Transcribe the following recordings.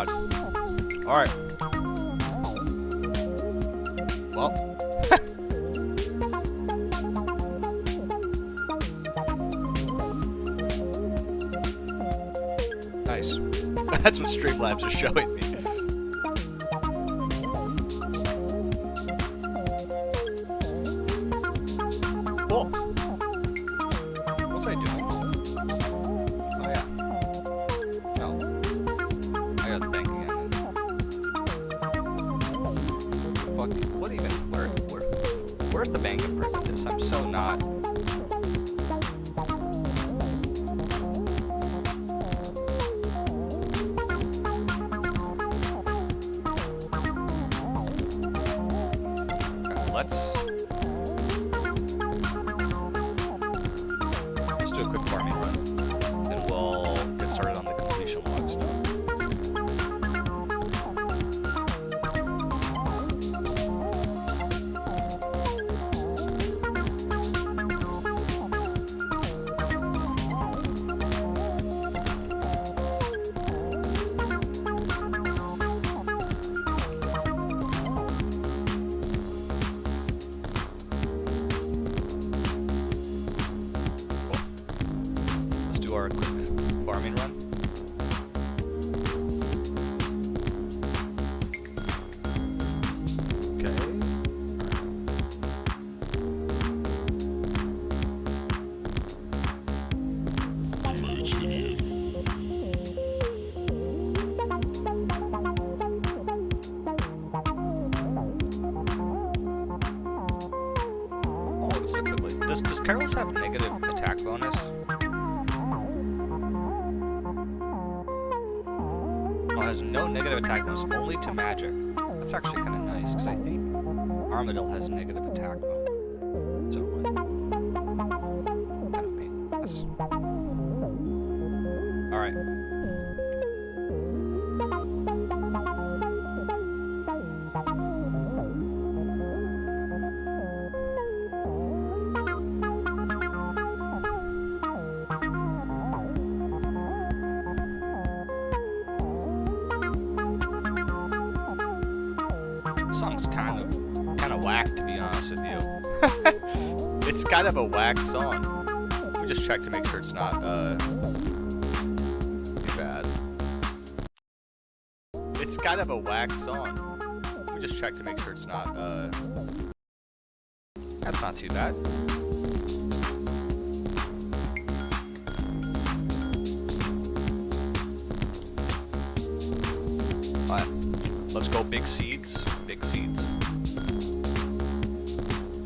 god. Alright. Well. Nice. That's what Streamlabs is showing me. Cool. What was I doing? Oh yeah. No. I got the banking engine. Fuck. What even? Where's the banking part of this? I'm so not. Let's do a quick farming run, and we'll get started on the completion log stuff. Our quick farming run. Okay. Oh, this looks ugly. Does Carol's have negative attack bonus? Has no negative attack bonus, only to magic. That's actually kind of nice, because I think Armadillo has negative attack bonus. So, like, kind of painless. Alright. Song's kind of whack, to be honest with you. It's kind of a whack song. Let me just check to make sure it's not too bad. It's kind of a whack song. Let me just check to make sure it's not that's not too bad. Alright, let's go big seeds. Big seeds.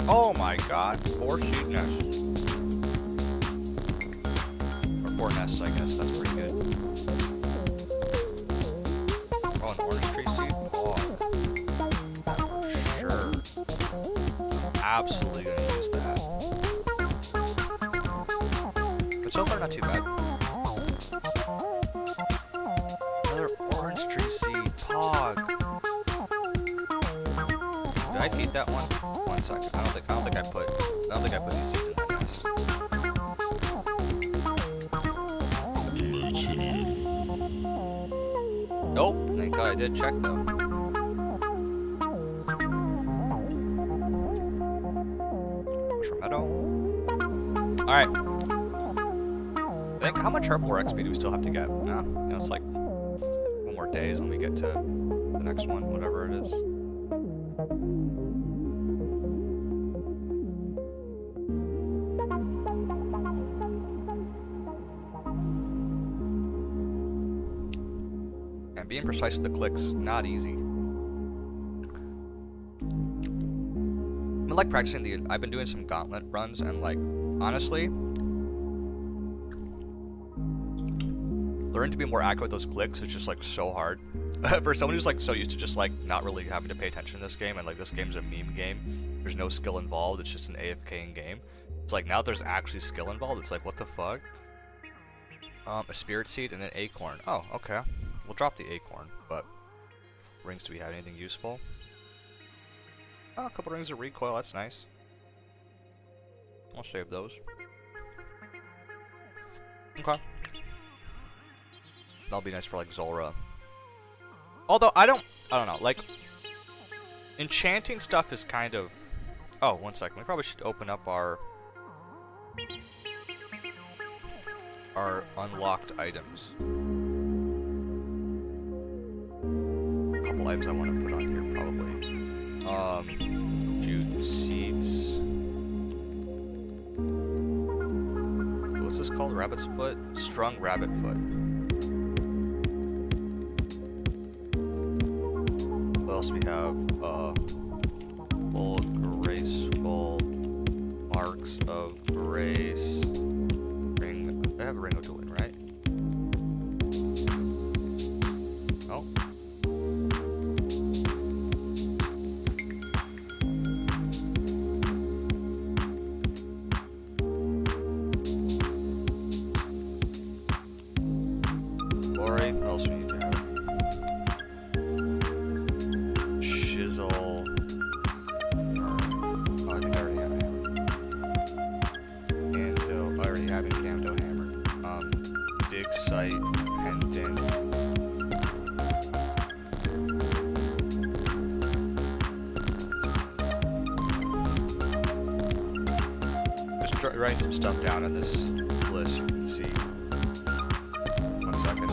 Oh my god, 4 seed nests. Or 4 nests, I guess, that's pretty good. Oh, an orange tree seed? Oh, for sure. Absolutely gonna use that. But so far, not too bad. Another orange tree seed, pog. Did I feed that one? 1 second. I don't think I put these seeds in that nest. Nope. Thank God I did check though. Meadow. Alright. I think how much Herblore XP do we still have to get? No, you know, it's like 1 more days and we get to the next one, whatever it is. And being precise with the clicks, not easy. I like practicing I've been doing some gauntlet runs and like, honestly, learning to be more accurate with those clicks is just like so hard. For someone who's like so used to just like not really having to pay attention to this game, and like this game's a meme game, there's no skill involved, it's just an AFK game. It's like now there's actually skill involved, it's like what the fuck? A spirit seed and an acorn. Oh, okay. We'll drop the acorn, but rings, do we have anything useful? Oh, a couple rings of recoil, that's nice. I'll save those. Okay. That'll be nice for like Zulrah Although I don't know. Like, enchanting stuff is kind of. Oh, 1 second. We probably should open up our unlocked items. A couple items I want to put on here probably. Jute seeds. What's this called? Rabbit's foot? Strung rabbit foot. What else we have? Bold, graceful, marks of grace. Ring. I have a ring of dueling, right? Oh. Glory. What else we need to have? Chisel. Oh, I think I already have a hammer. Cando. I already have a Cando hammer. Dig site. Pendant. Just writing some stuff down on this list, you can see. 1 second.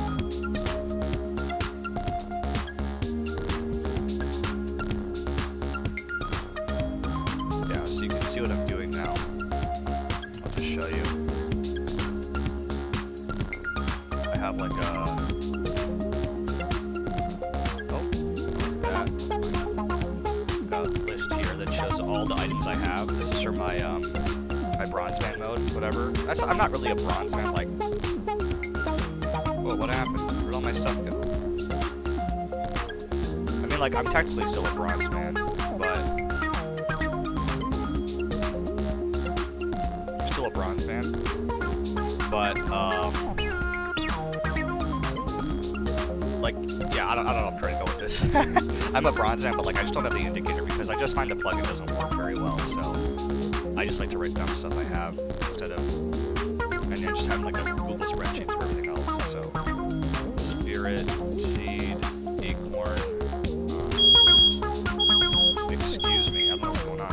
Yeah, so you can see what I'm doing now. I'll just show you. I have like a... Oh, that. Got a list here that shows all the items I have. This is for my my bronze man mode, whatever. I'm not really a bronze man, like... Whoa, what happened? Where'd all my stuff go? I mean, like, I'm technically still a bronze man, but... I'm still a bronze man. But, like, yeah, I don't know if I'm trying to go with this. I'm a bronze man, but, like, I just don't have the indicator because I just find the plugin doesn't work very well, so... I just like to write down the stuff I have instead of, and then just have like a Google spreadsheet for everything else. So, spirit, seed, acorn. Excuse me, I don't know what's going on.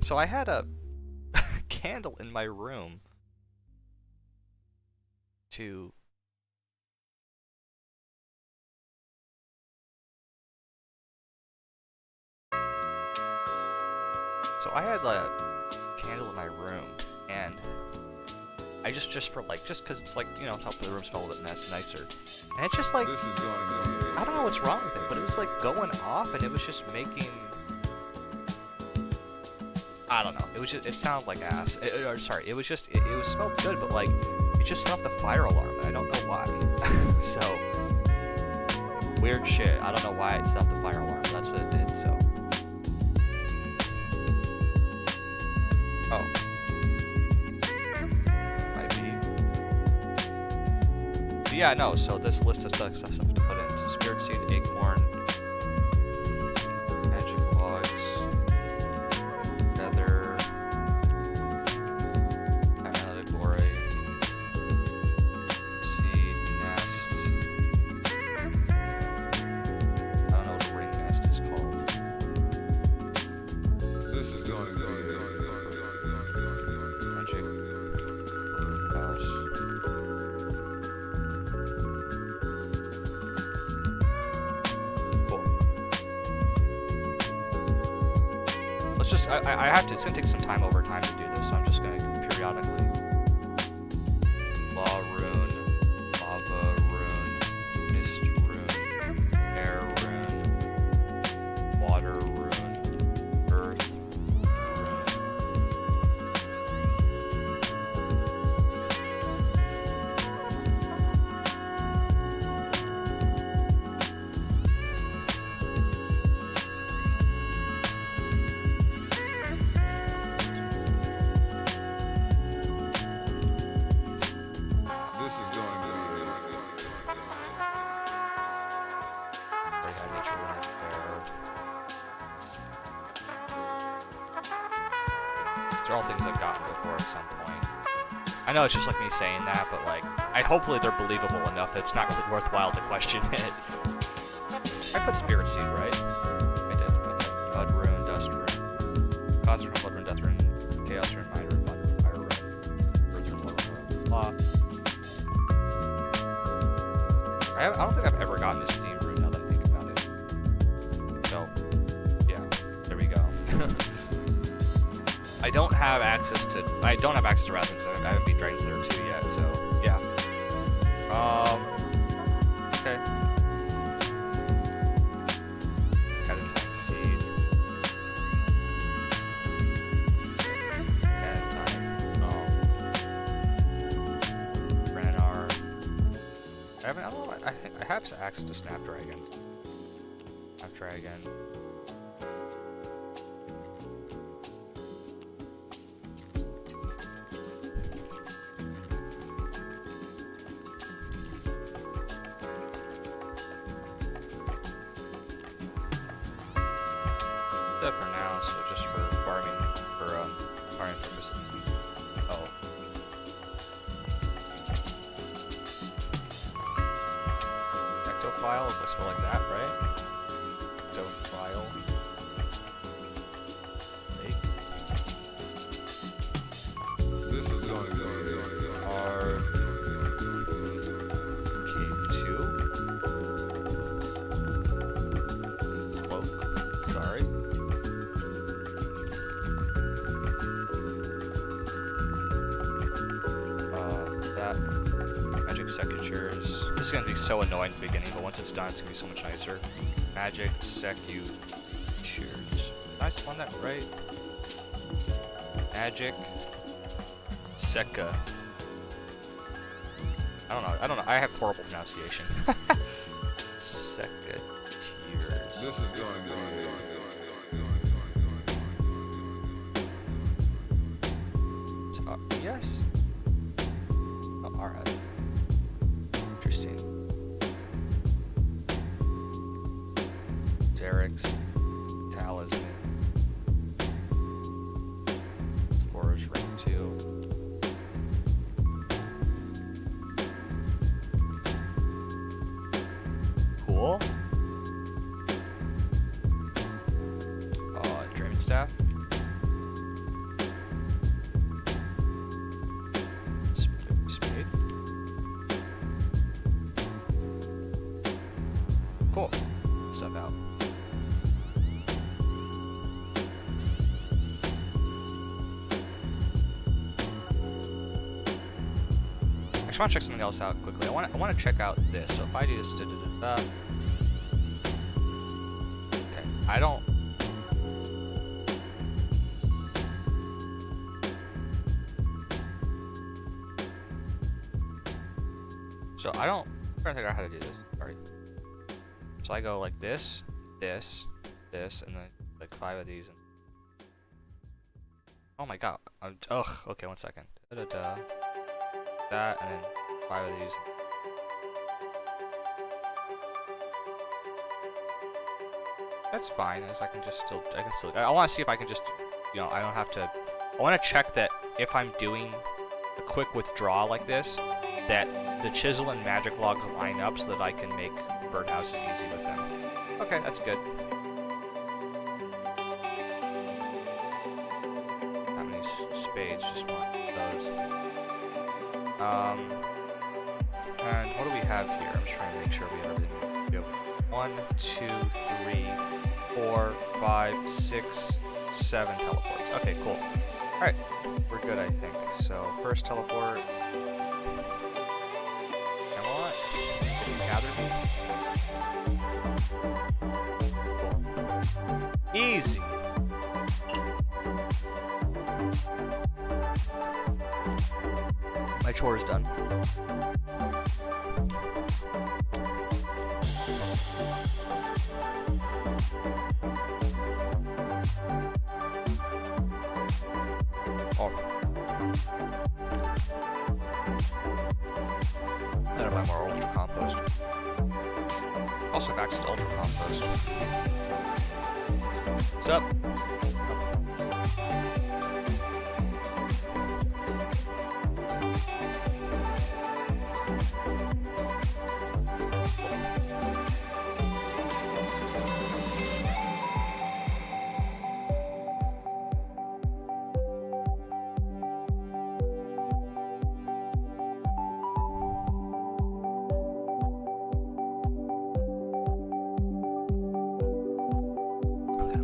So I had a candle in my room to... So I had a candle in my room, and I just cause it's like, you know, help the room smell a bit nicer. And it's just like, I don't know what's wrong with it, but it was like going off, and it was just making, I don't know, it was just, it sounded like ass. Sorry, it was just, it was smelled good, but like, it just set off the fire alarm, and I don't know why. So, weird shit. I don't know why it set off the fire alarm, but that's what it did, so. Oh. Yeah, no, so this list of stuff to put in. So Spirit Seed, Acorn, Magic Logs, Feather, Allegory, Seed, Nest. I don't know what a ring nest is called. This is going to Magic House. I have to, it's gonna take some time over time to do this, so I'm just gonna periodically. Law rune, lava rune, mist rune, air rune, water rune, earth rune. These are all things I've gotten before at some point. I know it's just like me saying that, but like, hopefully they're believable enough that it's not really worthwhile to question it. I put Spirit Seed, right? I did. Okay. Mud Rune, Dust Rune, Concentrate Blood Rune, Death Rune, Chaos Rune, Mind Rune, Mud Rune, Fire Rune, Earth Rune, Water Rune, Law. I don't think I've ever gotten a Steam Rune now that I think about it. So, yeah, there we go. I don't have access to Wrath, because I haven't beat Dragon Slayer 2 yet, so yeah. Okay. Adentine Seed. Adentine. Renanar. I don't know, I have access to Snapdragon. Snapdragon. For now, so just for farming purposes. Oh. Ectophile, does that spell like that, right? Ectophile. Hey. This is going to RK2. Cloak. Sorry. Magic Secutures. This is going to be so annoying at the beginning, but once it's done, it's going to be so much nicer. Magic Secutures. Did I spawn that right? Magic Seca. I don't know. I have horrible pronunciation. Secutures. This is going to yes. Oh, alright. Interesting. Derek's Talisman. Explorer's Ring 2. Cool. Dreaming Staff. Cool. Stuff out. I just want to check something else out quickly. I want to check out this. So if I do this, okay, I don't. So I don't. I'm trying to figure out how to do this. Sorry. So I go like this, this, this, and then like 5 of these. And oh my god. Ugh. Okay, 1 second. That, and then 5 of these. That's fine. As I can just still. I want to see if I can just. You know, I don't have to. I want to check that if I'm doing a quick withdrawal like this, that the chisel and magic logs line up so that I can make birdhouses easy with them. Okay, that's good. Not many spades, just one of those. And what do we have here? I'm just trying to make sure we have everything. We have 1, 2, 3, 4, 5, 6, 7 teleports. Okay, cool. Alright, we're good, I think. So, first teleport. Gather me. Cool. Easy. My chore is done. Oh. Better buy more ultra compost. Also back to the ultra compost. What's up?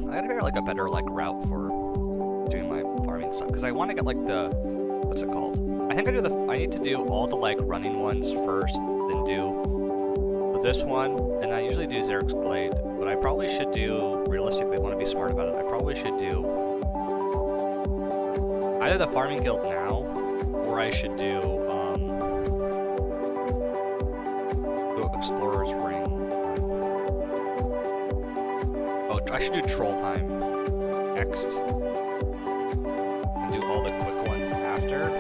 I gotta figure out like a better like route for doing my farming stuff because I want to get like the what's it called? I think I need to do all the like running ones first, then do this one, and I usually do Xerx's Glade. But I probably should do realistically. I want to be smart about it. I probably should do either the farming guild now, or I should do Explorer's Ring. I should do Trollheim next. And do all the quick ones after.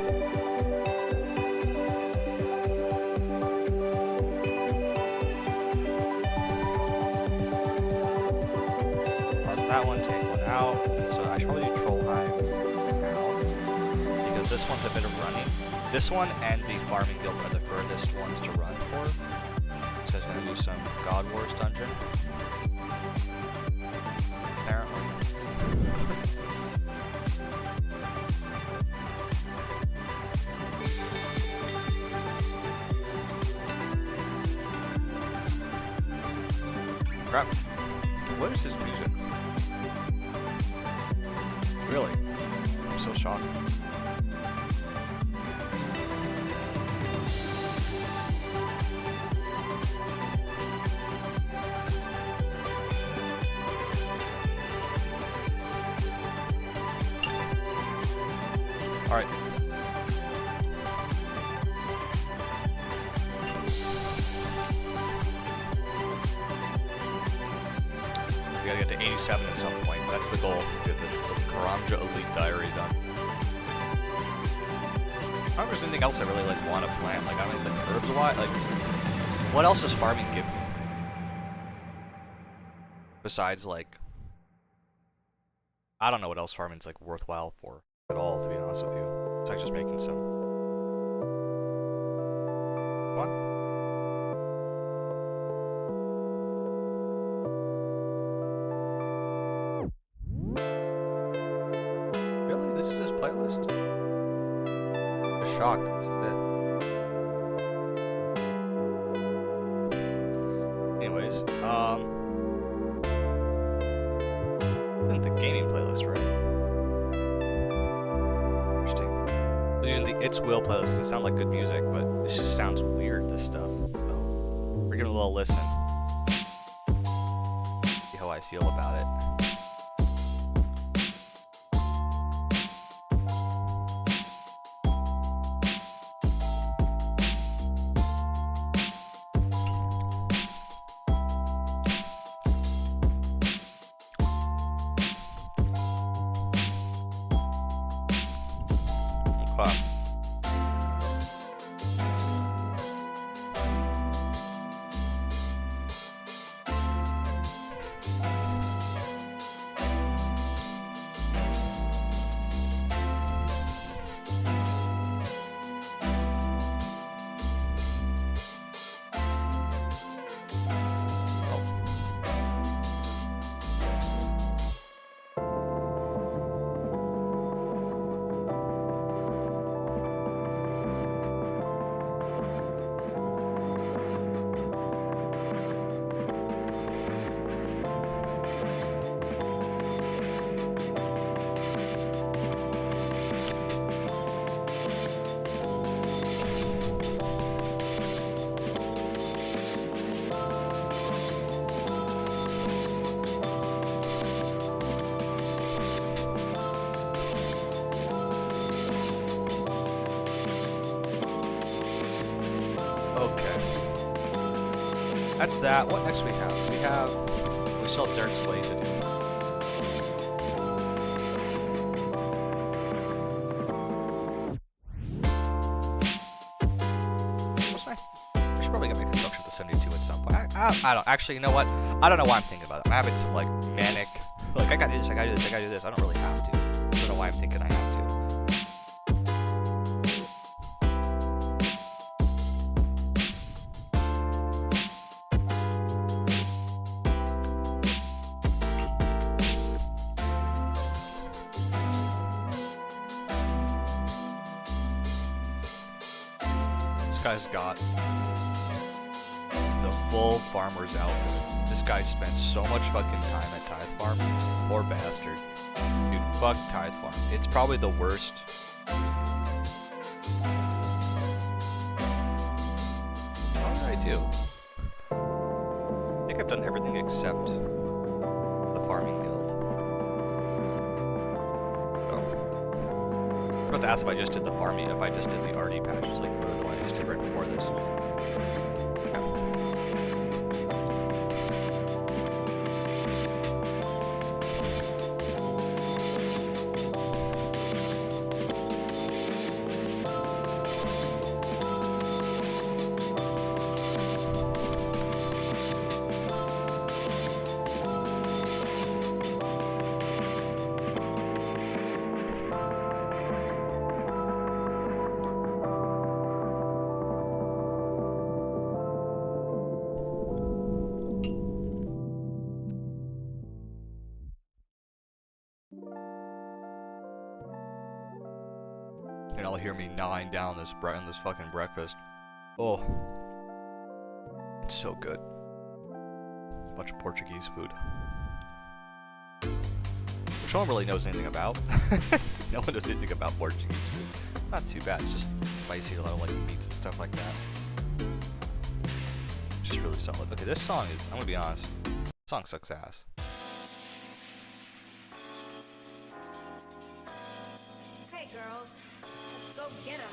Pause that one, take one out. So I should probably do Trollheim now. Because this one's a bit of running. This one and the Farming Guild are the furthest ones to run for. So I'm going to do some God Wars dungeon. Apparently. Crap. What is this music? Really? I'm so shocked. Alright. We gotta get to 87 at some point. That's the goal. Get the Karanja Elite Diary done. I don't know if there's anything else I really like want to plant. Like I don't think the herbs a lot. Like, what else does farming give me? Besides like, I don't know what else farming's like worthwhile for at all, to be honest with you. It's like just making some. Come on. Really? This is his playlist? I'm shocked. This is it. Anyways, using the It's Will playlist because it sounds like good music, but it just sounds weird, this stuff. So we're giving a little listen. See how I feel about it. That's that. What next we have? We still have Derek's Play to do. I should probably get my construction to 72 at some point. I don't, actually, you know what? I don't know why I'm thinking about it. I'm having some, like, manic, like, I gotta do this, I gotta do this, I gotta do this. I don't really have to. I don't know why I'm thinking I have to. This guy's got the full farmer's outfit. This guy spent so much fucking time at Tithe Farm. Poor bastard. Dude, fuck Tithe Farm. It's probably the worst. How did I do? I think I've done everything except the farming guild. I'm about to ask if I just did the farming, if I just did the RD patches, like the one I just did right before this. And I'll hear me gnawing down this fucking breakfast. Oh, it's so good. A bunch of Portuguese food, which no one really knows anything about. No one knows anything about Portuguese food. Not too bad. It's just spicy, a lot of like meats and stuff like that. It's just really solid. Okay, this song is, I'm gonna be honest, this song sucks ass. Hey girls, let's go get 'em.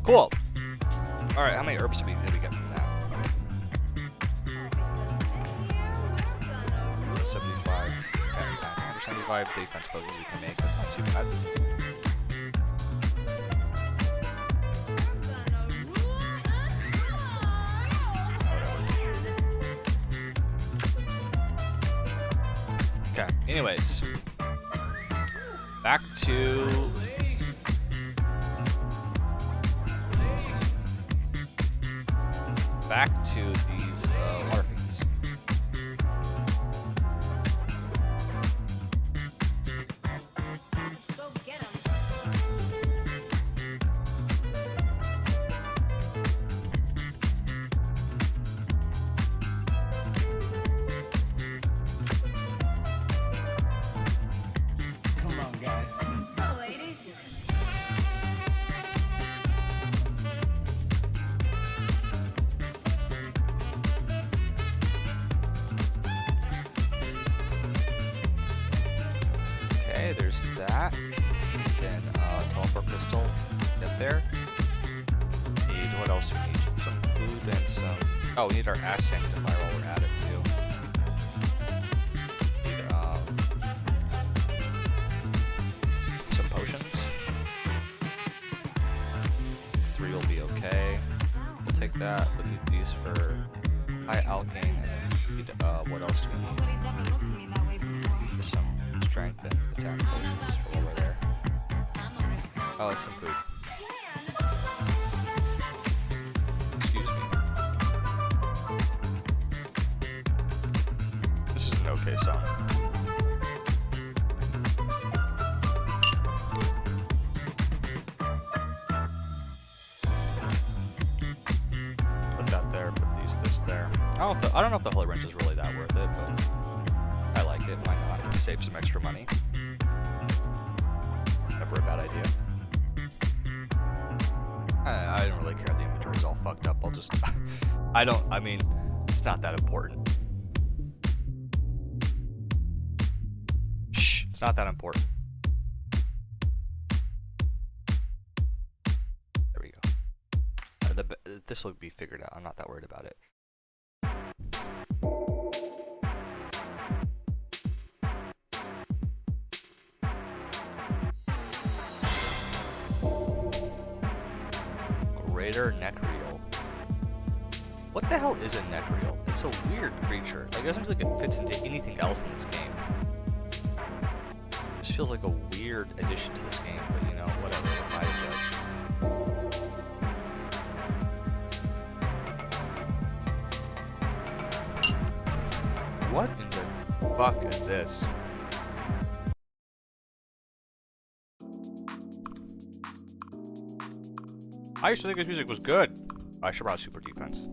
Cool. Alright, how many herbs did we get from that? 75. Okay, times 175 defense poses we can make. That's not too bad. Okay, anyways. Back to these water fiends. Go get 'em. that. Then teleport pistol. Get there. Need, what else do we need? Some food and some... Oh, we need our ass sanctifier while we're at it too. Need some potions. 3 will be okay. We'll take that. We'll need these for high alkane, and then we need, what else do we need? Nobody's ever looked at me that way before. Just some strength and attack potions for while we're there. Oh, and some food. Excuse me. This is an okay song. Put that there, put this there. I don't know if the Holy Wrench is really that worth it, but I like it. Why not? Save some extra money. Never a bad idea. I don't really care if the inventory's all fucked up. I'll just... I mean, it's not that important. Shh, it's not that important. There we go. This will be figured out. I'm not that worried about it. Greater neck reel. What the hell is a neck reel? It's a weird creature. Like, it doesn't feel like it fits into anything else in this game. It just feels like a weird addition to this game, but you know, whatever. I judge. What in the fuck is this? I used to think this music was good. I should brought super defense.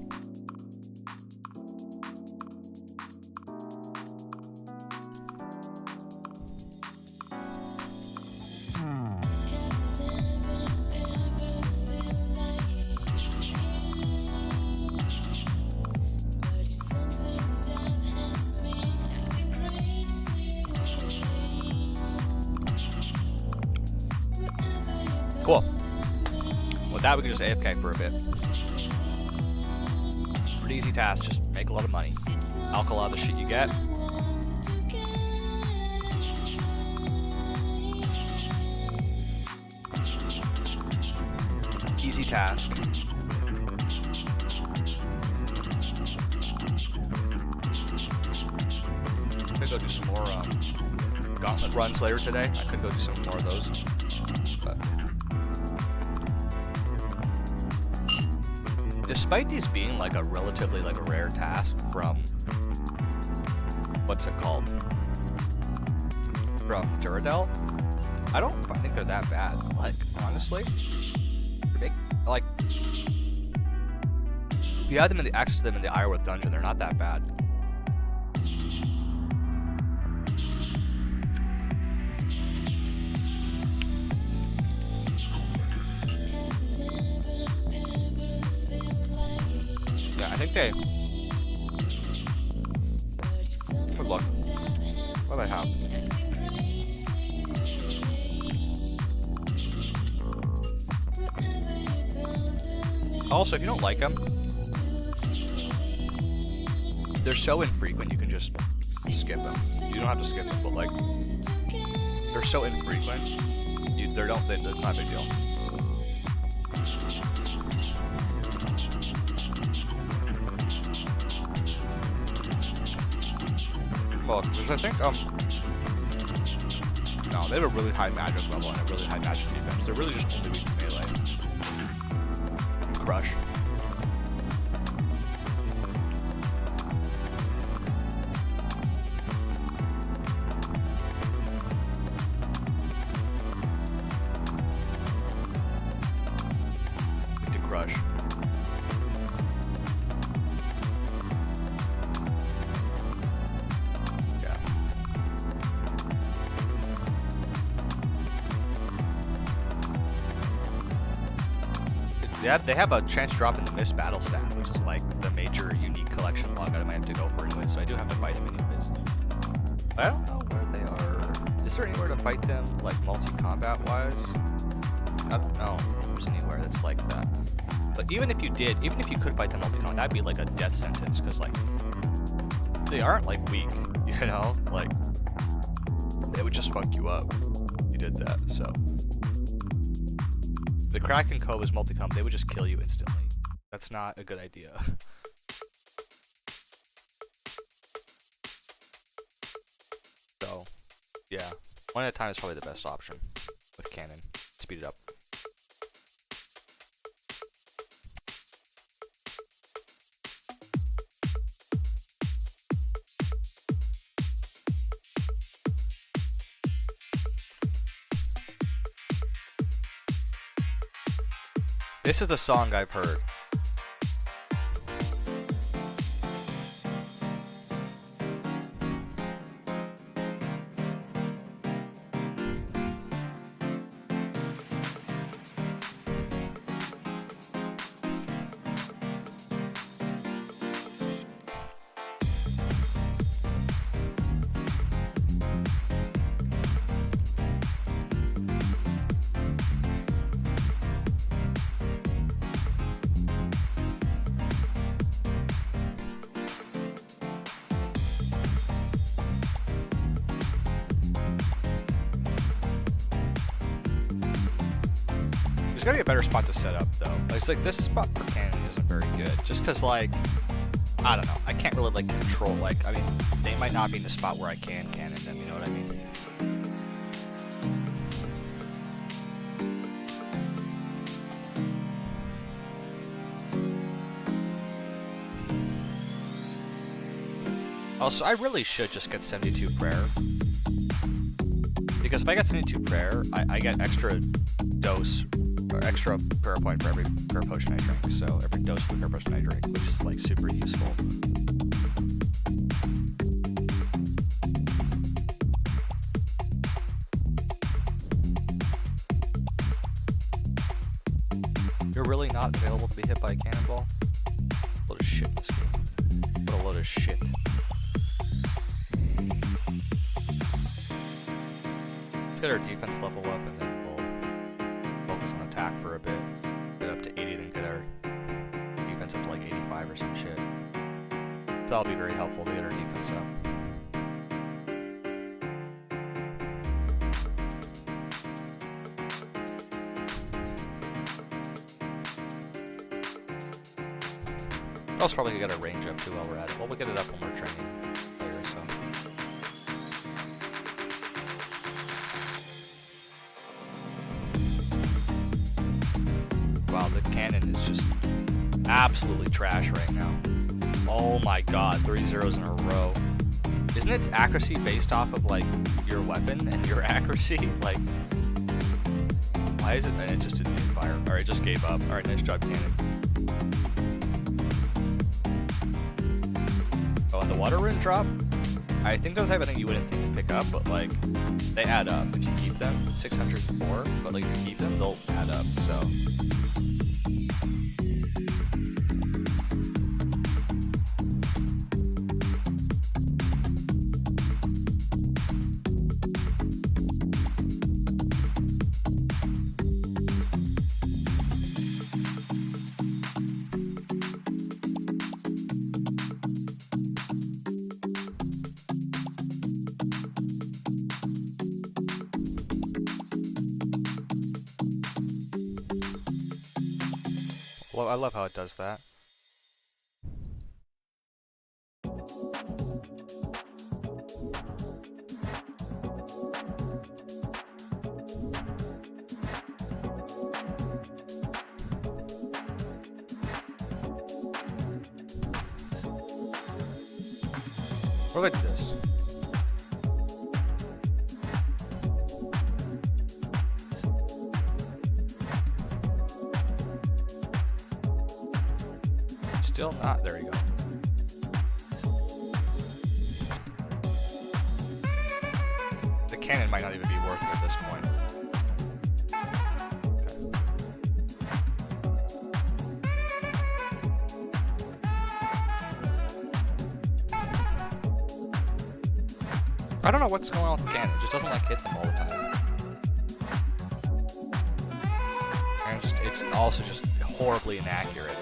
Cool. With that, we can just AFK for a bit. Pretty easy task, just make a lot of money. Alkala the shit you get. Easy task. Could go do some more gauntlet runs later today. I could go do some more of those. But despite these being like a relatively like a rare task from what's it called? From Duradel, I don't think they're that bad. Like, honestly. Like, if you add them in the access to them in the Ironworth dungeon, they're not that bad. Yeah, I think they... Good luck. What do I have? Also, if you don't like them, they're so infrequent you can just skip them. You don't have to skip them, but like, they're so infrequent, it's not a big deal. Well, because I think, no, they have a really high magic level and a really high magic defense. They're really just only weak to melee. Crush. To crush. Yeah. They have a chance drop in the missed battle stat, which is like the major unique collection log I might have to go for anyway, so I do have to fight him anyways. But I don't know where they are. Is there anywhere to fight them, like, multi-combat wise? I don't know if there's anywhere that's like that. But even if you did, even if you could fight them multi-combat, that'd be like a death sentence, because, like, they aren't, like, weak, you know? Like, they would just fuck you up if you did that, so. The Kraken Cove is multi-combat, they would just kill you instantly. That's not a good idea. So, yeah. One at a time is probably the best option with cannon. Speed it up. This is the song I've heard. There's gotta be a better spot to set up, though. It's like this spot for cannon isn't very good. Just because, like, I don't know. I can't really, like, control, like, I mean, they might not be in the spot where I can cannon them, you know what I mean? Also, I really should just get 72 prayer. Because if I get 72 prayer, I get extra dose, or extra prayer point for every prayer potion I drink. So every dose of prayer potion I drink, which is like super useful. You're really not available to be hit by a cannonball? What a load of shit this game. What a load of shit. Let's get our defense level up and then we'll focus on attack for a bit. Get up to 80, then get our defense up to like 85 or some shit. So that'll be very helpful to get our defense up. Also probably get our range up too while we're at it. Well, we'll get it up when we're training later, so. Wow, the cannon is just absolutely trash right now. Oh my god, 3 zeros in a row. Isn't its accuracy based off of, like, your weapon and your accuracy? Like, why is it that it just didn't fire? Alright, it just gave up. Alright, nice job, cannon. Oh, and the water rune drop? I think those type of thing you wouldn't think to pick up, but, like, they add up if you keep them. 604, but, like, if you keep them, they'll add up, so. Well, I love how it does that. We're good at this. Still not. There you go. The cannon might not even be worth it at this point. I don't know what's going on with the cannon. It just doesn't like hit them all the time. And it's also just horribly inaccurate.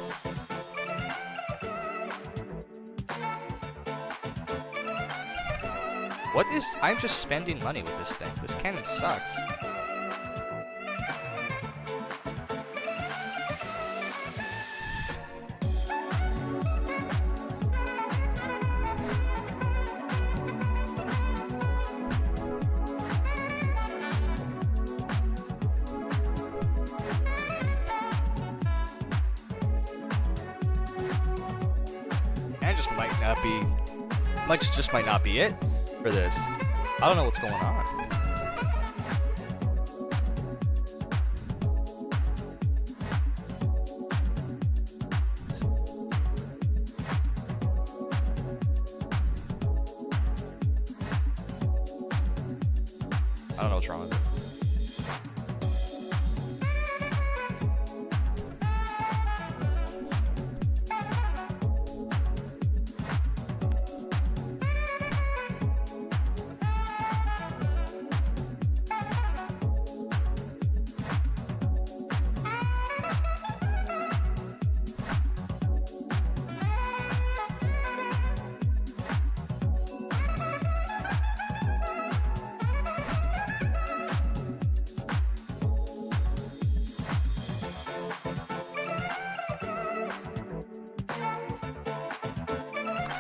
What is... I'm just spending money with this thing. This cannon sucks. And just might not be... just might not be it for this. I don't know what's going on. I don't know what's wrong with it.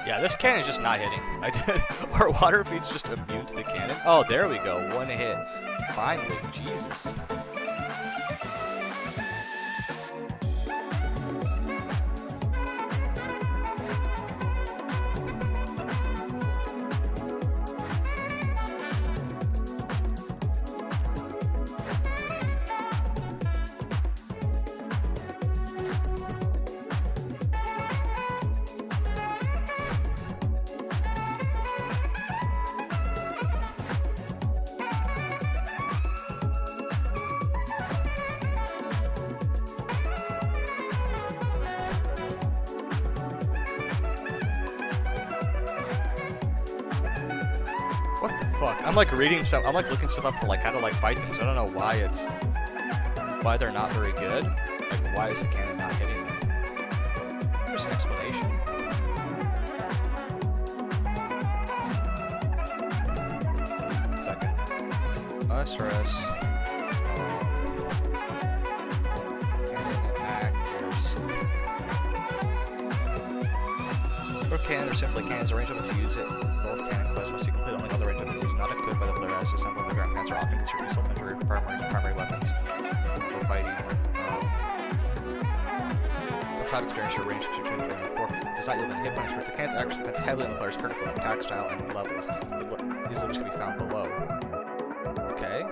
Yeah, this cannon's just not hitting. Our water feed's just immune to the cannon. Oh, there we go. One hit. Finally. Jesus. What the fuck? I'm like reading some. I'm like looking stuff up for like how to like fight things. I don't know why they're not very good. Like why is the cannon not hitting them? There's an explanation. Second. OSRS. Or cannon or simply cannons, the range of it to use it. Both cannon quests must be completed only while the range of it is not equipped by the player as assembled. The ground cannons are often considered supplementary primary weapons for fighting. Let's have experience your range to change does not yield any hit points, but the cannons actually depends heavily on the player's current attack style and levels. These levels can be found below. Okay.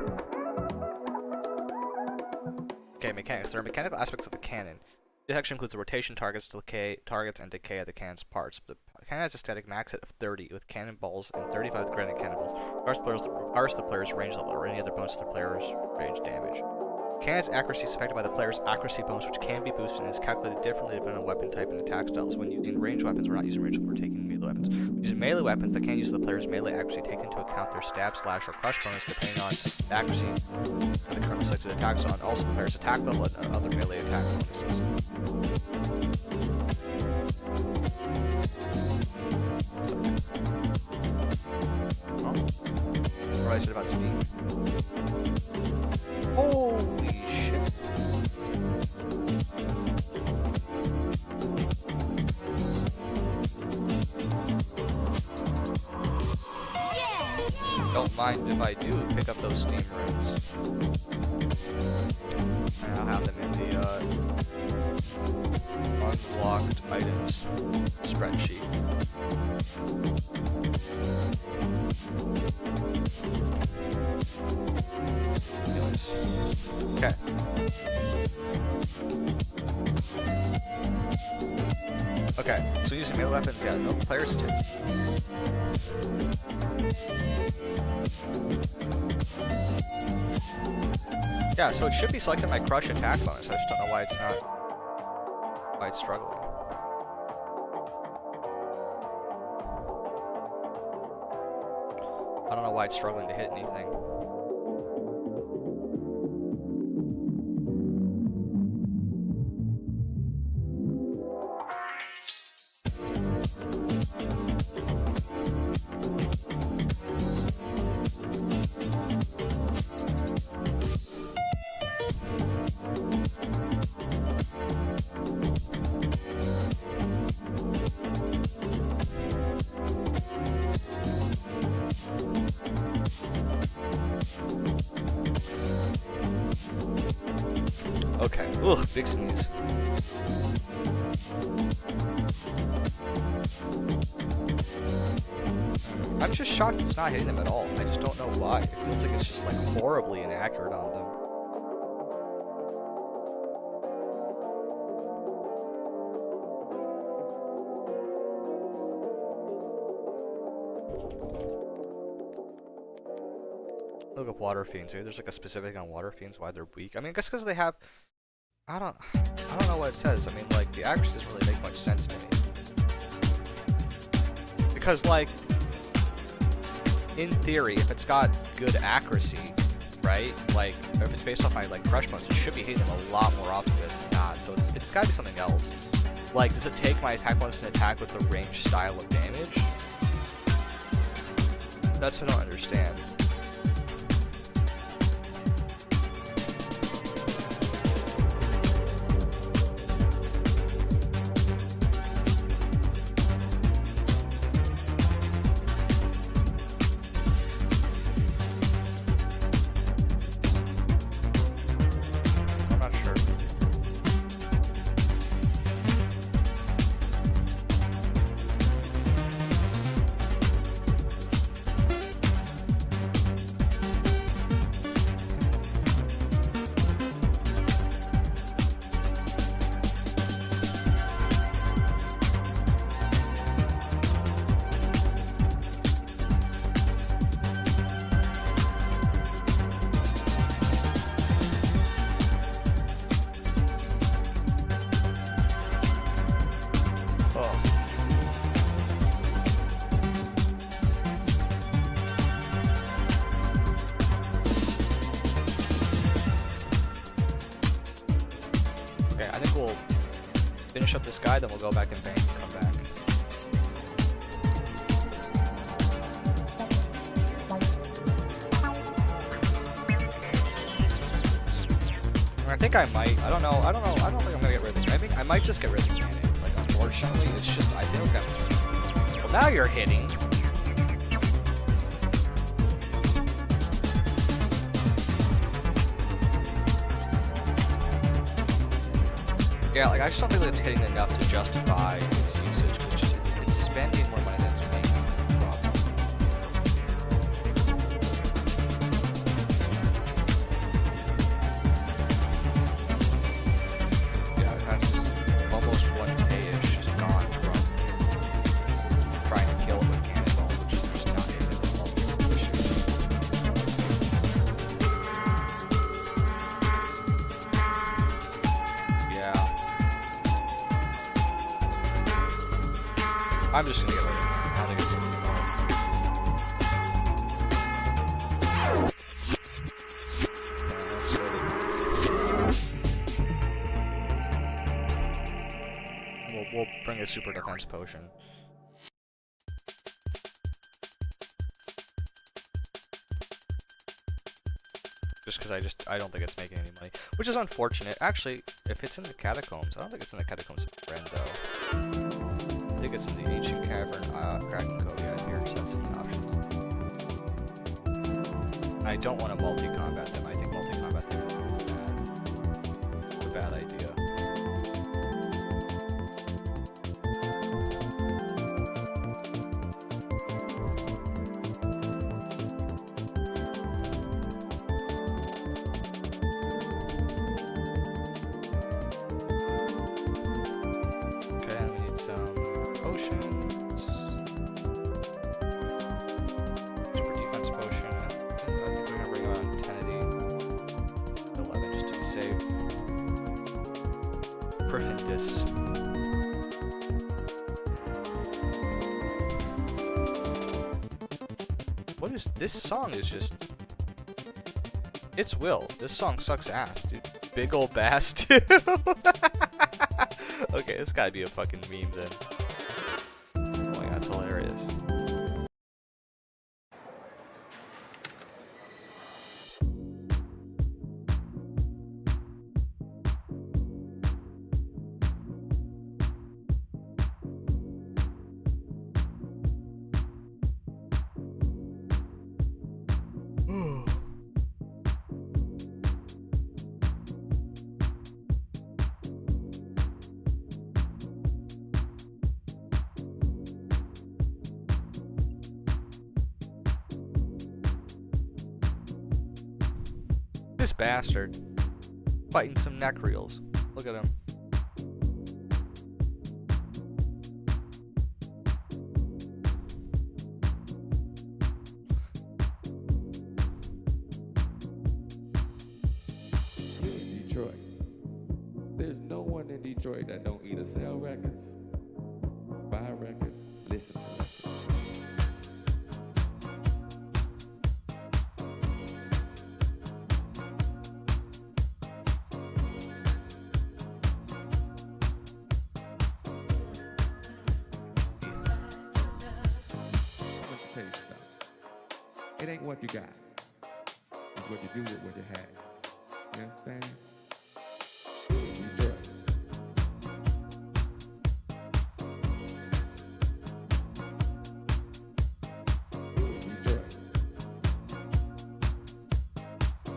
Okay, mechanics. There are mechanical aspects of the cannon. This actually includes the rotation targets, and decay of the cannon's parts. The cannon has a static max hit of 30 with cannonballs and 35 with granite cannonballs, regardless of the player's range level or any other bonus to the player's range damage. Cannon's accuracy is affected by the player's accuracy bonus, which can be boosted and is calculated differently depending on weapon type and attack styles. When using ranged weapons, we're not using ranged weapons, we're taking melee weapons. When using melee weapons, the cannon uses the player's melee accuracy, take into account their stab, slash, or crush bonus depending on the accuracy of the current selected attack zone, and also the player's attack level and other melee attack bonuses. What I said about Steam. Holy shit. Don't mind if I do pick up those Steam runes. And I'll have them in the unlocked items spreadsheet. Okay. Okay, so using melee weapons, yeah, no players too. Yeah, so it should be selecting my crush attack bonus. I just don't know why it's not. Why it's struggling. I don't why it's struggling to hit anything. Okay, ugh, big sneeze. I'm just shocked it's not hitting them at all. I just don't know why. It feels like it's just like horribly inaccurate on them. Look up water fiends. Maybe there's like a specific on water fiends why they're weak. I mean, I guess because they have. I don't know what it says. I mean, like the accuracy doesn't really make much sense to me. Because like, in theory, if it's got good accuracy, right? Like, if it's based off my like crush bonus, it should be hitting them a lot more often, but it's not. So it's got to be something else. Like, does it take my attack bonus and attack with the ranged style of damage? That's what I don't understand. I think we'll finish up this guy, then we'll go back and bank and come back. I think I might. I don't think I'm gonna get rid of it. I think I might just get rid of the cannon. Like, unfortunately, it's just, I think I'm. Well, now you're hitting. Yeah, like, I just don't think that it's hitting enough to justify its usage, which is, it's spending more money than it's making. Yeah, that's almost 1K-ish just gone from trying to kill it with cannonball, which is just not hitting it at all. Yeah. I'm just gonna get rid of it. I don't think it's gonna be hard. We'll bring a super defense potion. Just because I don't think it's making any money, which is unfortunate. Actually, if it's in the catacombs, I don't think it's in the catacombs of Brendo. I think it's in the ancient cavern, Kraken Cove, yeah, here, so that's some options. I don't want to multi-combat them. I think multi-combat them is a bad idea. What is this song? Is just it's Will. This song sucks ass, dude. Big ol' bass too. Okay, this gotta be a fucking meme then. Oh my god, that's hilarious. This bastard fighting some neck reels. Look at him. You're in Detroit. There's no one in Detroit that don't either sell records, buy records, listen to records. It ain't what you got. It's what you do with what you have. You understand? Detroit. Detroit.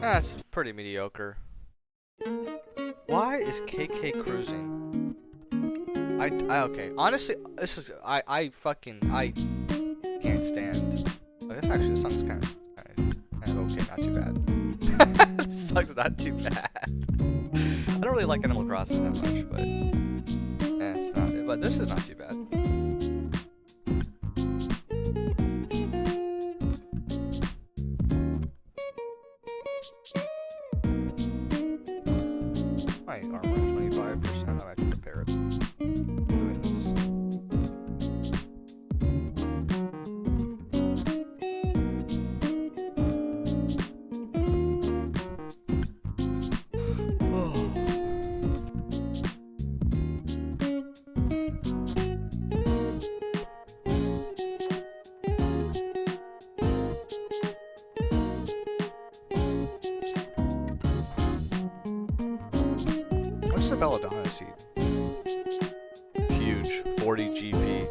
That's pretty mediocre. Why is KK cruising? I okay. Honestly, this is I can't stand. I guess actually the song's kind of okay, not too bad. This song's not too bad. I don't really like Animal Crossing that much, but it's not. But this is not too bad. My armor 25%. I might prepare it. Doing this. What's the belladonna seed? Huge, 40 GP.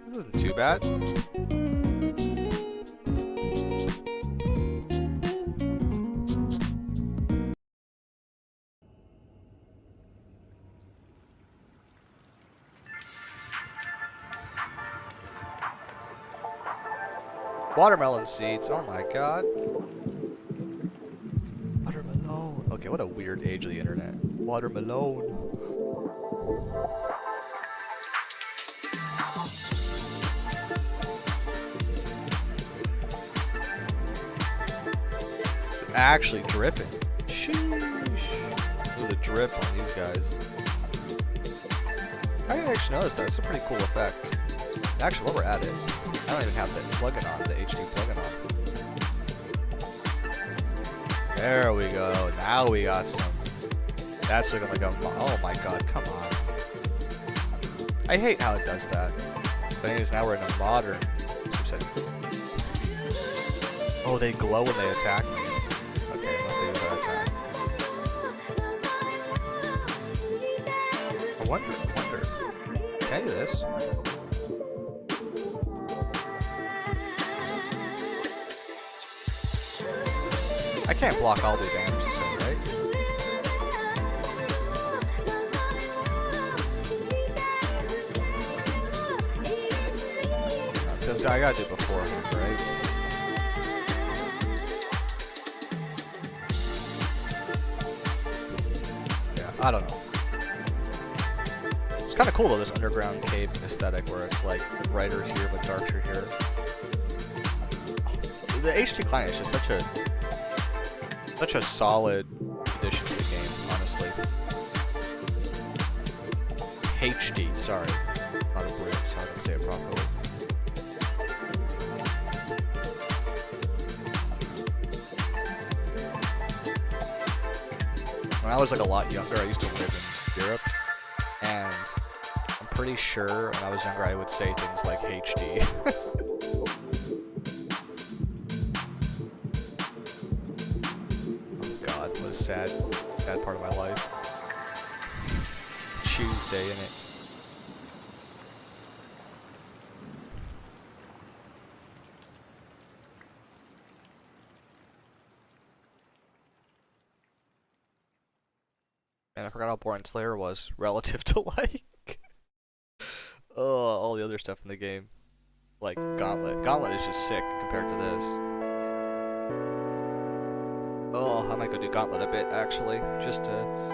This isn't too bad. Watermelon seeds, oh my god. Watermelon. Okay, what a weird age of the internet. Watermelon. It's actually dripping. Sheesh. Look at the drip on these guys. I didn't actually notice that. It's a pretty cool effect. Actually, while we're at it, I don't even have the plugin on, the HD plugin on. There we go. Now we got some. That's looking like a. Oh my god, come on. I hate how it does that. But anyways, now we're in a modern. Oh, they glow when they attack me. Okay, unless they use that attack. I wonder. Can I do this? I can't block all the damage this way, right? So I gotta do it beforehand, right? Yeah, I don't know. It's kind of cool though, this underground cave aesthetic where it's like brighter here but darker here. The HD client is just such a solid addition to the game, honestly. HD, sorry. Not a Brit, so I can say it properly. When I was like a lot younger, I used to live in Europe, and I'm pretty sure when I was younger I would say things like HD. Oh god, what a sad part of my life. Tuesday, innit? Man, I forgot how boring Slayer was relative to like all the other stuff in the game. Like Gauntlet. Gauntlet is just sick compared to this. Oh, I might go do Gauntlet a bit actually, just to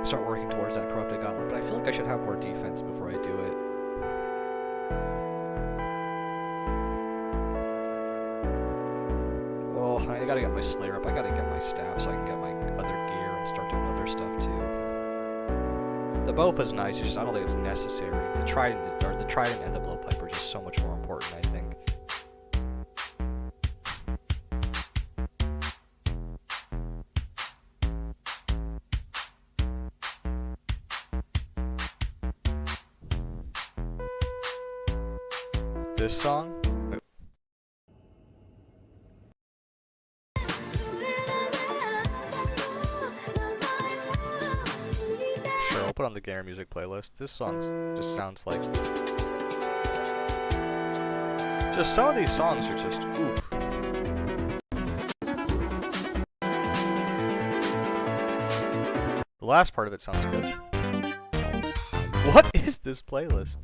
start working towards that corrupted Gauntlet. But I feel like I should have more defense before I do it. Oh, I gotta get my Slayer up. I gotta get my staff so I can get my other gear and start doing other stuff too. The bow is nice, it's just I don't think it's necessary. The trident and the blowpipe are just so much more important, I think. This song? Sure, I'll put on the gamer music playlist. This song just sounds like... Just some of these songs are just, oof. The last part of it sounds good. What is this playlist?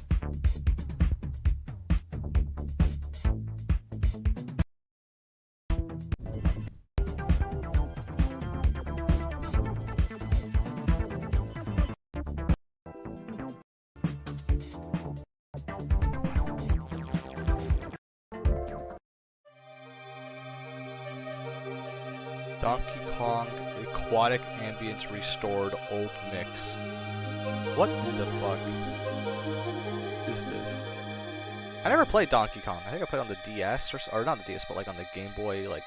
Donkey Kong Aquatic Ambience Restored Old Mix. What in the fuck is this? I never played Donkey Kong. I think I played on the DS or not the DS, but like on the Game Boy like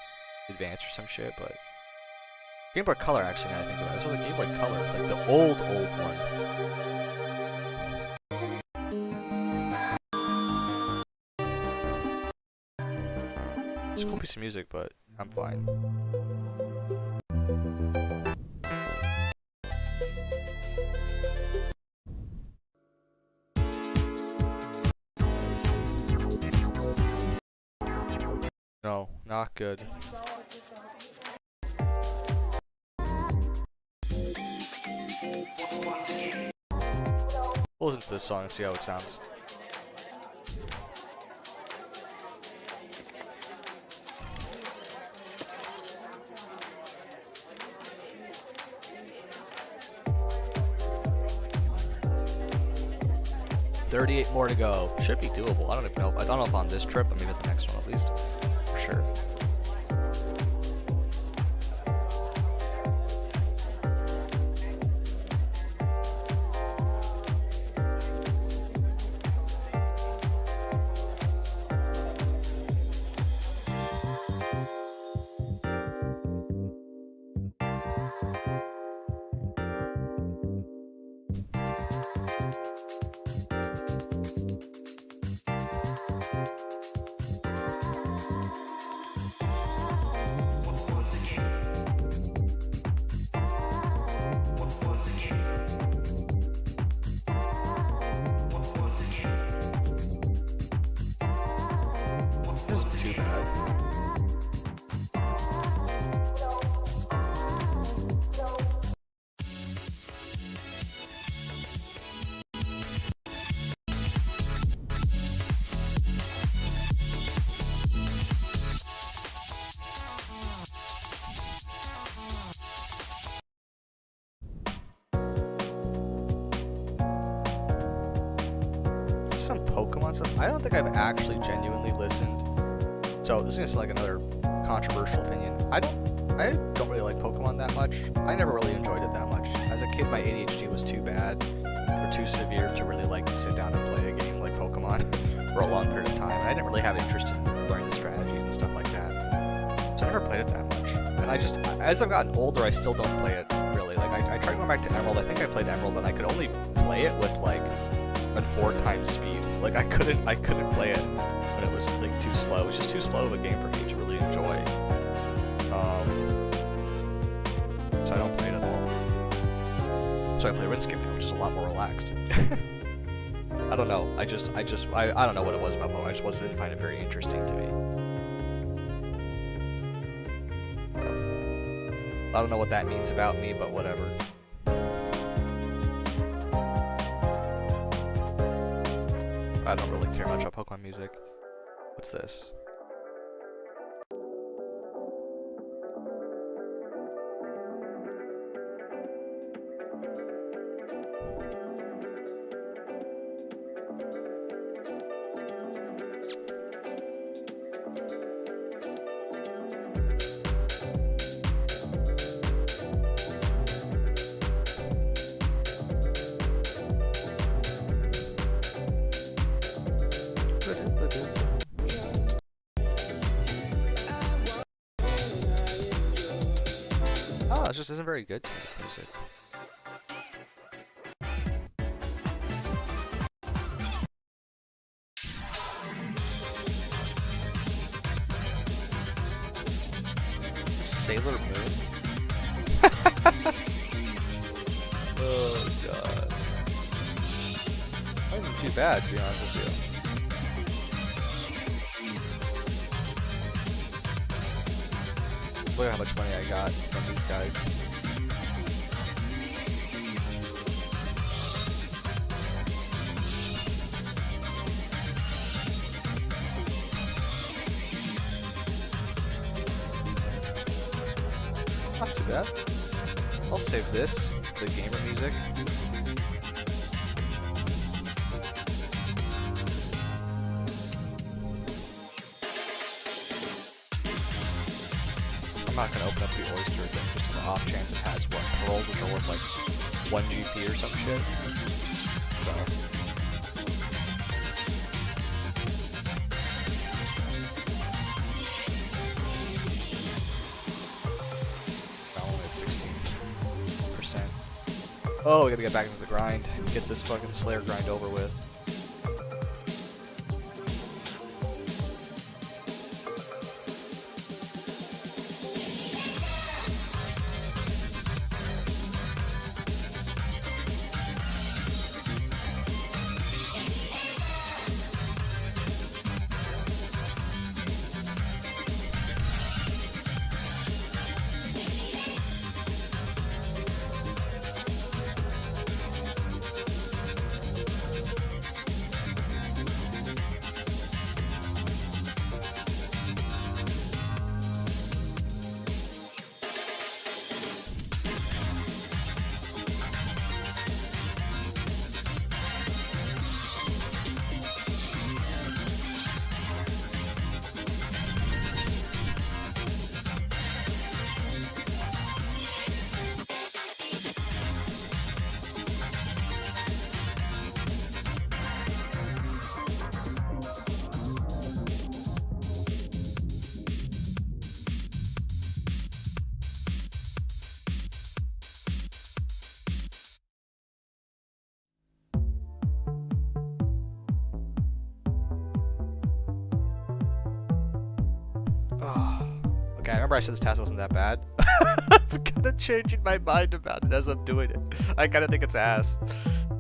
Advance or some shit. But Game Boy Color actually. Now I think about it. It was on the Game Boy Color, like the old one. It's a cool piece of music, but I'm fine. No, not good. We'll listen to this song and see how it sounds. $38 more to go. Should be doable. I don't even know. I don't know if on this trip, but maybe at the next one at least. For sure. Some Pokemon stuff. I don't think I've actually genuinely listened. So this is gonna sound like another controversial opinion. I don't really like Pokemon that much. I never really enjoyed it that much. As a kid, my ADHD was too bad, or too severe to really like sit down and play a game like Pokemon for a long period of time. And I didn't really have interest in learning the strategies and stuff like that, so I never played it that much. And I just, as I've gotten older, I still don't play it really. Like I tried going back to Emerald. I think I played Emerald, and I could only play it with like a 4 times speed. Like I couldn't play it when it was like too slow. It was just too slow of a game for me to really enjoy. So I don't play it at all. So I play RuneScape now, which is a lot more relaxed. I don't know. I don't know what it was about Pokemon. I just didn't find it very interesting to me. I don't know what that means about me, but whatever. I don't really care much about Pokemon music. What's this? Oh, it just isn't very good to me, the music. Sailor Moon? Oh god. Not even too bad, to be honest with you. Look at how much money I got from these guys. Not too bad. I'll save this, the gamer music. I'm not gonna open up the Oyster thing just on the off chance it has what, pearls which are worth like 1 GP or some shit. So. I'm only at 16%. Oh, we gotta get back into the grind. Get this fucking Slayer grind over with. Okay, I remember I said this task wasn't that bad. I'm kind of changing my mind about it as I'm doing it. I kind of think it's ass.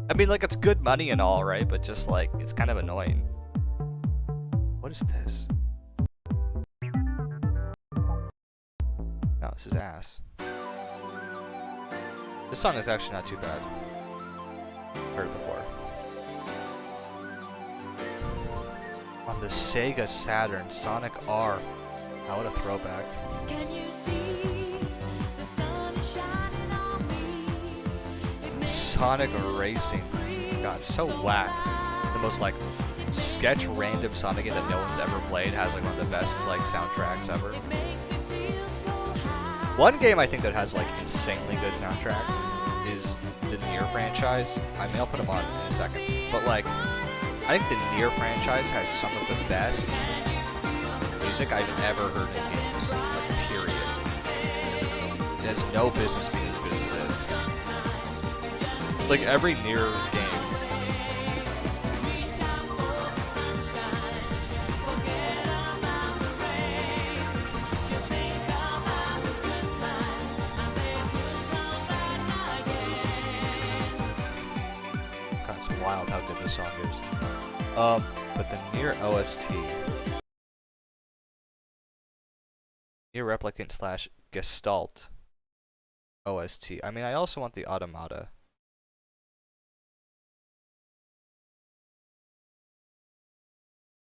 I mean, like, it's good money and all, right? But just, like, it's kind of annoying. What is this? No, this is ass. This song is actually not too bad. Heard it before. On the Sega Saturn, Sonic R. Oh, what a throwback. Can you see the sun is shining on me? Sonic Racing. God, so whack. The most like sketch random Sonic game that no one's ever played has like one of the best like soundtracks ever. It makes me feel so high. One game I think that has like insanely good soundtracks is the Nier franchise. I mean, I'll put them on in a second. But like, I think the Nier franchise has some of the best music I've ever heard in games. Like, period. It has no business being as good as it is. Like, every Nier game. That's wild how good this song is. But the Nier OST. Nier Replicant slash Gestalt OST. I mean, I also want the Automata.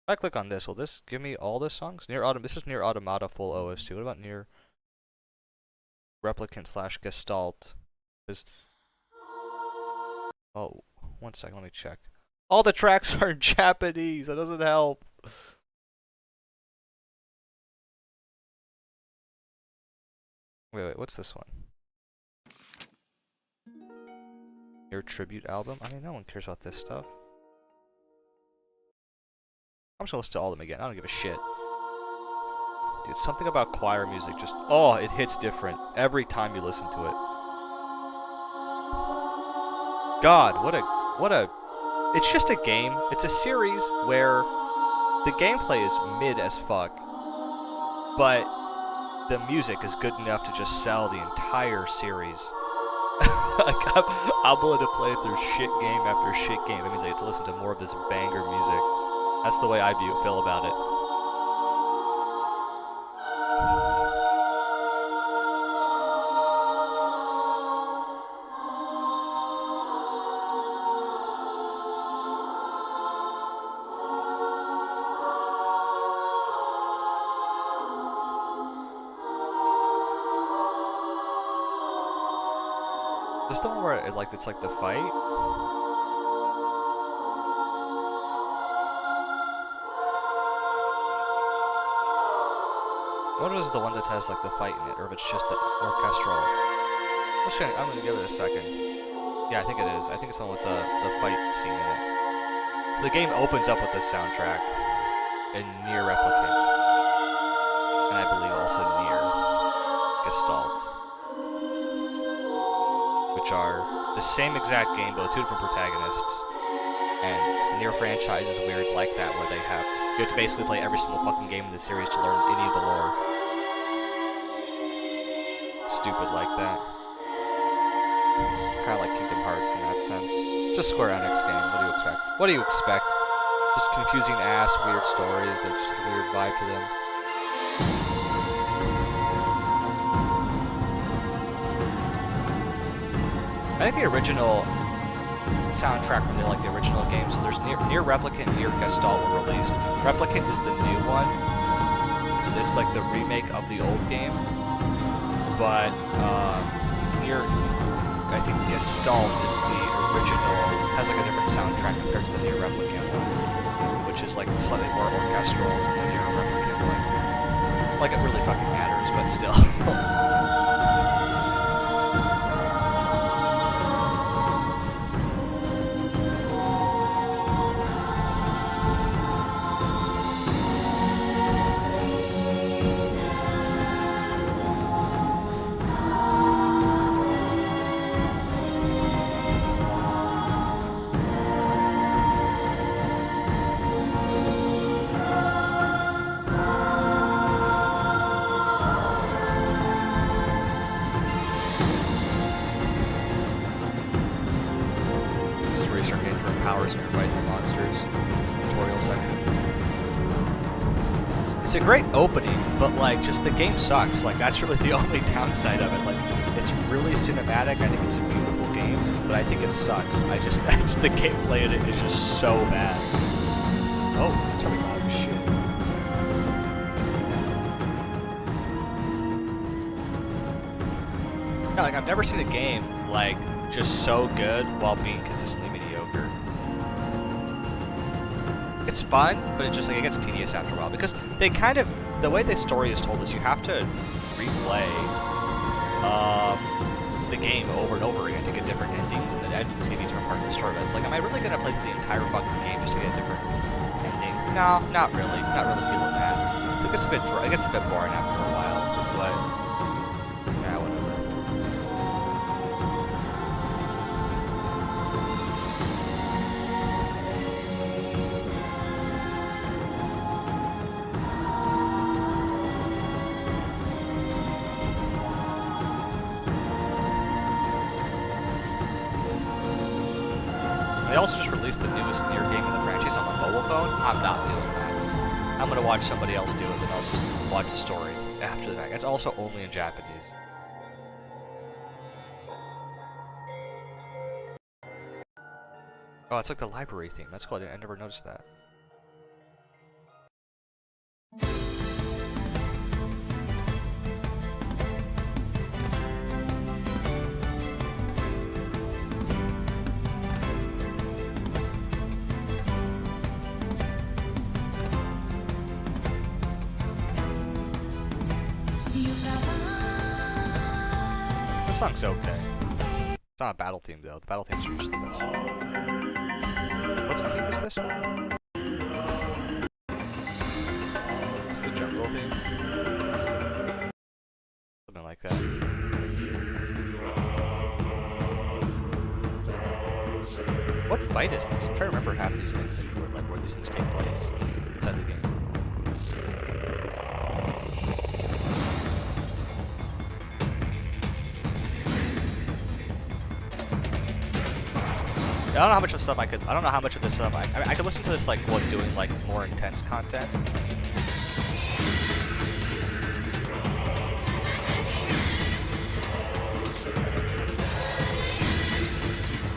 If I click on this, will this give me all the songs? This is Nier Automata full OST. What about Nier Replicant slash Gestalt? Oh, 1 second, let me check. All the tracks are in Japanese. That doesn't help. Wait, what's this one? Your tribute album? I mean, no one cares about this stuff. I'm just gonna listen to all of them again. I don't give a shit. Dude, something about choir music just... Oh, it hits different every time you listen to it. God, what a... It's just a game. It's a series where the gameplay is mid as fuck, but the music is good enough to just sell the entire series. Like, I'm willing to play through shit game after shit game. That means I get to listen to more of this banger music. That's the way I feel about it. This the one where it's like the fight? What is the one that has like the fight in it, or if it's just the orchestral? I'm gonna give it a second. Yeah, I think it is. I think it's the one with the fight scene in it. So the game opens up with this soundtrack in Nier Replicant, and I believe also Nier Gestalt, which are the same exact game, but with two different protagonists. And the Nier franchise is weird like that, where you have to basically play every single fucking game in the series to learn any of the lore. Stupid like that. Kind of like Kingdom Hearts in that sense. It's a Square Enix game. What do you expect? What do you expect? Just confusing ass weird stories that just have a weird vibe to them. I think the original soundtrack from the original game. So there's Nier Replicant and Nier Gestalt were released. Replicant is the new one. It's like the remake of the old game. But Nier, I think Gestalt is the original. Has like a different soundtrack compared to the Nier Replicant one, which is like slightly more orchestral than the Nier Replicant one. Like it really fucking matters, but still. It's a great opening, but like just the game sucks. Like that's really the only downside of it. Like it's really cinematic. I think it's a beautiful game, but I think it sucks. That's the gameplay in it is just so bad. Oh, it's really loud as shit. Yeah, like I've never seen a game like just so good while being consistently mediocre. It's fun, but it gets tedious after a while because the way the story is told is you have to replay the the game over and over again to get different endings, and the endings give you different parts of the story. But it's like, am I really gonna play the entire fucking game just to get a different ending? No, not really. Not really feeling that. It gets a bit dry. It gets a bit boring after a while, but yeah, whatever. They also just released the newest near game in the franchise on the mobile phone. I'm not doing that. I'm gonna watch somebody else do it, and I'll just watch the story after the fact. It's also only in Japanese. Oh, it's like the library theme. That's cool. I never noticed that. This song's okay. It's not a battle theme though. The battle themes are just the best. What's the theme is this one? It's the jungle theme. Something like that. What fight is this? I'm trying to remember half these things, like where these things take place inside the game. I don't know how much of stuff I don't know how much of this stuff I mean, I could listen to this like while doing like more intense content.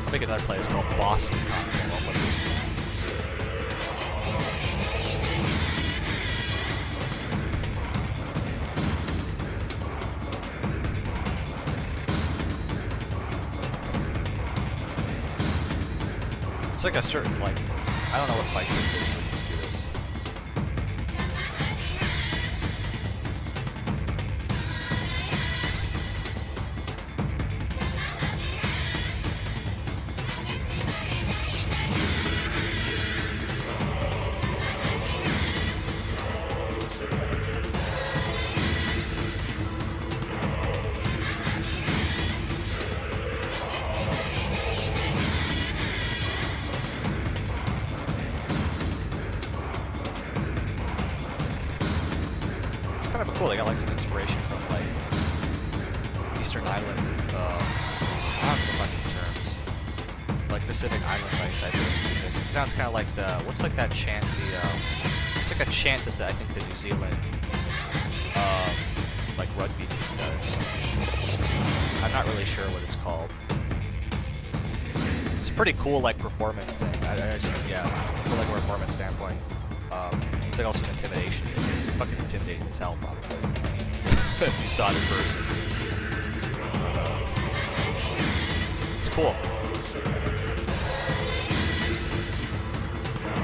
I'll make another playlist called Boss content. I'll put this. It's like a certain, like, I don't know what fight this is, but let's do this. Kind of cool. They got like some inspiration from like Eastern Island. I don't know the fucking terms. Like Pacific Island type of music. It sounds kind of like the what's like that chant? It's like a chant that I think the New Zealand like rugby team does. I'm not really sure what it's called. It's a pretty cool like performance thing. Yeah, from like a performance standpoint. It's like also an intimidation thing. It's fucking intimidating as hell, probably. If you saw it in person. It's cool.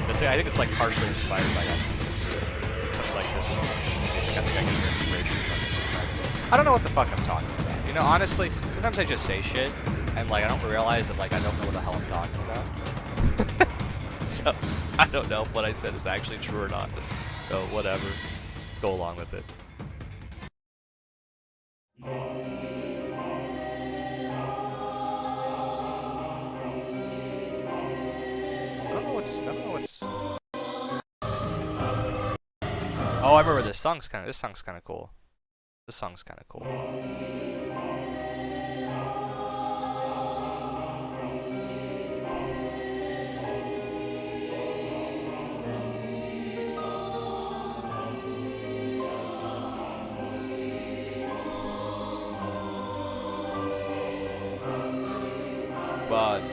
I think it's like partially inspired by that. Something like this. Music. I think I get your inspiration from it inside of it. I don't know what the fuck I'm talking about. You know, honestly, sometimes I just say shit, and like I don't realize that like I don't know what the hell I'm talking about. So, I don't know if what I said is actually true or not. So, whatever. Go along with it. I don't know what's... Oh, I remember this song's kind of cool. This song's kind of cool.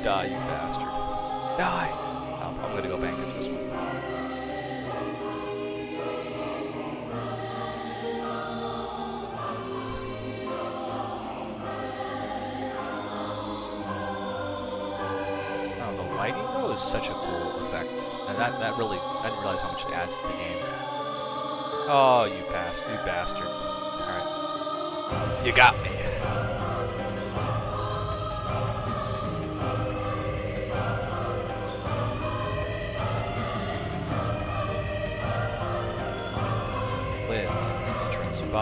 Die, you bastard. Die! I'm gonna go bank into this one. Oh, the lighting though is such a cool effect. And that really, I didn't realize how much it adds to the game. Oh, you bastard. Alright. You got me.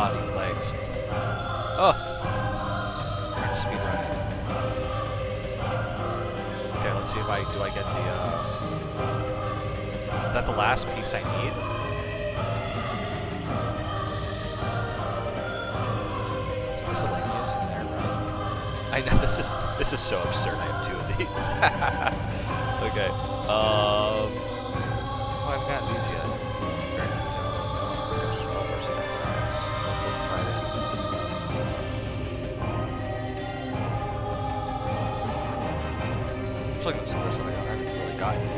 body, legs. Oh! Trying to speed run it. Okay, let's see if I get the is that the last piece I need? Is miscellaneous in there, right? I know this is so absurd. I have 2 of these. Okay. Oh, I haven't gotten these yet. Very nice down. Just well versed in economics. Hopefully Friday. Just looking at some of this stuff I haven't really gotten yet.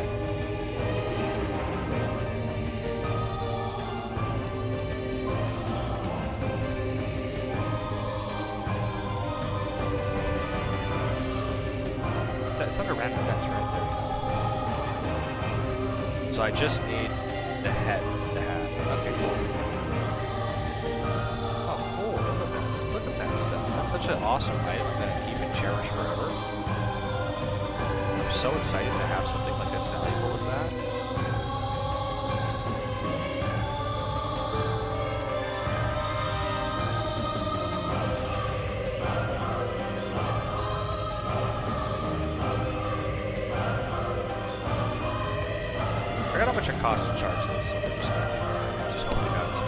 It's under random events, right? There we go. So I just need the hat. Okay, cool. Oh, cool. Look at that stuff. That's such an awesome item I'm going to keep and cherish forever. I'm so excited to have something like as valuable as that. I forgot how much it costs to charge this, so we're just hoping that's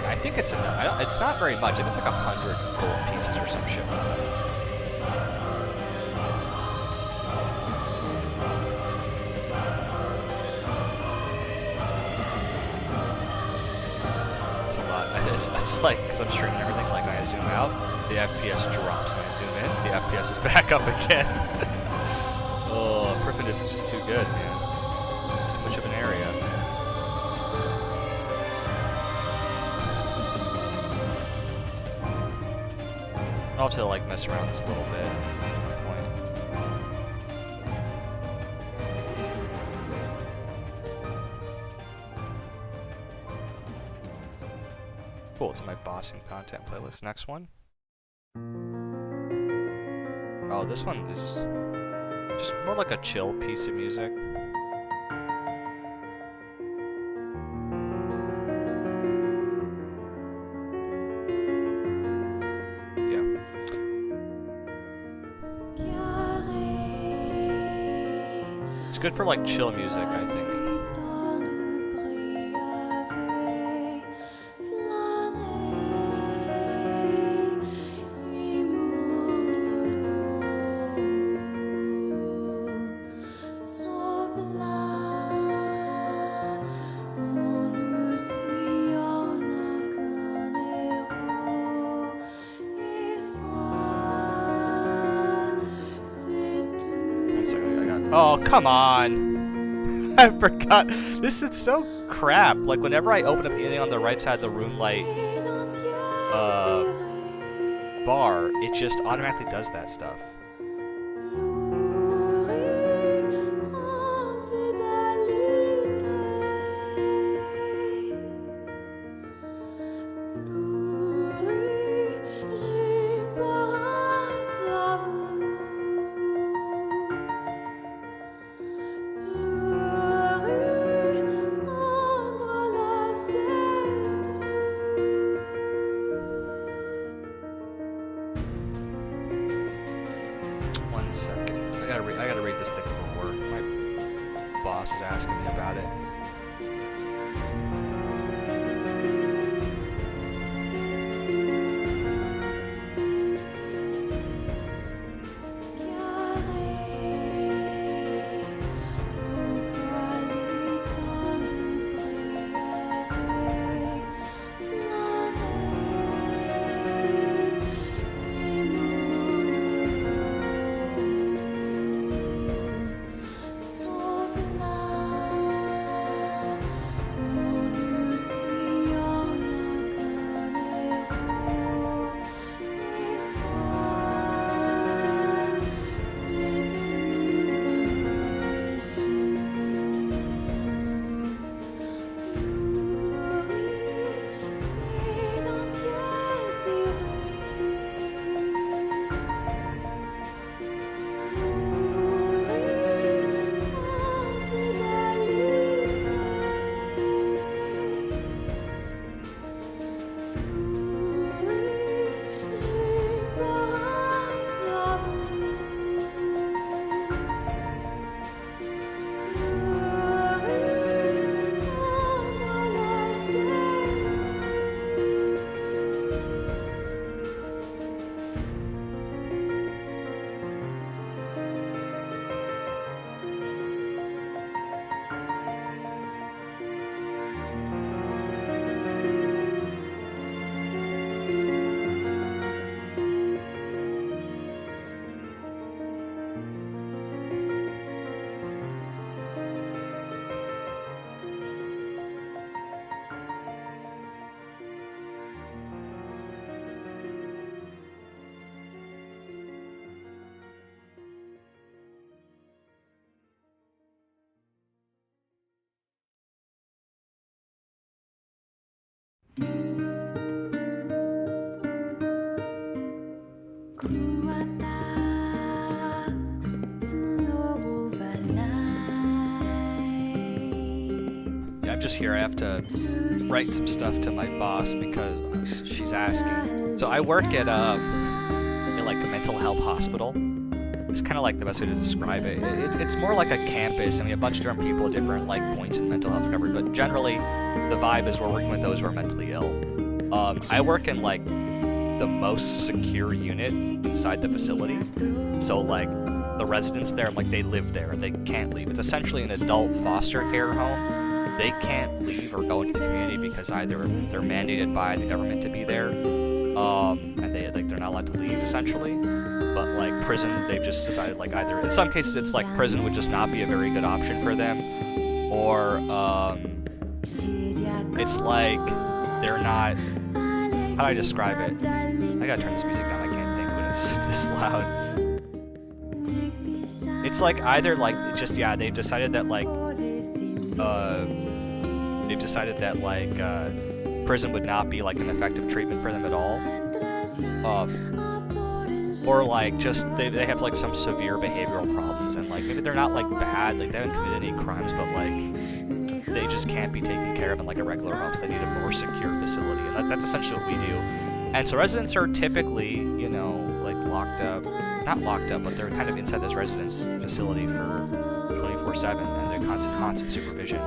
I think it's enough. It's not very much. I think it's like 100 gold pieces or some shit like that. It's a lot. It's like, because I'm streaming everything, like when I zoom out, the FPS drops. When I zoom in, the FPS is back up again. Oh, Prifidus is just too good, man. Too much of an area. I'll have to like mess around this a little bit at one point. Cool, it's in my bossing content playlist. Next one. Oh, this one is just more like a chill piece of music. Yeah. It's good for like chill music, I think. Oh, come on. I forgot. This is so crap. Like, whenever I open up anything on the right side of the room light bar, it just automatically does that stuff. I gotta read this thing for work. My boss is asking me about it. just here. I have to write some stuff to my boss because she's asking. So I work at like a mental health hospital. It's kind of like the best way to describe it. It's more like a campus, and we have a bunch of different people at different like points in mental health recovery. But generally, the vibe is we're working with those who are mentally ill. I work in like the most secure unit inside the facility. So like the residents there, like they live there, they can't leave. It's essentially an adult foster care home. They can't leave or go into the community because either they're mandated by the government to be there, and they're not allowed to leave essentially. But like prison, they've just decided like either in some cases it's like prison would just not be a very good option for them, or it's like they're not. How do I describe it? I gotta turn this music down. I can't think when it's this loud. It's like either like just they've decided that like prison would not be like an effective treatment for them at all. Or like just they have like some severe behavioral problems, and like maybe they're not like bad, like they haven't committed any crimes, but like they just can't be taken care of in like a regular home, so they need a more secure facility, and that's essentially what we do. And so residents are typically, you know, like not locked up, but they're kind of inside this residence facility for 24/7, and they're constant supervision.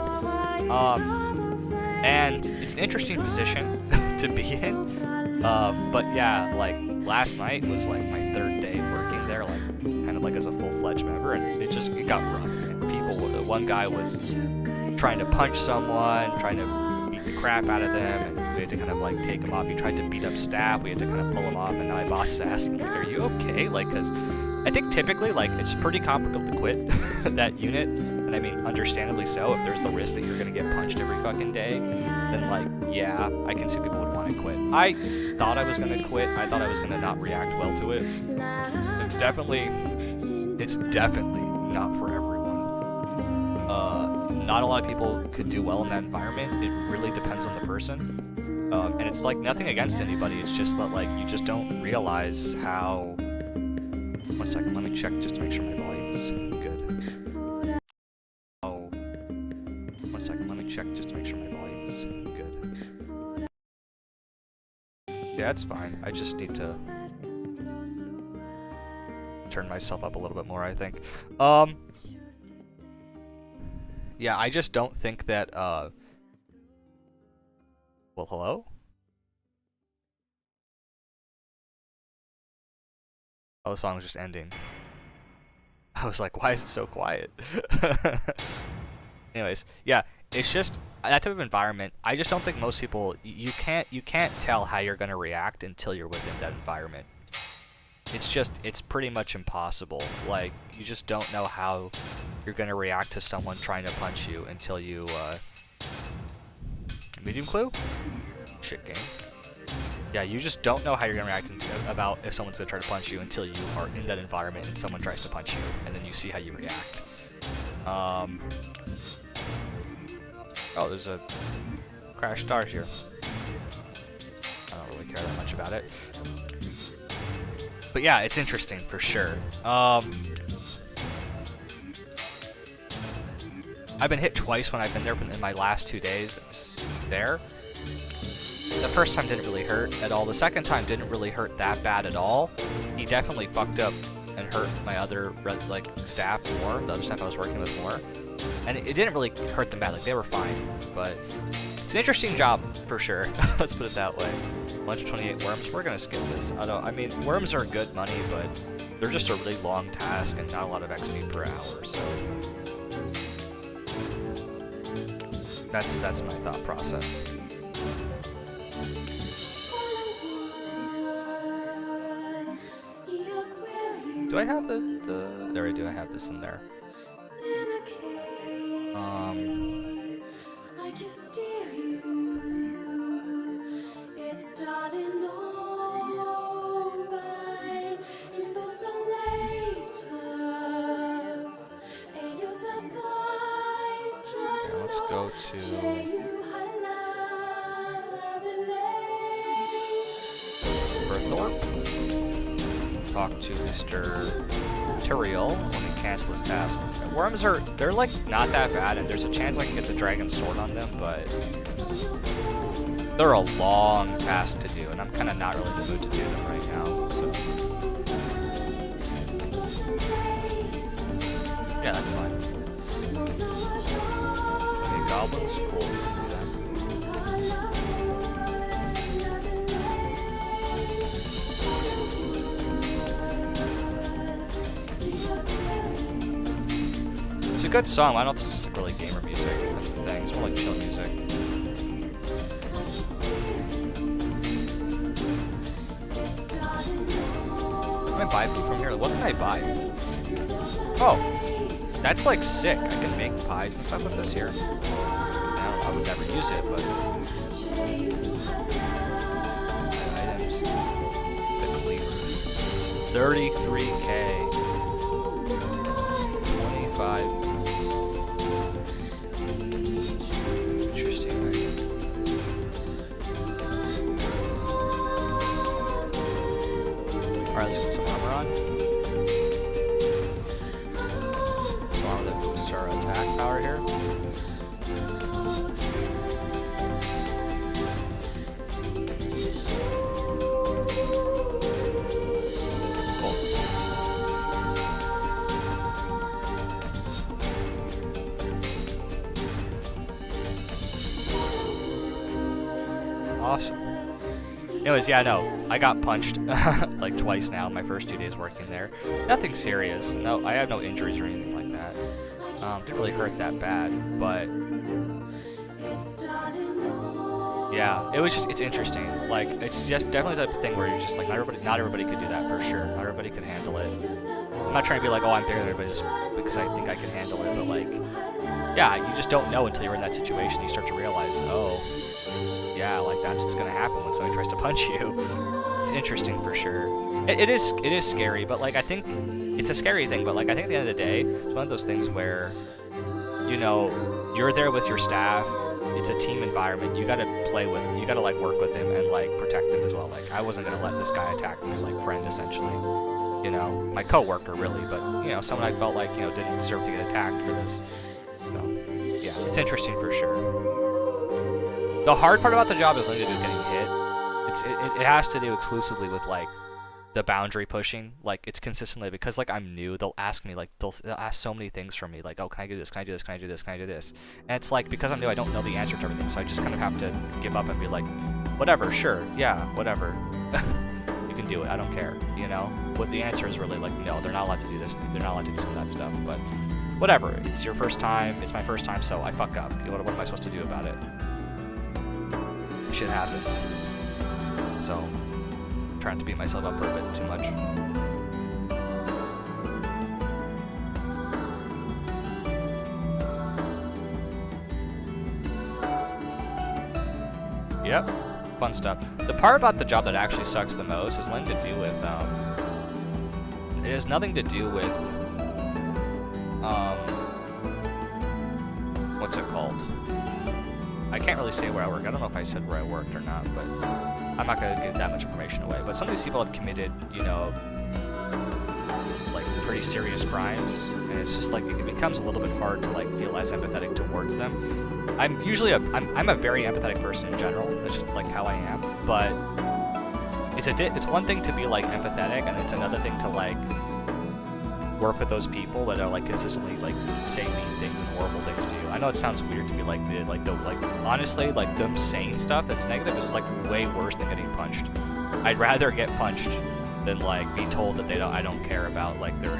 And it's an interesting position to be in. But yeah, like last night was like my third day working there, like kind of like as a full-fledged member, and it got rough. And one guy was trying to punch someone, trying to beat the crap out of them, and we had to kind of like take him off. He tried to beat up staff, we had to kind of pull him off, and now my boss is asking, like, are you okay? Like, because I think typically, like, it's pretty complicated to quit that unit, and I mean, understandably so. If there's the risk that you're gonna get punched every fucking day, then like, yeah, I can see people would want to quit. I thought I was gonna quit. I thought I was gonna not react well to it. It's definitely not for everyone. Not a lot of people could do well in that environment. It really depends on the person. And it's like nothing against anybody. It's just that like you just don't realize how. 1 second, let me check just to make sure my volume is good. Oh. 1 second, let me check just to make sure my volume is good. Yeah, it's fine. I just need to turn myself up a little bit more, I think. Yeah, I just don't think that, well, hello? Oh, the song was just ending. I was like, why is it so quiet? Anyways, yeah, it's just that type of environment. I just don't think most people, you can't tell how you're gonna react until you're within that environment. It's pretty much impossible. Like, you just don't know how you're gonna react to someone trying to punch you until you, medium clue? Shit game. Yeah, you just don't know how you're gonna react about if someone's gonna try to punch you until you are in that environment and someone tries to punch you, and then you see how you react. Oh, there's a crash star here. I don't really care that much about it. But yeah, it's interesting for sure. I've been hit twice when I've been there in my last 2 days there. The first time didn't really hurt at all. The second time didn't really hurt that bad at all. He definitely fucked up and hurt my other staff more, the other staff I was working with more. And it didn't really hurt them bad, like they were fine. But it's an interesting job for sure. Let's put it that way. 128 worms. We're gonna skip this. I mean, worms are good money, but they're just a really long task and not a lot of XP per hour. So that's my thought process. Do I have the there I do, I have this in there. Yeah, let's go to Berthorpe. Talk to Mr. tutorial. Let me cancel this task. Worms they're like not that bad, and there's a chance I can get the dragon sword on them, but they're a long task to do, and I'm kind of not really in the mood to do them right now. So yeah, that's fine. 20 goblins, cool. We can do that. It's a good song. I don't know if this is like really gamer music. That's the thing. It's more like chill music. Can I buy food from here? What can I buy? Oh, that's like sick. I can make pies and stuff with this here. I would never use it, but items. The cleaver. 33k. 25. Interesting. Alright, let's put some armor on. Some armor that boosts our attack power here. Cool. Awesome. Anyways, yeah, no, I got punched like twice now in my first 2 days working there. Nothing serious. No, I have no injuries or anything like that. Didn't really hurt that bad, but yeah, it's interesting. Like, it's just definitely the type of thing where you're just like, not everybody could do that for sure. Not everybody can handle it. I'm not trying to be like, oh, I'm bigger than everybody just because I think I can handle it, but like, yeah, you just don't know until you're in that situation. You start to realize, oh, yeah, like that's what's gonna happen when somebody tries to punch you. It's interesting for sure. It is scary, but like I think it's a scary thing. But like I think at the end of the day, it's one of those things where, you know, you're there with your staff. It's a team environment. You gotta like work with them and like protect them as well. Like I wasn't gonna let this guy attack my like friend essentially. You know, my coworker really, but you know, someone I felt like didn't deserve to get attacked for this. So yeah, it's interesting for sure. The hard part about the job is nothing to do with getting hit. It has to do exclusively with like the boundary pushing. Like it's consistently because like I'm new. They'll ask me like they'll ask so many things from me. Like, oh, can I do this? Can I do this? Can I do this? Can I do this? And it's like because I'm new, I don't know the answer to everything. So I just kind of have to give up and be like, whatever, sure, yeah, whatever. You can do it. I don't care. You know. But the answer is really like no. They're not allowed to do this. They're not allowed to do some of that stuff. But whatever. It's your first time. It's my first time. So I fuck up. What am I supposed to do about it? Shit happens. So, I'm trying to beat myself up for a bit too much. Yep, fun stuff. The part about the job that actually sucks the most is nothing to do with, it has nothing to do with, what's it called? I can't really say where I work. I don't know if I said where I worked or not, but I'm not going to give that much information away. But some of these people have committed, like pretty serious crimes, and it's just like it becomes a little bit hard to like feel as empathetic towards them. I'm usually I'm a very empathetic person in general. That's just like how I am. But it's one thing to be like empathetic, and it's another thing to like work with those people that are like consistently like saying mean things and horrible things to you. I know it sounds weird to be like honestly like them saying stuff that's negative is like way worse than getting punched. I'd rather get punched than like be told that I don't care about like their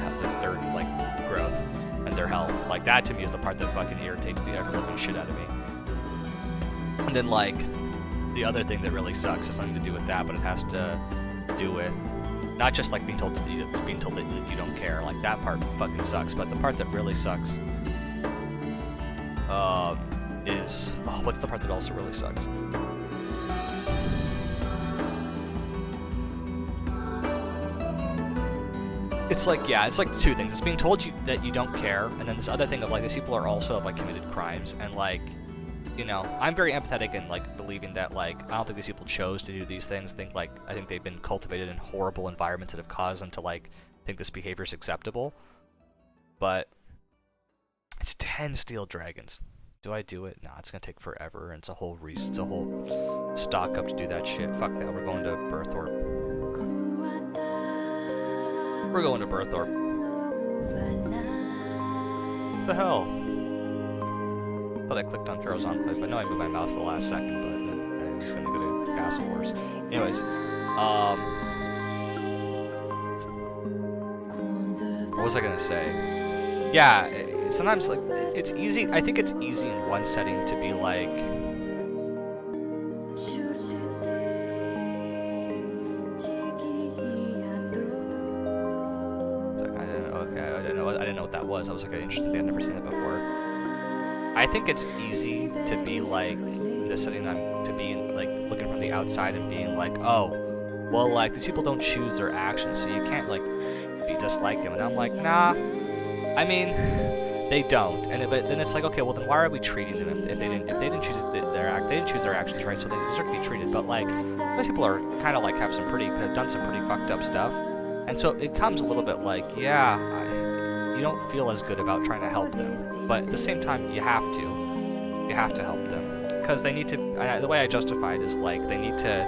like growth and their health. Like that to me is the part that fucking irritates the ever living shit out of me. And then like the other thing that really sucks is nothing to do with that, but it has to do with not just like being told that you don't care. Like that part fucking sucks, but the part that really sucks is what's the part that also really sucks? It's like it's like two things. It's being told that you don't care, and then this other thing of like these people are also like committed crimes, and like I'm very empathetic in like believing that like I don't think these people chose to do these things. I think they've been cultivated in horrible environments that have caused them to like think this behavior is acceptable. But it's 10 steel dragons. Do I do it? Nah, it's gonna take forever, and it's a whole stock up to do that shit. Fuck that. We're going to Berthorpe. We're going to Berthorpe. What the hell? Thought I clicked on Pharaoh's Enclave. I know I moved my mouse the last second, but I'm just gonna go to Castle Wars. Anyways, what was I gonna say? Yeah, sometimes like it's easy. I think it's easy in one setting to be like, it's like I didn't know what that was. I was like, interesting thing. I've never seen that before. I think it's easy to be like in the setting to be like looking from the outside and being like, oh, well, like these people don't choose their actions, so you can't like be dislike them. And I'm like, nah. I mean, they don't. But then it's like, okay, well then why are we treating them if they didn't choose their actions, right? So they deserve to be treated. But like, those people are kind of like have done some pretty fucked up stuff, and so it comes a little bit like, yeah. You don't feel as good about trying to help them, but at the same time, you have to help them, because they need to, the way I justify it is like, they need to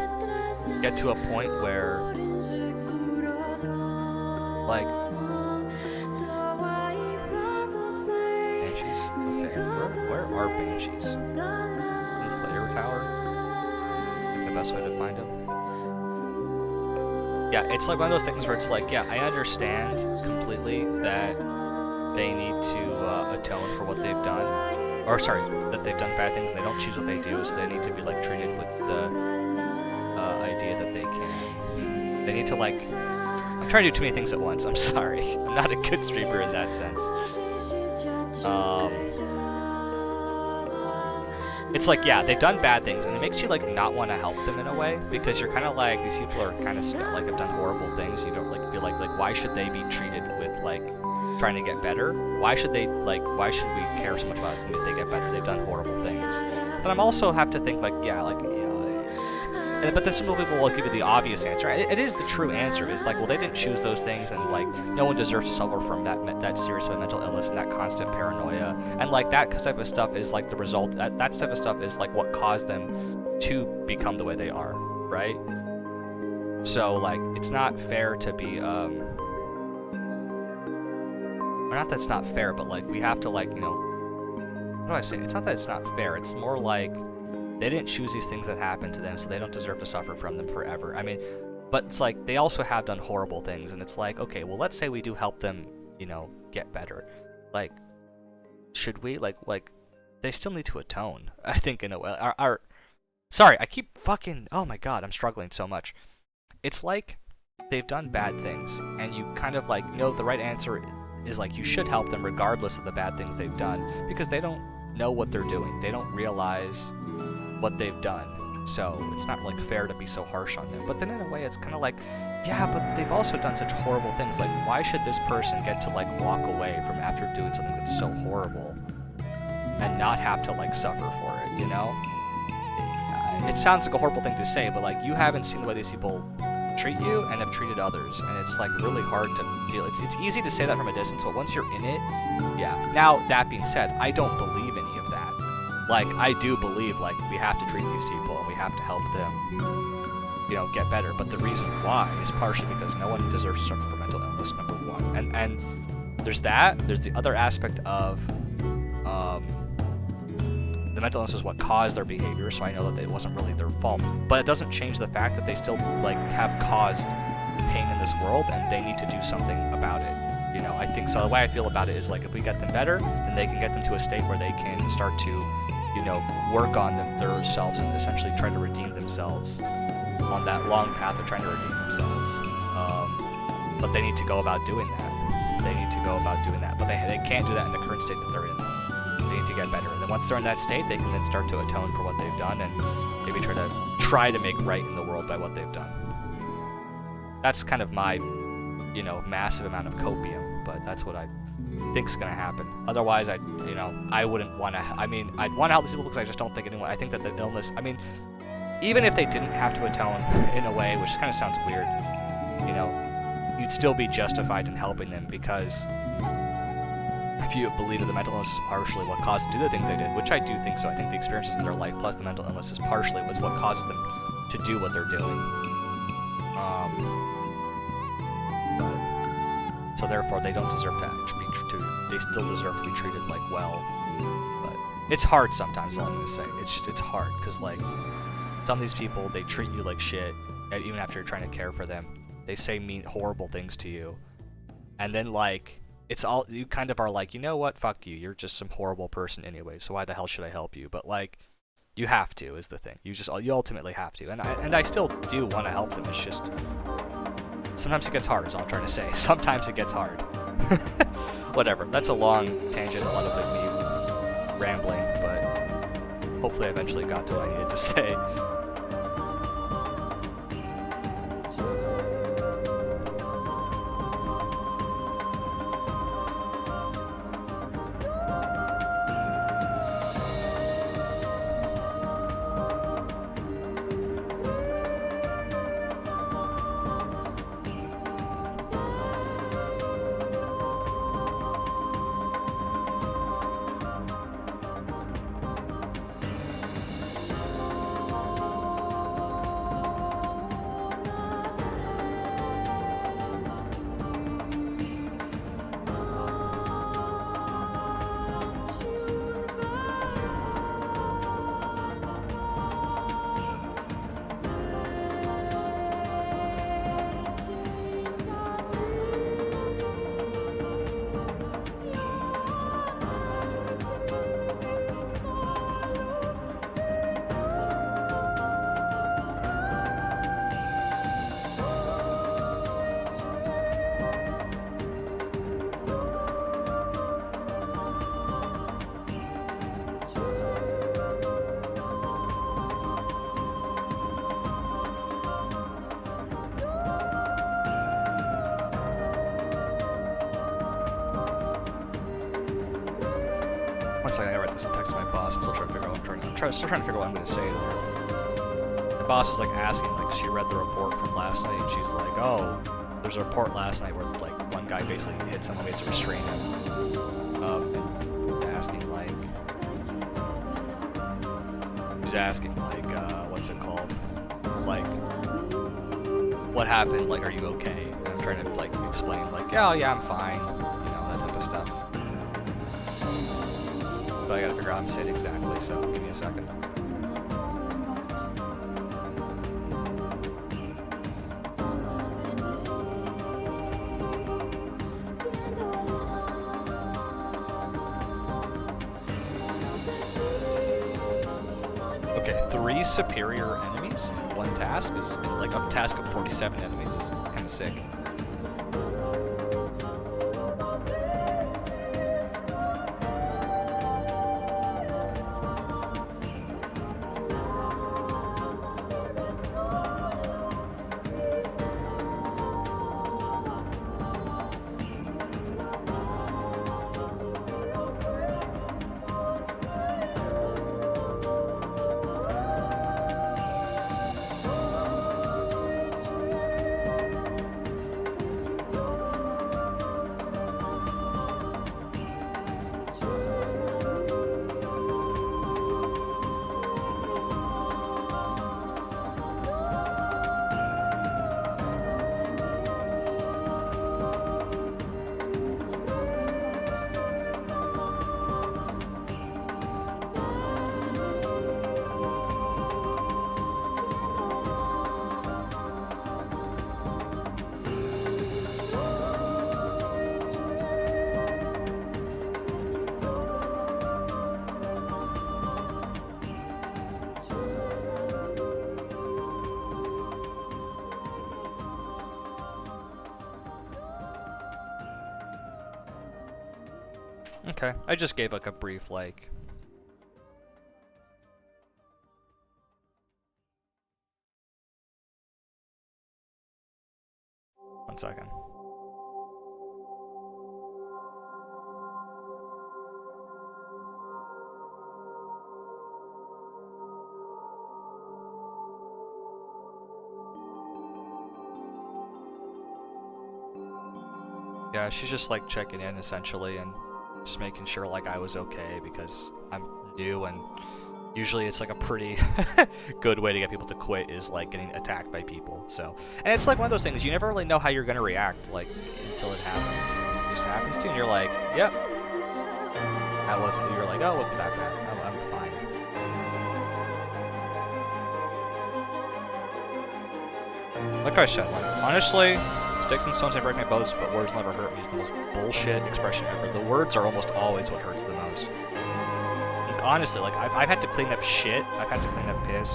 get to a point where, like, Banshees, okay, where are Banshees? In the Slayer Tower? Like the best way to find them? Yeah, it's like one of those things where it's like, yeah, I understand completely that they need to atone for what they've done, or sorry, that they've done bad things and they don't choose what they do, so they need to be like treated with the idea that they can. They need to like, I'm trying to do too many things at once. I'm sorry. I'm not a good streamer in that sense. It's like, yeah, they've done bad things, and it makes you like not want to help them in a way, because you're kind of like, these people are kind of like have done horrible things. You don't like feel like why should they be treated with like trying to get better? Why should we care so much about them if they get better? They've done horrible things. But I'm also have to think like, yeah, like, you know, but then some people will give you the obvious answer. It is the true answer. Is like, well, they didn't choose those things, and like, no one deserves to suffer from that serious mental illness and that constant paranoia, and like that type of stuff is like the result. That type of stuff is like what caused them to become the way they are, right? So like, it's not fair to be or not that it's not fair, but like we have to like, you know, what do I say? It's not that it's not fair. It's more like they didn't choose these things that happened to them, so they don't deserve to suffer from them forever. I mean, but it's like they also have done horrible things, and it's like, okay, well, let's say we do help them, you know, get better. Like, should we like they still need to atone? I think in a way. Sorry, I keep fucking. Oh my god, I'm struggling so much. It's like they've done bad things, and you kind of like, you know, the right answer is like you should help them regardless of the bad things they've done, because they don't know what they're doing. They don't realize what they've done. So it's not like fair to be so harsh on them. But then in a way it's kind of like, yeah, but they've also done such horrible things. Like, why should this person get to like walk away from after doing something that's so horrible and not have to like suffer for it, you know? It sounds like a horrible thing to say, but like, you haven't seen the way these people treat you and have treated others, and it's like really hard to feel. It's easy to say that from a distance, but once you're in it, yeah. Now, that being said, I don't believe any of that. Like, I do believe, like, we have to treat these people and we have to help them, you know, get better. But the reason why is partially because no one deserves to suffer from mental illness, number one. And there's that. There's the other aspect of the mental illness is what caused their behavior, so I know that it wasn't really their fault. But it doesn't change the fact that they still, like, have caused pain in this world, and they need to do something about it. You know, I think so. The way I feel about it is like, if we get them better, then they can get them to a state where they can start to, you know, work on themselves and essentially try to redeem themselves on that long path of trying to redeem themselves. But they need to go about doing that. But they can't do that in the current state that they're in. They need to get better. And then once they're in that state, they can then start to atone for what they've done and maybe try to make right in the world by what they've done. That's kind of my, you know, massive amount of copium, but that's what I think's gonna happen. Otherwise, I wouldn't want to. I mean, I'd want to help these people because I just don't think anyone. I think that the illness. I mean, even if they didn't have to atone in a way, which kind of sounds weird, you know, you'd still be justified in helping them, because if you believe that the mental illness is partially what caused them to do the things they did, which I do think so. I think the experiences in their life plus the mental illness is partially was what causes them to do what they're doing. So therefore, they don't deserve to they still deserve to be treated like well. But it's hard sometimes, is all I'm gonna say. It's hard, because like, some of these people, they treat you like shit, and even after you're trying to care for them. They say mean, horrible things to you. And then like, it's all, you kind of are like, you know what, fuck you, you're just some horrible person anyway, so why the hell should I help you? But like, you have to, is the thing. You ultimately have to. And I still do want to help them, it's just, sometimes it gets hard, is all I'm trying to say. Sometimes it gets hard. Whatever, that's a long tangent, a lot of like me rambling, but hopefully I eventually got to what I needed to say. One second, I gotta write this in text to my boss. I'm still trying to figure out what still trying to figure out what I'm gonna say to her. My boss is like asking, like, she read the report from last night, and she's like, oh, there's a report last night where like one guy basically hit someone, we had to restrain him. And asking like, he's asking like, what's it called? Like, what happened? Like, are you okay? And I'm trying to like explain, like, oh yeah, I'm fine, you know, that type of stuff. But I gotta figure out how to say it exactly, so give me a second. Okay, 3 superior enemies in one task is, like, a task of 47 enemies is kind of sick. Okay, I just gave like a brief like. One second. Yeah, she's just like checking in essentially and just making sure like I was okay because I'm new and usually it's like a pretty good way to get people to quit is like getting attacked by people. So, and it's like one of those things you never really know how you're gonna react like until it happens. It just happens to you and you're like, yep. That wasn't, you're like, oh, it wasn't that bad. I'm fine. Like I said, like, honestly, sticks and stones may break my bones, but words never hurt me is the most bullshit expression ever. The words are almost always what hurts the most. Like, honestly, like, I've had to clean up shit. I've had to clean up piss.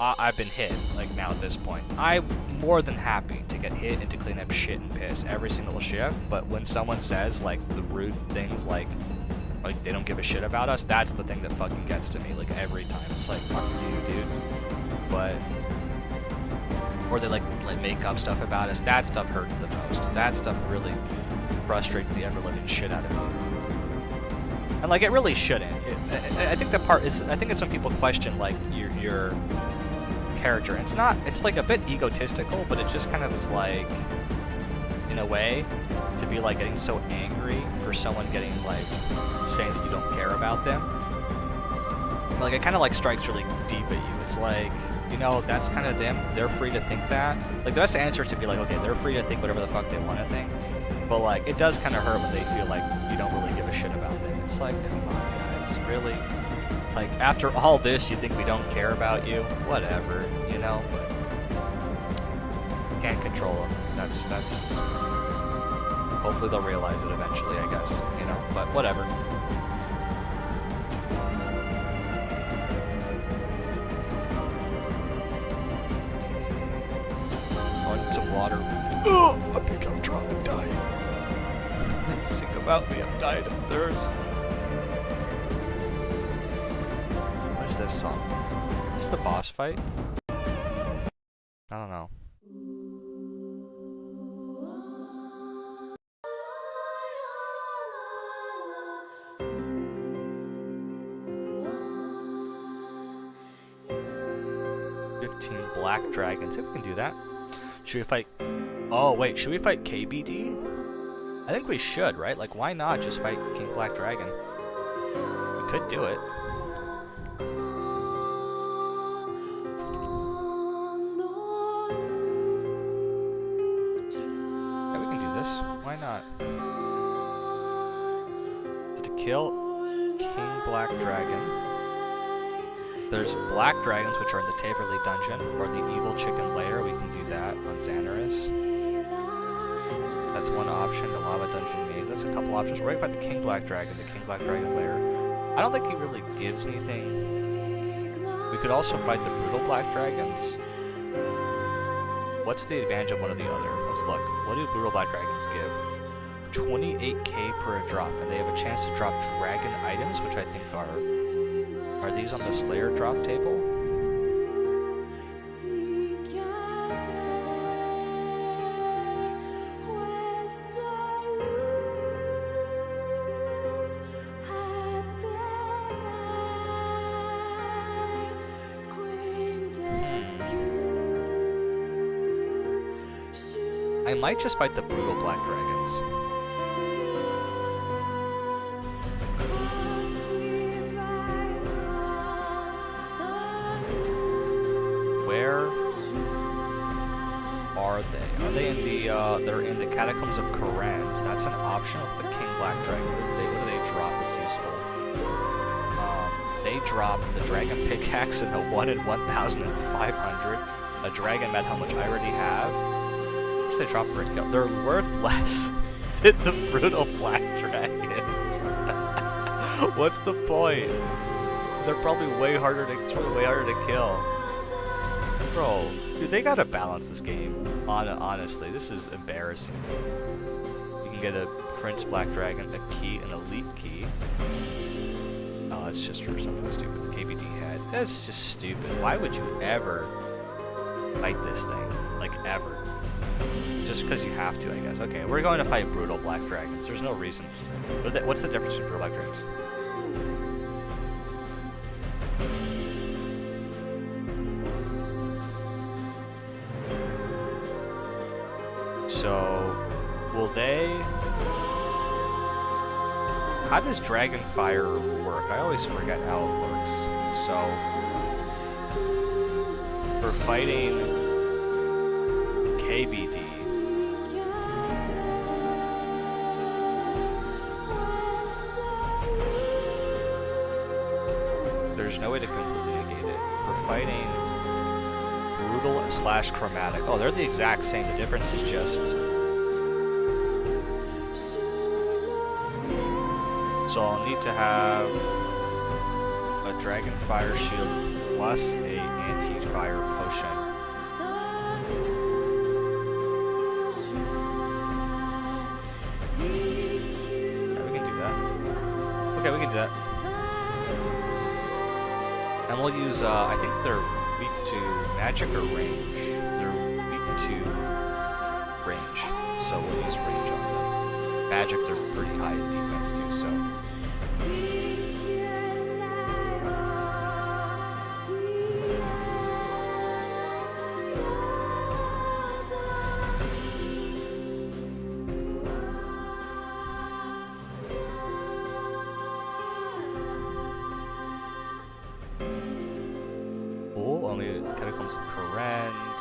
I've been hit, like, now at this point. I'm more than happy to get hit and to clean up shit and piss every single shift, but when someone says, like, the rude things, like they don't give a shit about us, that's the thing that fucking gets to me, like, every time. It's like, fuck you, dude. But... or they like make up stuff about us. That stuff hurts the most. That stuff really frustrates the ever-living shit out of me. And like it really shouldn't. I think the part is, I think it's when people question like your character. And it's not. It's like a bit egotistical, but it just kind of is like, in a way, to be like getting so angry for someone getting like saying that you don't care about them. Like it kind of like strikes really deep at you. It's like, you know, that's kind of them. They're free to think that. Like, the best answer is to be like, okay, they're free to think whatever the fuck they want to think. But, like, it does kind of hurt when they feel like you don't really give a shit about them. It's like, come on, guys, really? Like, after all this, you think we don't care about you? Whatever, you know? But can't control them. That's... hopefully they'll realize it eventually, I guess, you know? But whatever. Some water. Oh, I think I'm dying. Think about me, I'm dying of thirst. What is this song? Is this the boss fight? I don't know. Black dragons. If we can do that. Should we fight... oh, wait. Should we fight KBD? I think we should, right? Like, why not just fight King Black Dragon? We could do it. Yeah, we can do this. Why not? To kill King Black Dragon. There's black dragons, which are in the Taverley dungeon, or the evil chicken lair. We can do that on Xanaris. That's one option. The lava dungeon maze. That's a couple options. We're going to fight the King Black Dragon, the King Black Dragon lair. I don't think he really gives anything. We could also fight the brutal black dragons. What's the advantage of one or the other? Let's look. What do brutal black dragons give? 28k per drop, and they have a chance to drop dragon items, which I think are these on the Slayer drop table? I might just fight the brutal black dragons. Are they in the, they're in the Catacombs of Korend. That's an option of the King Black Dragon. What do they drop that's useful? They drop the Dragon Pickaxe and the 1 in 1,500. A Dragon Medal, which I already have. Which they drop Brick Hill. They're worth less than the Brutal Black Dragons. What's the point? They're probably way harder to, it's probably way harder to kill. Bro, dude, they gotta balance this game. Honestly, this is embarrassing. You can get a Prince Black Dragon, a key, an elite key. Oh, it's just for something stupid. KBD head. That's just stupid. Why would you ever fight this thing? Like, ever. Just because you have to, I guess. Okay, we're going to fight brutal Black Dragons. There's no reason. What's the difference between brutal Black Dragons? So, Will they... How does Dragon Fire work? I always forget how it works. So, for fighting KBD, there's no way to completely negate it. For fighting Brutal / Chromatic, oh, they're the exact same. The difference is just... So I'll need to have a Dragon Fire Shield plus a anti-fire potion. Yeah, we can do that. Okay, we can do that. And we'll use, I think they're weak to magic or range. They're weak to range, so we'll use range on them. Magic, they're pretty high in defense too, so... Cool, only Catacombs of Corrent.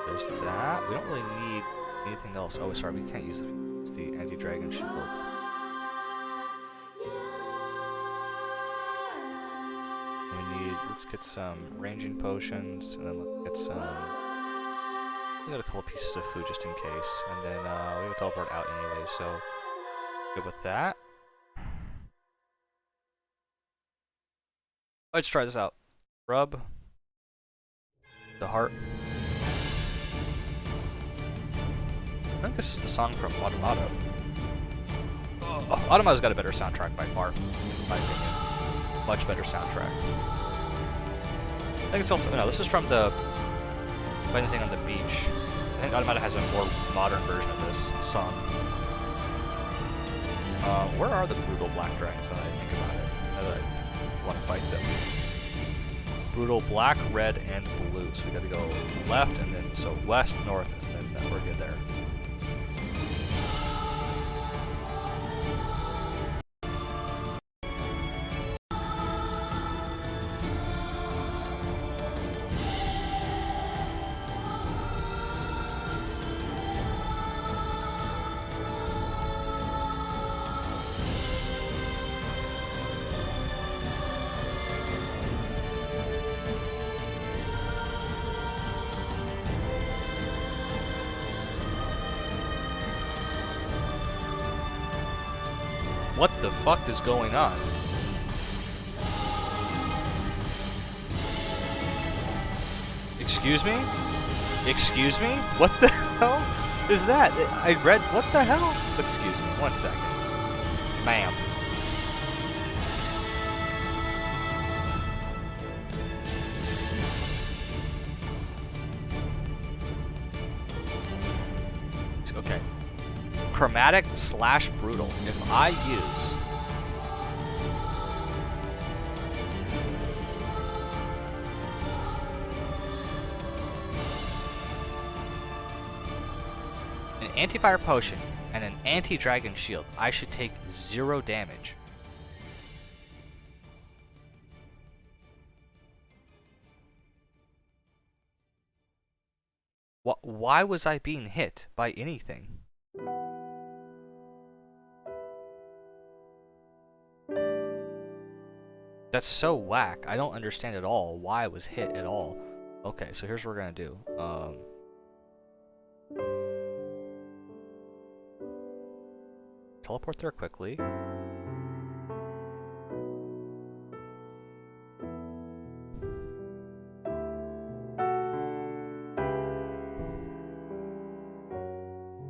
There's that. We don't really need anything else. Oh, sorry, we can't use the anti-dragon shields. We need, let's get some ranging potions, and then let's get some... We got a couple pieces of food just in case, and then we have a teleport out anyway, so good with that. Let's try this out. Rub the heart. I think this is the song from Automata. Oh, Automata's got a better soundtrack by far, in my opinion. Much better soundtrack. I think it's also, no, this is from the Fighting Thing on the Beach. I think Automata has a more modern version of this song. Where are the brutal black dragons now that I think about it? Now that I want to fight them. Brutal black, red, and blue. So we gotta go left and then, so west, north, and then we're good there. What the fuck is going on? Excuse me? Excuse me? What the hell is that? I read, what the hell? Excuse me, 1 second. Ma'am. Okay. Chromatic / brutal. If I use an anti-fire potion and an anti-dragon shield, I should take 0 damage. Why was I being hit by anything? That's so whack. I don't understand at all why I was hit at all. Okay, so here's what we're gonna do. Teleport there quickly.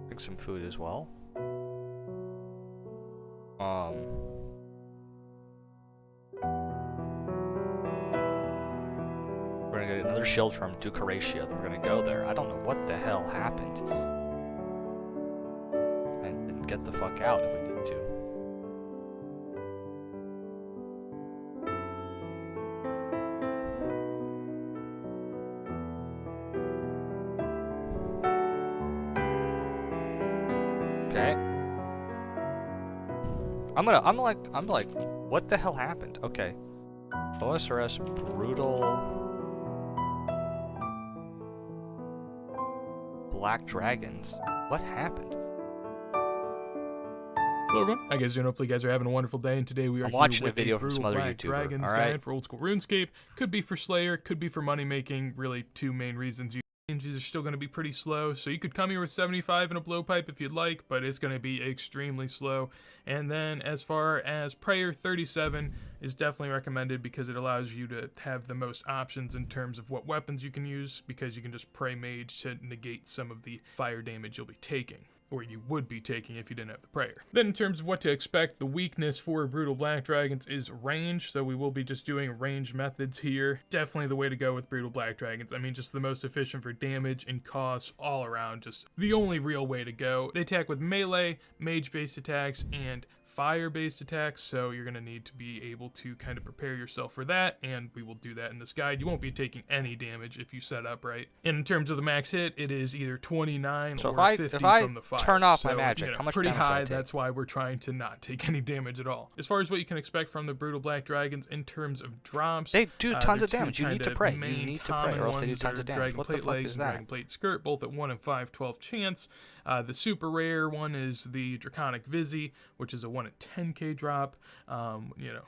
Bring some food as well. We're gonna get another shield from Ducaratio. We're gonna go there. I don't know what the hell happened. And get the fuck out if we need to. Okay. I'm like, what the hell happened? Okay. OSRS brutal black dragons. What happened? Hello everyone, I guess hopefully you guys are having a wonderful day, and today we are I'm here watching a with video from brutal some other Black YouTuber, Dragons alright? guide for old school RuneScape. Could be for Slayer, could be for money making. Really, two main reasons. These are still going to be pretty slow, so you could come here with 75 and a blowpipe if you'd like, but it's going to be extremely slow. And then as far as Prayer, 37 is definitely recommended because it allows you to have the most options in terms of what weapons you can use, because you can just pray mage to negate some of the fire damage you'll be taking, or you would be taking if you didn't have the prayer. Then in terms of what to expect, the weakness for brutal black dragons is range, so we will be just doing range methods here. Definitely the way to go with brutal black dragons. I mean, just the most efficient for damage and cost all around, just the only real way to go. They attack with melee, mage-based attacks, and fire-based attacks, so you're going to need to be able to kind of prepare yourself for that, and we will do that in this guide. You won't be taking any damage if you set up right. And in terms of the max hit, it is either 29 So or 50 if I from the fire. turn off so, my magic, you know, how much pretty damage do I high. take? That's why we're trying to not take any damage at all. As far as what you can expect from the brutal black dragons in terms of drops, They do tons of their two damage. You need to kinda pray. You main need to pray, common or else they do ones tons are of damage. Dragon What the Plate fuck Legs is and that? Dragon Plate Skirt, both at 1 in 5, 12 chance. The super rare one is the Draconic Vizzy, which is a 1 in 10k drop. You know,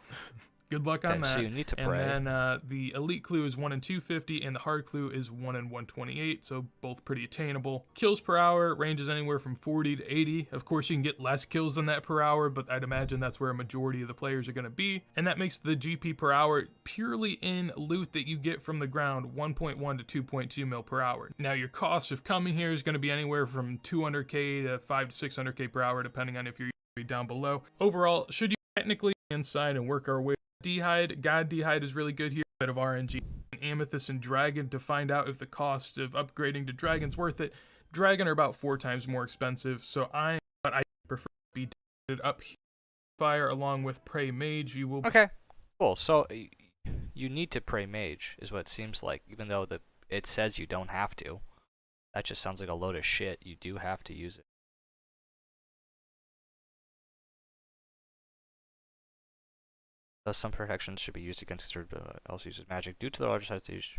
good luck on Okay, that. so you need to and pray. then the Elite Clue is 1 in 250, and the Hard Clue is 1 in 128, so both pretty attainable. Kills per hour ranges anywhere from 40 to 80. Of course, you can get less kills than that per hour, but I'd imagine that's where a majority of the players are going to be. And that makes the GP per hour purely in loot that you get from the ground 1.1 to 2.2 mil per hour. Now, your cost of coming here is going to be anywhere from 200k to 5 to 600k per hour, depending on if you're down below. Overall, should you technically inside and work our way. D'hide, God D'hide is really good here. A bit of RNG, Amethyst and Dragon to find out if the cost of upgrading to Dragon's worth it. Dragon are about 4 times more expensive, so I prefer to be divided up here. Fire along with Pray Mage. You will. Okay, cool. So you need to pray mage, is what it seems like, even though it says you don't have to. That just sounds like a load of shit. You do have to use it. Thus, some protections should be used against else uses magic due to the larger size age.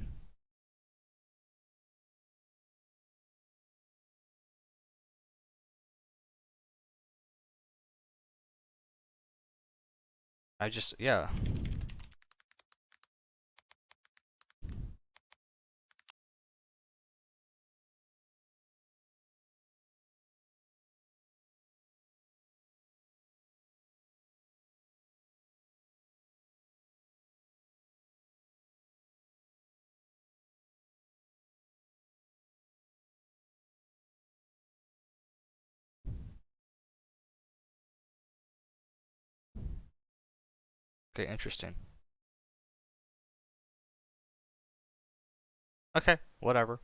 Yeah. Okay, interesting. Okay, whatever.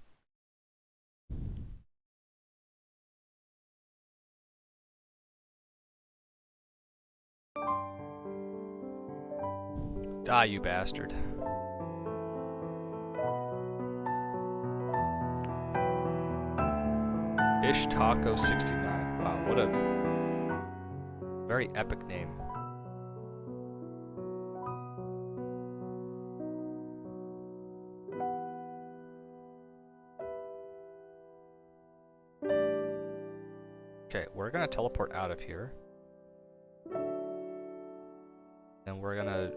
Die, you bastard. Ish Taco 69. Wow, what a very epic name. Okay, we're gonna teleport out of here. And we're gonna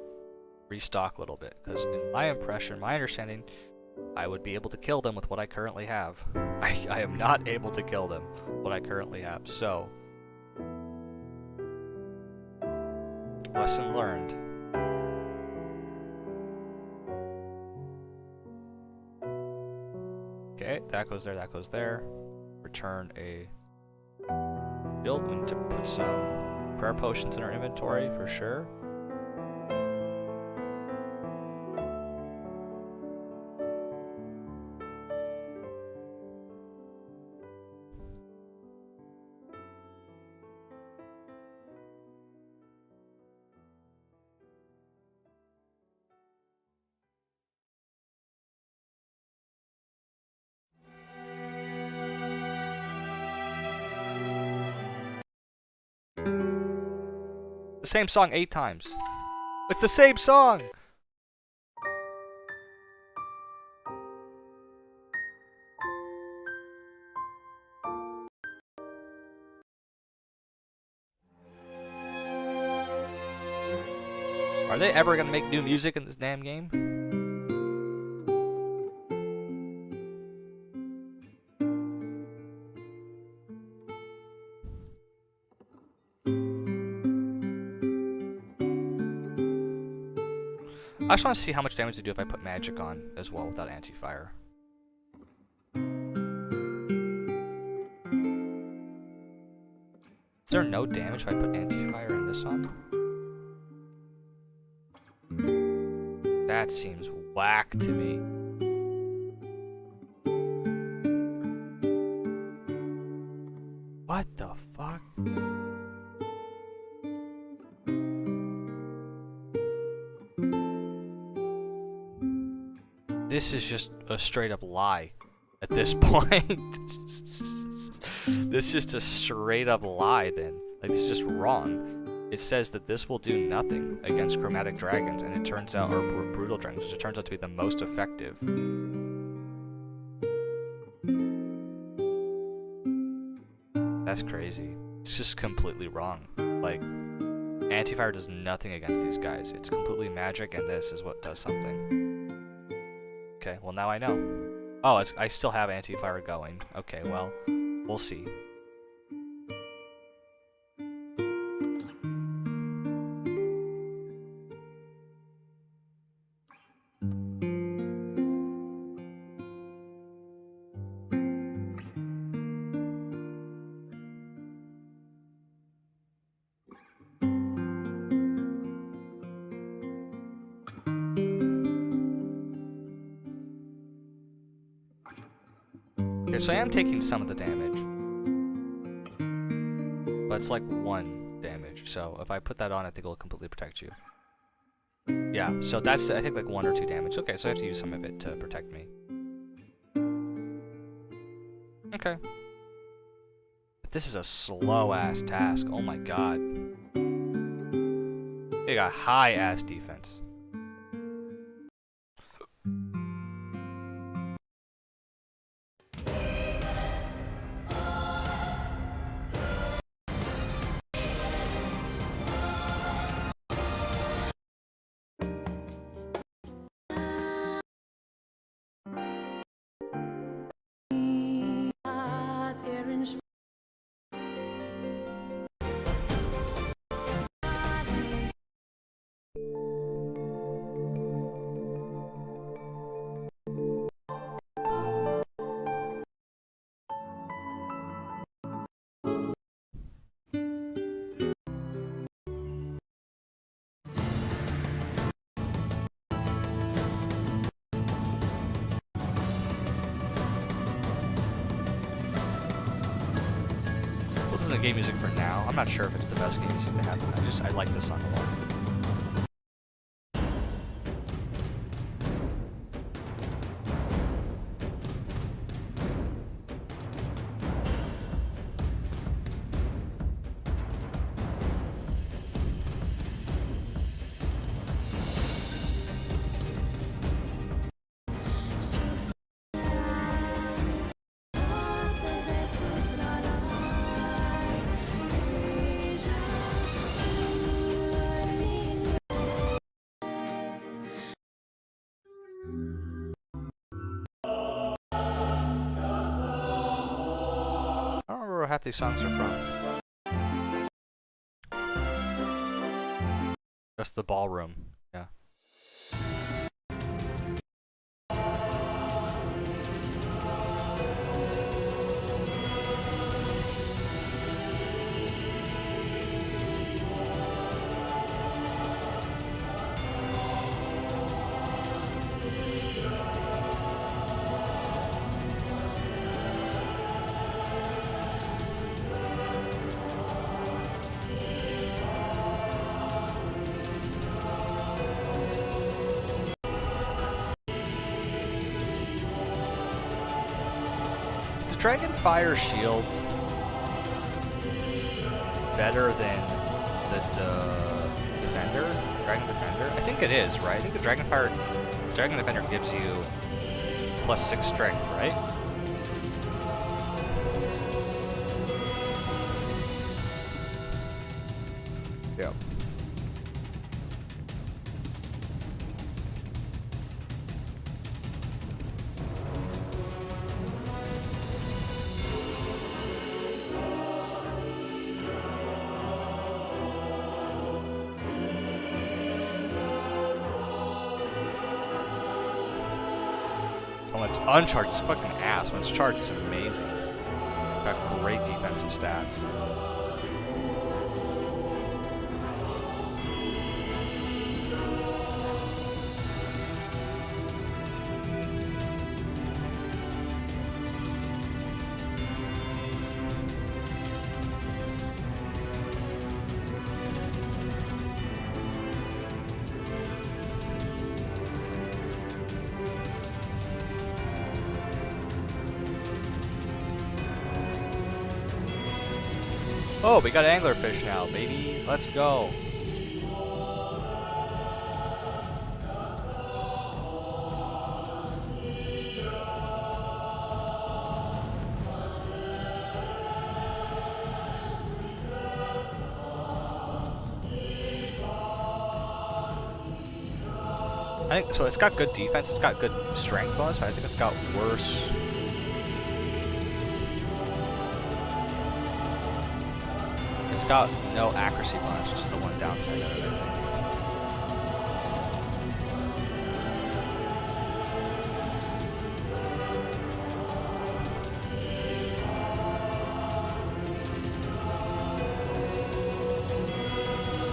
restock a little bit, because in my impression, my understanding, I would be able to kill them with what I currently have. I am not able to kill them with what I currently have, so... Lesson learned. Okay, that goes there, that goes there. Return a... build. We need to put some prayer potions in our inventory for sure. The same song 8 times. It's the same song! Are they ever gonna make new music in this damn game? I just want to see how much damage they do if I put magic on as well without anti-fire. Is there no damage if I put anti-fire in this on? That seems whack to me. What the fuck? This is just a straight up lie at this point. This is just a straight up lie then. Like, this is just wrong. It says that this will do nothing against chromatic dragons, and it turns out, or brutal dragons, which it turns out to be the most effective. That's crazy. It's just completely wrong. Like, anti-fire does nothing against these guys. It's completely magic, and this is what does something. Okay, well now I know. Oh, I still have anti-fire going. Okay, well, we'll see. Okay, so I am taking some of the damage. But it's like 1 damage, so if I put that on, I think it'll completely protect you. Yeah, so that's, I think, like 1 or 2 damage. Okay, so I have to use some of it to protect me. Okay. But this is a slow-ass task. Oh my god. They got high-ass defense. The game music for now. I'm not sure if it's the best game music they have. I like this song a lot. Half these songs are from. Just the ballroom. Yeah. Dragon Fire Shield better than the Defender? Dragon Defender? I think it is, right? I think the Dragon Defender gives you +6 strength, right? Yeah. When it's uncharged, it's fucking ass. When it's charged, it's amazing. Got great defensive stats. Oh, we got anglerfish now, baby. Let's go. I think so. It's got good defense. It's got good strength bonus, but I think it's got worse. It's got no accuracy bonus, which is the one downside of it.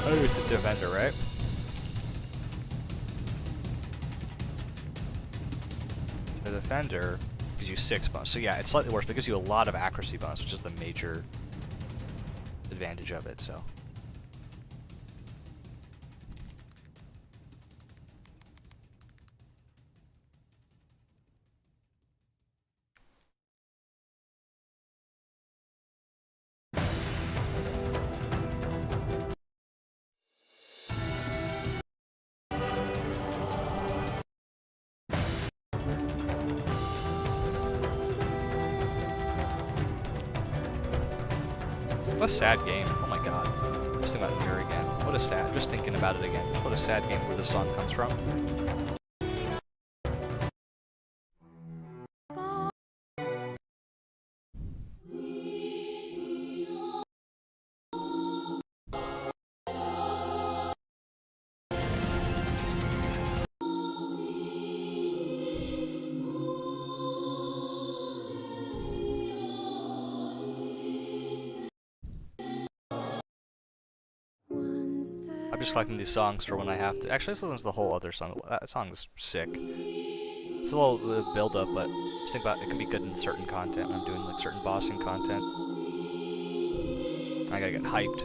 Oh, it's the Defender, right? The Defender gives you 6 bonus. So yeah, it's slightly worse, but it gives you a lot of accuracy bonus, which is the major advantage of it, so. What a sad game. Oh my god. Just thinking about Mirror again. What a sad. Just thinking about it again. What a sad game where this song comes from. I'm just collecting these songs for when I have to. Actually, this one's the whole other song. That song is sick. It's a little build up, but just think about it, can be good in certain content when I'm doing like certain bossing content. I gotta get hyped.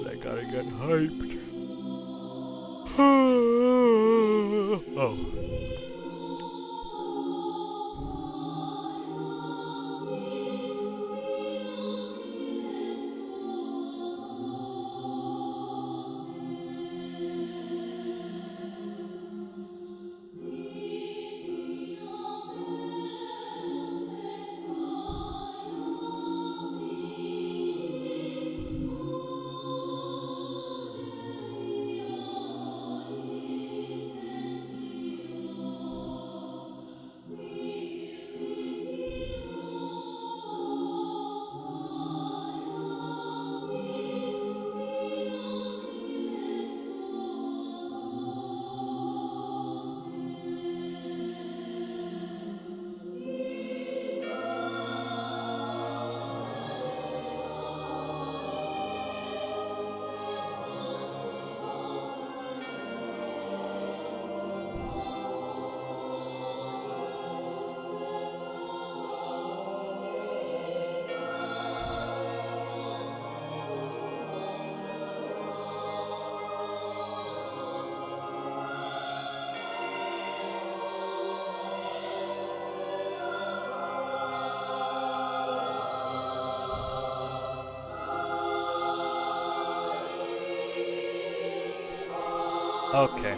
I gotta get hyped. Oh. Okay.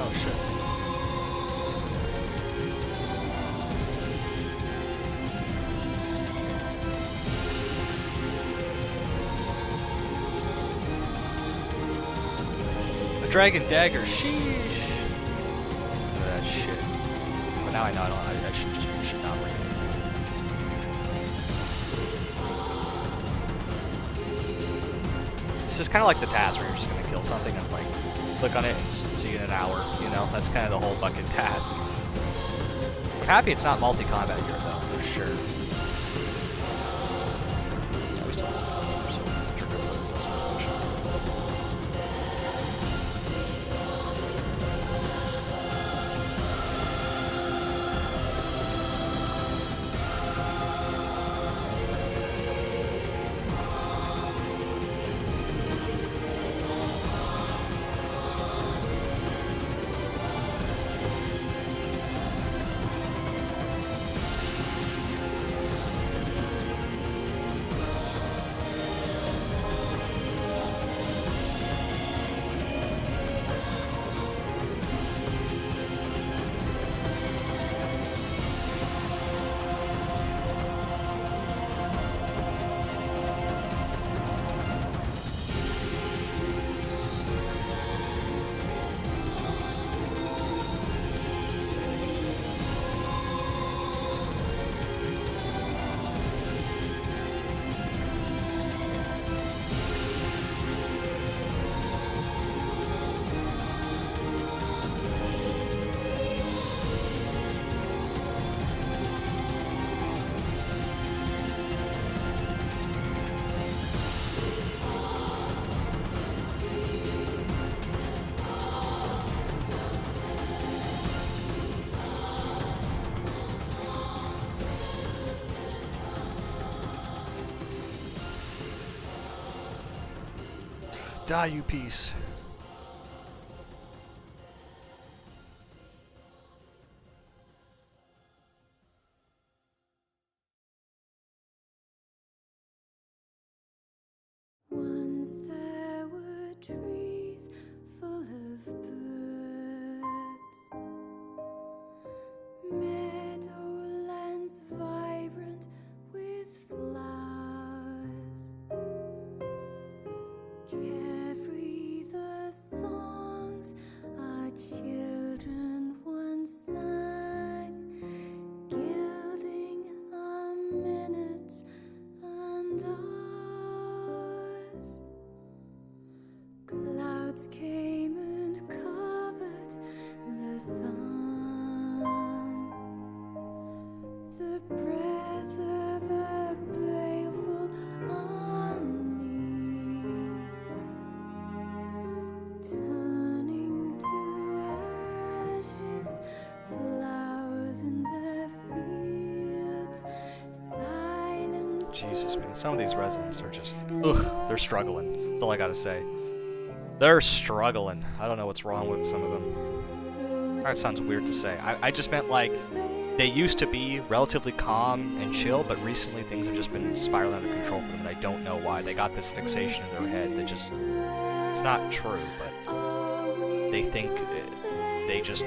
Oh shit. A dragon dagger, sheesh. That shit. But now I know I should not bring it. This is kind of like the task where you're just gonna kill something and like click on it and just see it in an hour, you know? That's kind of the whole fucking task. I'm happy it's not multi-combat here though, for sure. Yeah, we still have some time, so trigger button does not push it. Die, you piece. Once there were trees full of birds, meadowlands vibrant with flowers, carefree the songs our children once sang, gilding our minutes and hours. Clouds came and covered the sun. The breath of a baleful unease, turning to ashes, flowers in the fields, silence. Jesus, man. Some of these residents are just, ugh, they're struggling. That's all I gotta say. They're struggling. I don't know what's wrong with some of them. That sounds weird to say. I just meant like, they used to be relatively calm and chill, but recently things have just been spiraling out of control for them, and I don't know why. They got this fixation in their head that just, it's not true, but they think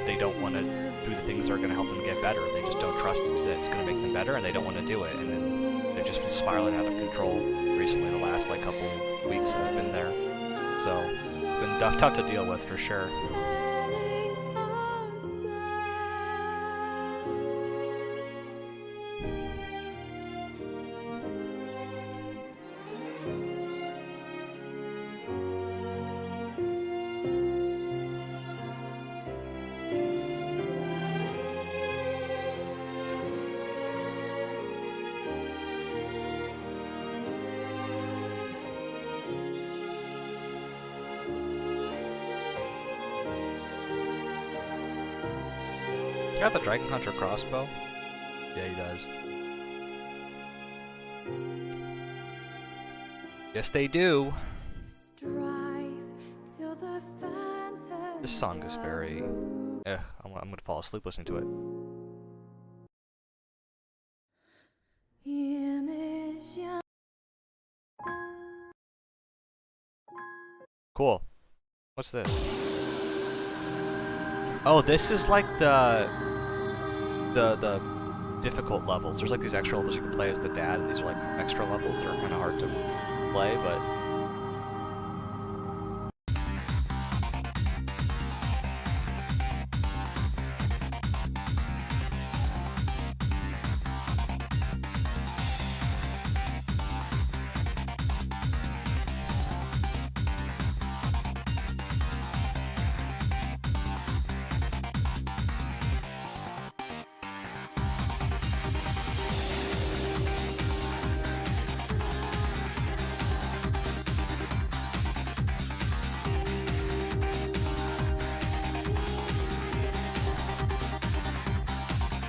they don't want to do the things that are going to help them get better. They just don't trust that it's going to make them better, and they don't want to do it. And then they've just been spiraling out of control recently. The last like couple weeks that I've been there, so it's been tough to deal with for sure. Got the Dragon Hunter crossbow? Yeah, he does. Yes, they do. This song is very... I'm gonna fall asleep listening to it. Cool. What's this? Oh, this is like the difficult levels. There's like these extra levels you can play as the dad, and these are like extra levels that are kind of hard to play, but...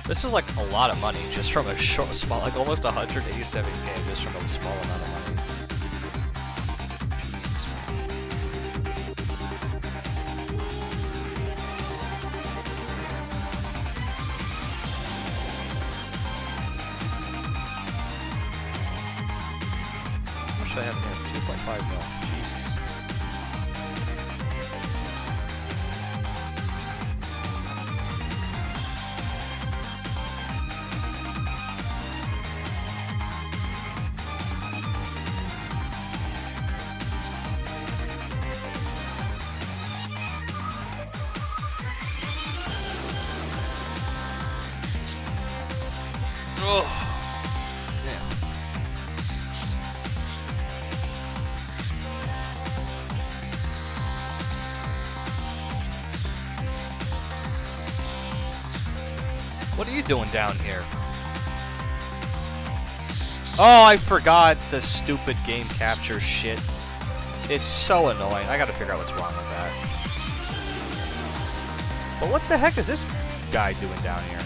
This is like a lot of money just from a small, like almost 187K just from a small amount of money. Jesus, How much should I have in here? 2.5 mil. Jesus. Oh, damn. What are you doing down here? Oh, I forgot the stupid game capture shit. It's so annoying. I gotta figure out what's wrong with that. But what the heck is this guy doing down here?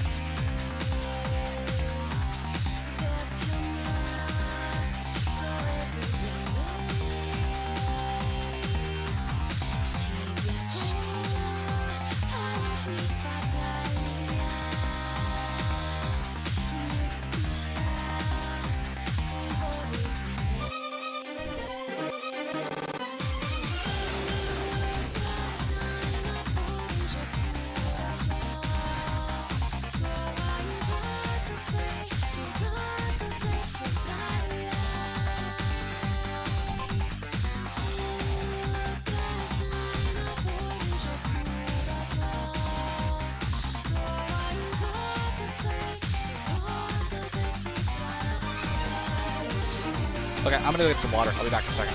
Okay, I'm gonna go get some water. I'll be back in a second.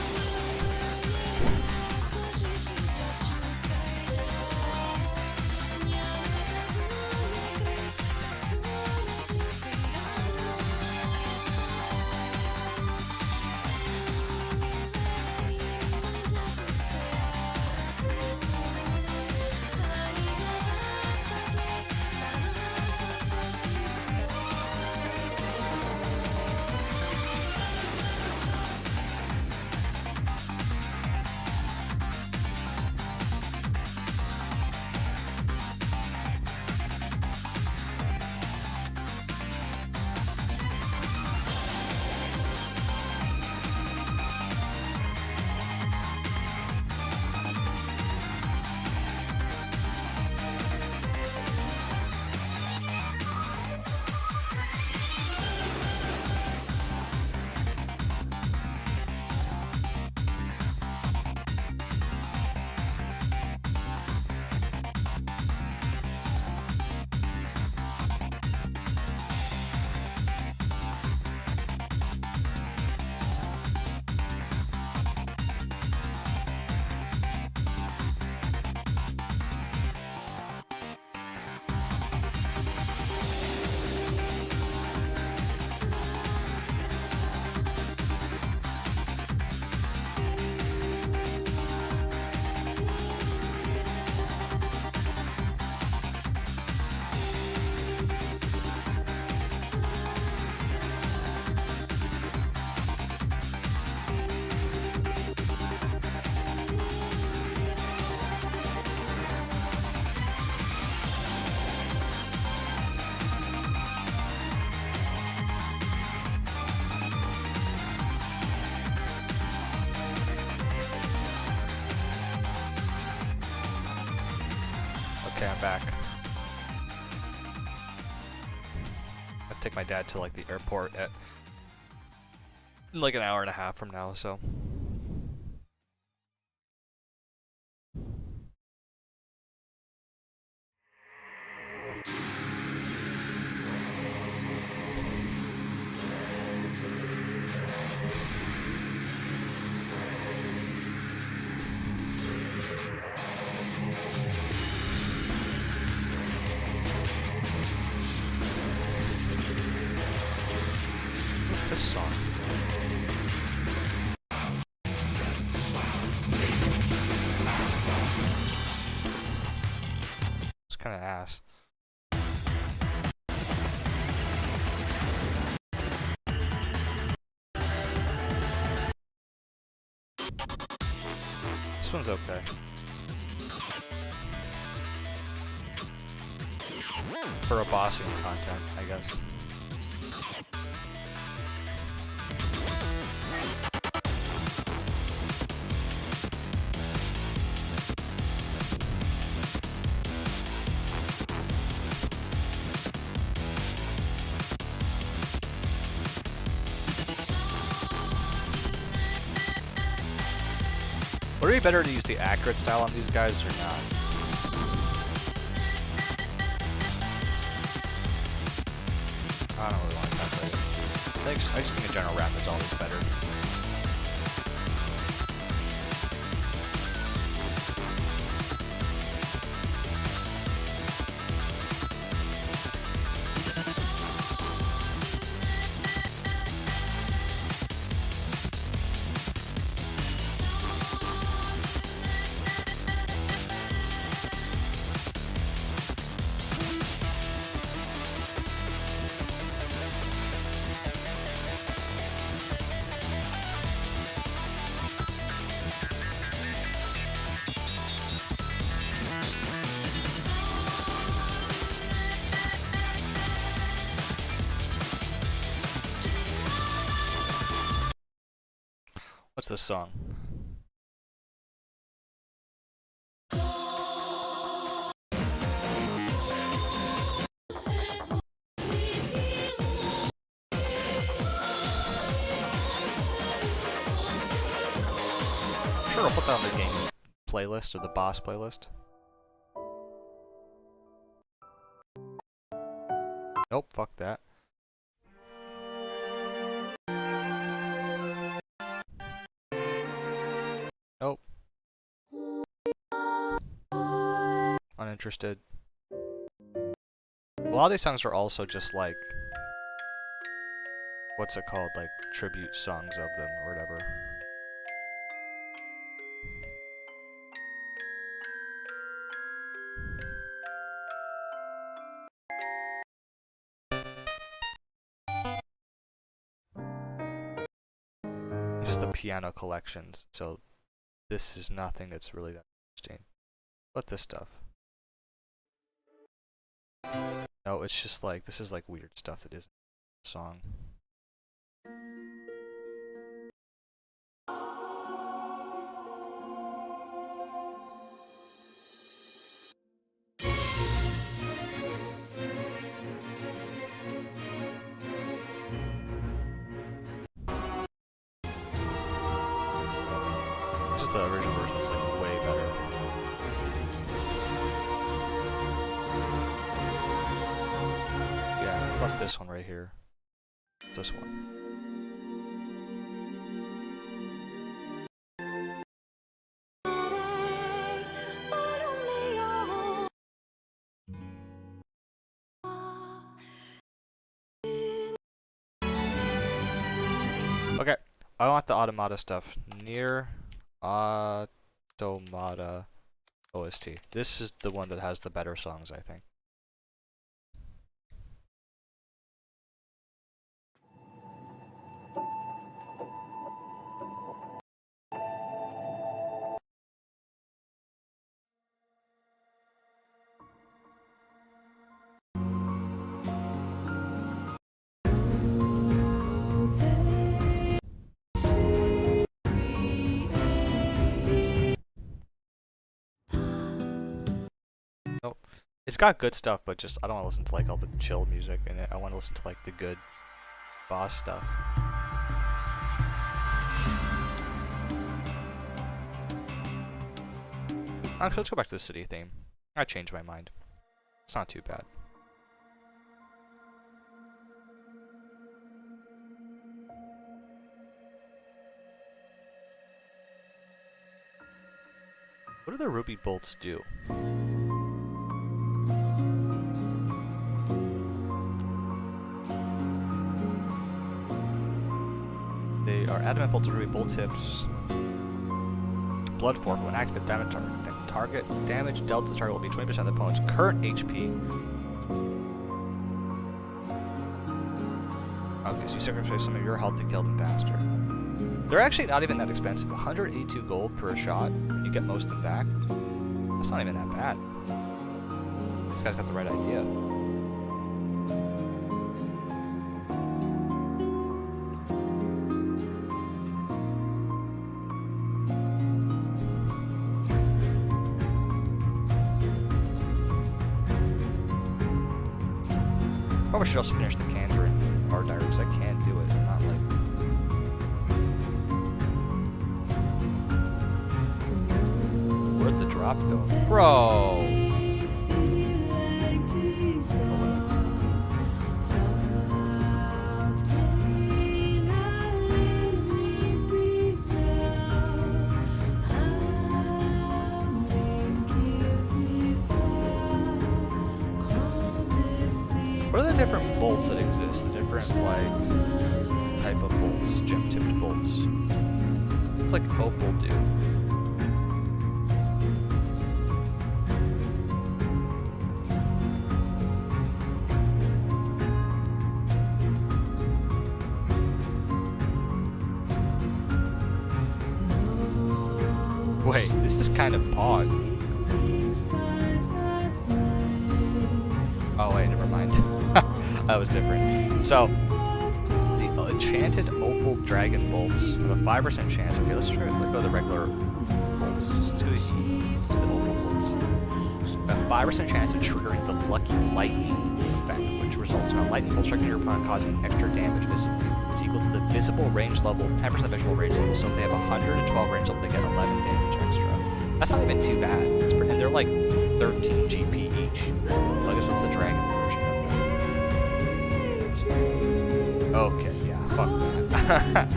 Okay, I'm back. I have to take my dad to like the airport at like an hour and a half from now, so. What's this song? It's kind of ass. This one's okay. For a bossing content, I guess. Would it be better to use the accurate style on these guys or not? I don't really want to calculate it. I just think a general wrap is always better. What's this song? Sure, I'll put that on the game playlist or the boss playlist. Nope, fuck that. Nope. Uninterested. A lot of these songs are also just like, what's it called, like tribute songs of them or whatever. This is the piano collections, so this is nothing that's really that interesting. But this stuff. No, it's just like, this is like weird stuff that isn't a song. This is the original version, it's like way better. Yeah, fuck this one right here. This one. Okay, I want the Automata stuff. Near Automata OST. This is the one that has the better songs, I think. Nope. It's got good stuff, but just I don't want to listen to like all the chill music in it. I want to listen to like the good boss stuff. Actually, let's go back to the city theme. I changed my mind. It's not too bad. What do the ruby bolts do? They are adamant bolts of ruby bolt tips. Blood fork. When active damage target damage dealt to the target will be 20% of the opponent's current HP. Okay, so you sacrifice some of your health to kill them faster. They're actually not even that expensive. 182 gold per shot. You get most of them back. That's not even that bad. This guy's got the right idea. Probably should also finish the Canberra bar diary because I can't do it. I'm not like. Where'd the drop go? Bro! What are the different bolts that exist? The different, like, type of bolts, gem-tipped bolts. It's like opal do. Wait, this is kind of odd. Oh wait, never mind. That was different. So, the enchanted opal dragon bolts have a 5% chance. Okay, let's try. Let's go the regular bolts. Let's do the opal bolts. A 5% chance of triggering the lucky lightning effect, which results in a lightning bolt striking your opponent, causing extra damage. It's equal to the visible range level, 10% visual range level. So if they have 112 range level, they get 11 damage extra. That's not even too bad. And they're like 13 GP each. Well, I guess what's the dragon version of that? Okay, yeah, fuck that.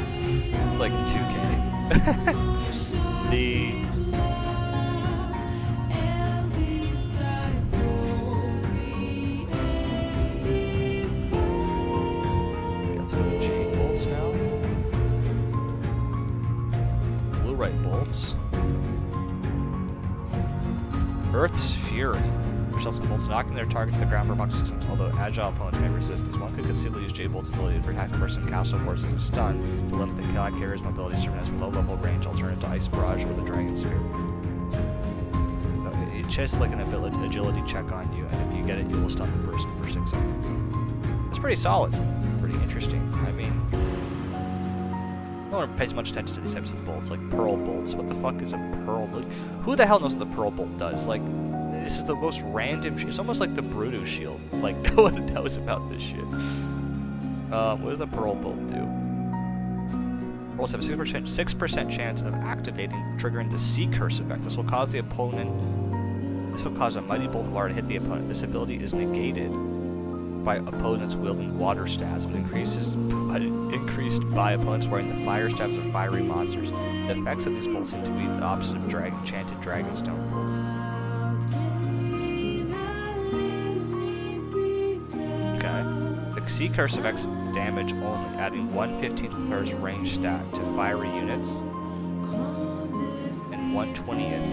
Like 2K. The let's go to jade bolts now. Blue right bolts. Earth's Fury. Yourself some bolts knocking their target to the ground for about 6 seconds. Although agile opponents may resist these, one could conceivably use Jade Bolt's ability to attack the person in castle force as a stun to limit the Killing Carrier's mobility, serving as a low-level range alternative to Ice Barrage or the Dragon Spear. So it just like an agility check on you, and if you get it, you will stun the person for 6 seconds. It's pretty solid. Pretty interesting. I mean, no one pays much attention to these types of bolts, like pearl bolts. What the fuck is a pearl? Like, who the hell knows what the pearl bolt does? Like, this is the most random shit. It's almost like the Brutus shield. Like, no one knows about this shit. What does the pearl bolt do? Pearls have a 6% chance of triggering the Sea Curse effect. This will cause a mighty bolt of water to hit the opponent. This ability is negated by opponents wielding water stabs, but increased by opponents wearing the fire stabs of fiery monsters. The effects of these bolts seem to be the opposite of enchanted dragonstone bolts. Okay. The Sea Curse affects damage only, adding 1/15 of the player's range stat to fiery units and 1/20th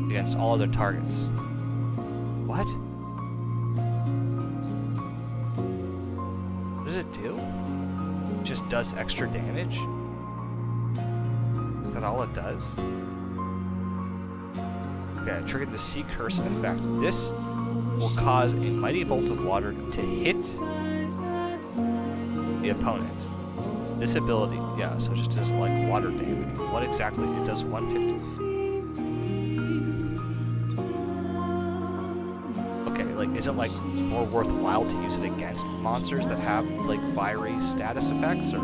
against all other targets. What? What does it do? It just does extra damage? Is that all it does? Okay, triggered the Sea Curse effect. This will cause a mighty bolt of water to hit the opponent. This ability, yeah, so it just does like water damage. What exactly? It does 150. okay, like, is it like more worthwhile to use it against monsters that have like fiery status effects, or?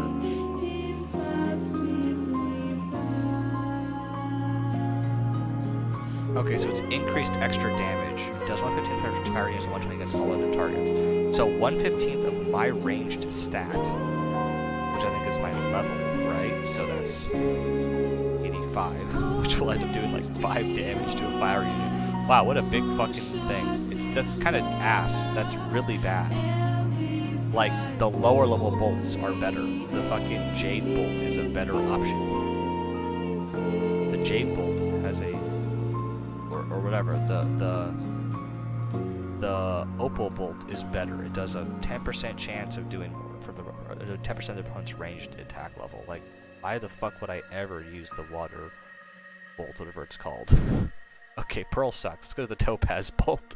Okay, so it's increased extra damage. It does 1/15 of fire units and 1/20 against all other targets. So 1/15 of my ranged stat, which I think is my level, right? So that's 85, which will end up doing like 5 damage to a fire unit. Wow, what a big fucking thing. That's kind of ass. That's really bad. Like, the lower level bolts are better. The fucking Jade Bolt is a better option. The Jade Bolt has a, or whatever, the Opal Bolt is better. It does a 10% chance of doing more for the 10% of the opponent's ranged attack level. Like, why the fuck would I ever use the Water Bolt, whatever it's called? Okay, Pearl sucks. Let's go to the Topaz Bolt.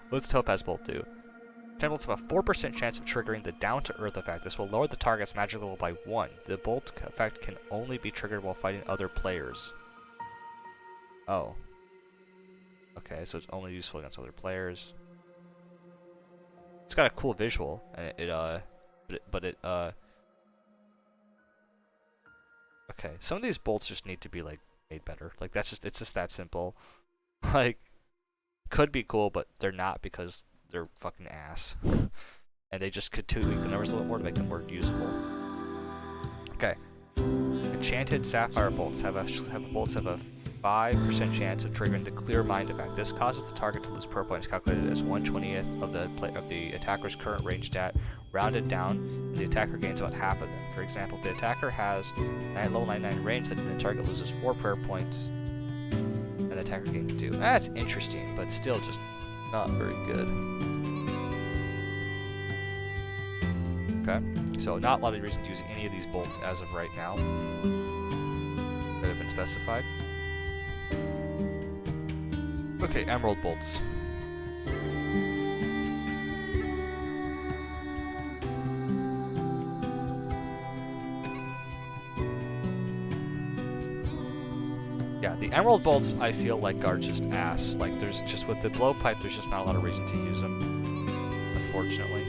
What's Topaz Bolt do? 10 bolts have a 4% chance of triggering the down-to-earth effect. This will lower the target's magic level by 1. The bolt effect can only be triggered while fighting other players. Oh. Okay, so it's only useful against other players. It's got a cool visual, and okay, some of these bolts just need to be, like, made better. Like, it's just that simple. Like, could be cool, but they're not because they're fucking ass. And they just could tweak the numbers a little more to make them more usable. Okay. Enchanted Sapphire Bolts have a 5% chance of triggering the Clear Mind effect. This causes the target to lose power points calculated as 1/20th of the attacker's current range stat, rounded down, and the attacker gains about half of them. For example, if the attacker has level 99 range, then the target loses 4 prayer points, and the attacker gains 2. That's interesting, but still just not very good. Okay, so not a lot of reason to use any of these bolts as of right now that have been specified. Okay, Emerald Bolts. Yeah, the Emerald Bolts I feel like are just ass. Like, there's just, with the blowpipe, there's just not a lot of reason to use them, unfortunately.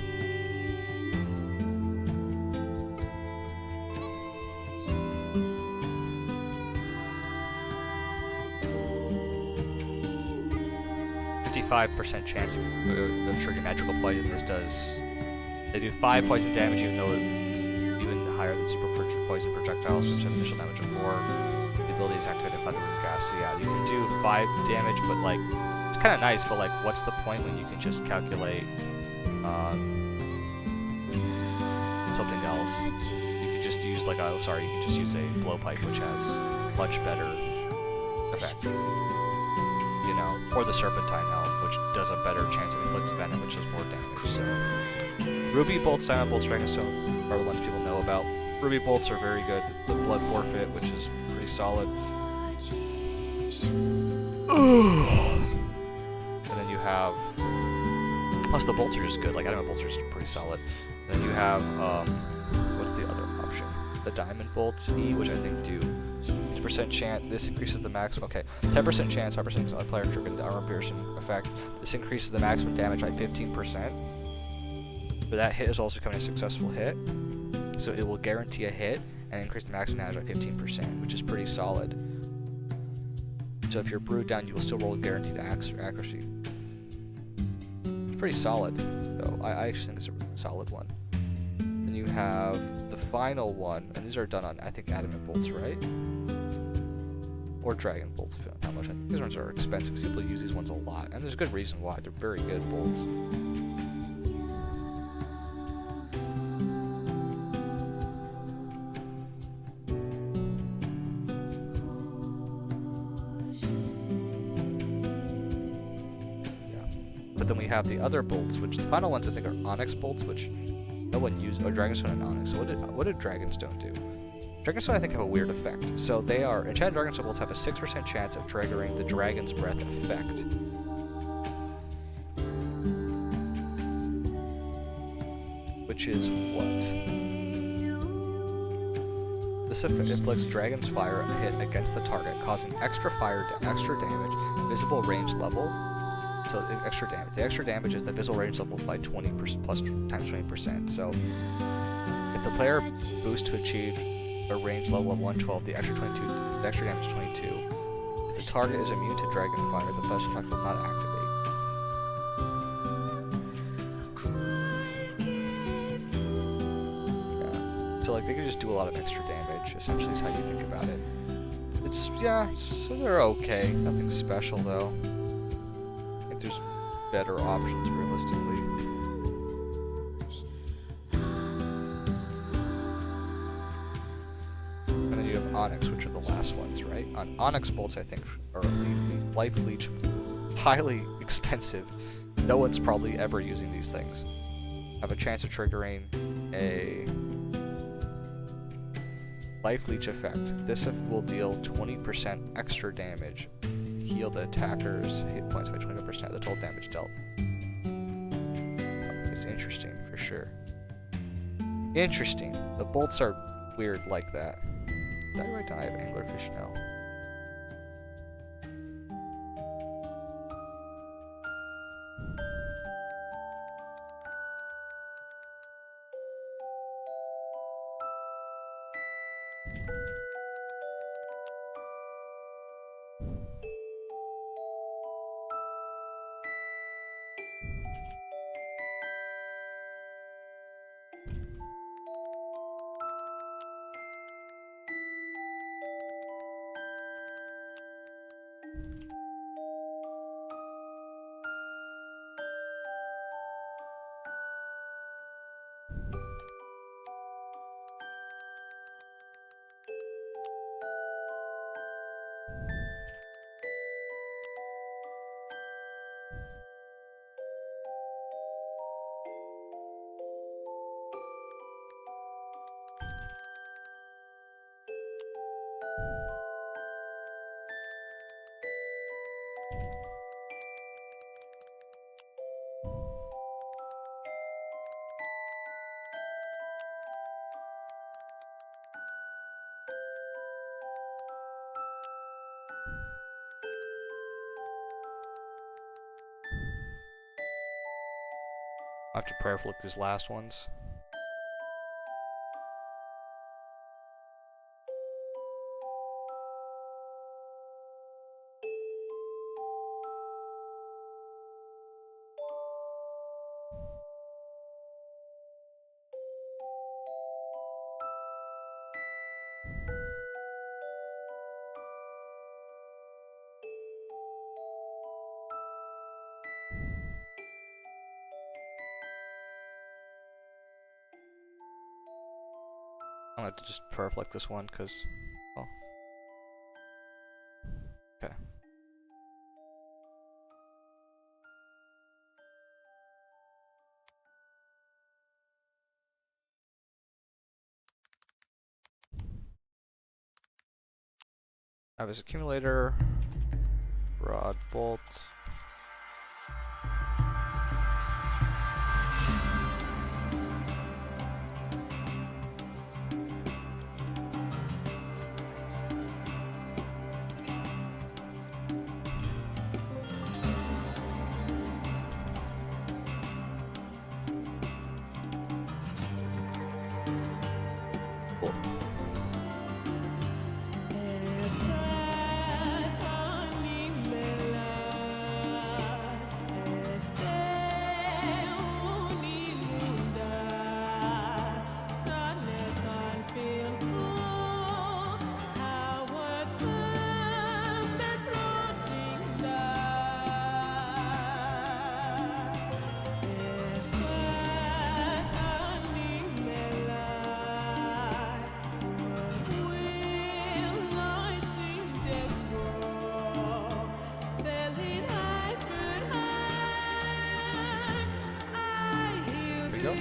.5% chance of triggering magical poison. This does. They do 5 poison damage, even higher than super poison projectiles, which have initial damage of 4. The ability is activated by the root gas. So yeah, you can do 5 damage, but like, it's kind of nice. But like, what's the point when you can just calculate something else? You could just use like you can just use a blowpipe, which has much better effect. You know, or the Serpentine Helm, which does a better chance of inflicts venom, which does more damage. So, Ruby Bolts, Diamond Bolts, Dragonstone are the ones people know about. Ruby Bolts are very good. The Blood Forfeit, which is pretty solid. And then you have, plus the bolts are just good. Like, Diamond Bolts are just pretty solid. And then you have, what's the other option? The Diamond Bolts E, which I think do 50% chance. This increases the maximum. Okay, 10% chance, 5% against other player triggering the armor piercing effect. This increases the maximum damage by 15%. But that hit is also becoming a successful hit, so it will guarantee a hit and increase the maximum damage by 15%, which is pretty solid. So if you're brewed down, you will still roll guaranteed accuracy. It's pretty solid, though. I actually think it's a really solid one. Then you have the final one, and these are done on, I think, Adamant Bolts, right? Or Dragon Bolts, depending on how much. I think these ones are expensive because people use these ones a lot, and there's a good reason why. They're very good bolts. But then we have the other bolts, which the final ones I think are Onyx Bolts, which no one used, or Dragonstone and Onyx. So what did Dragonstone do? Dragonstone I think have a weird effect. So they are, enchanted Dragonstone Bolts have a 6% chance of triggering the Dragon's Breath effect. Which is what? This inflicts Dragon's Fire a hit against the target, causing extra fire to extra damage, visible range level, So the extra damage. The extra damage is the visible range amplified 20% plus times 20%. So if the player boosts to achieve a range level of 112, the extra damage is 22. If the target is immune to dragon fire, the special effect will not activate. Yeah. So like they could just do a lot of extra damage. Essentially, is how you think about it. So they're okay. Nothing special though. I think there's better options realistically. And then you have Onyx, which are the last ones, right? Onyx bolts, I think, are life leech, highly expensive. No one's probably ever using these things. Have a chance of triggering a life leech effect. This will deal 20% extra damage. Heal the attacker's hit points by 20% of the total damage dealt. It's interesting for sure. Interesting. The bolts are weird like that. Did I write down I have anglerfish now? I have to prayerfully look these last ones. I'm gonna have to just perfect this one because, oh, okay. I have his accumulator, rod bolt.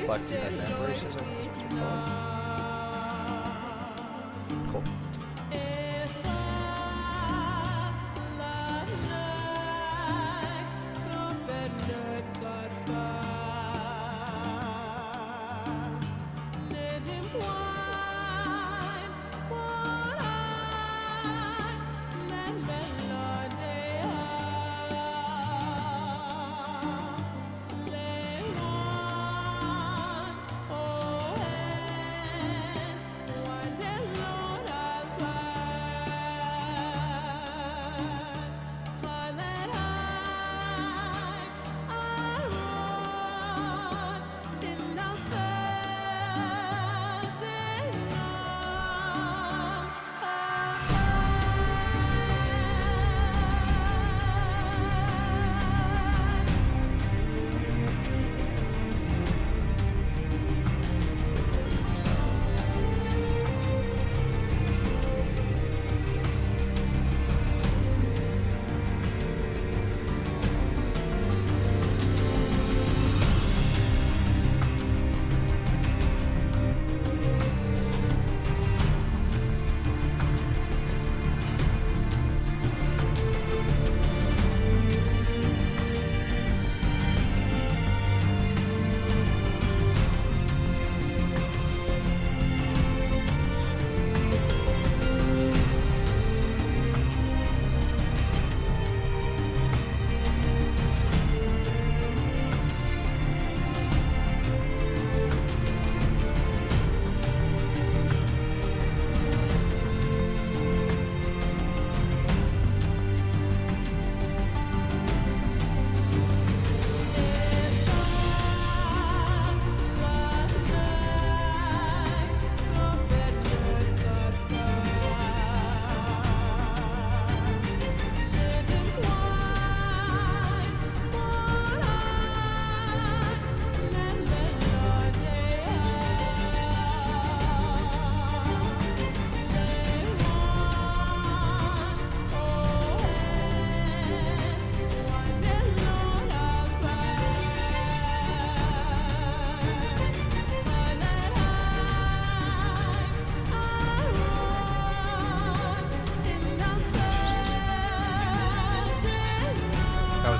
Collecting our memories is cool.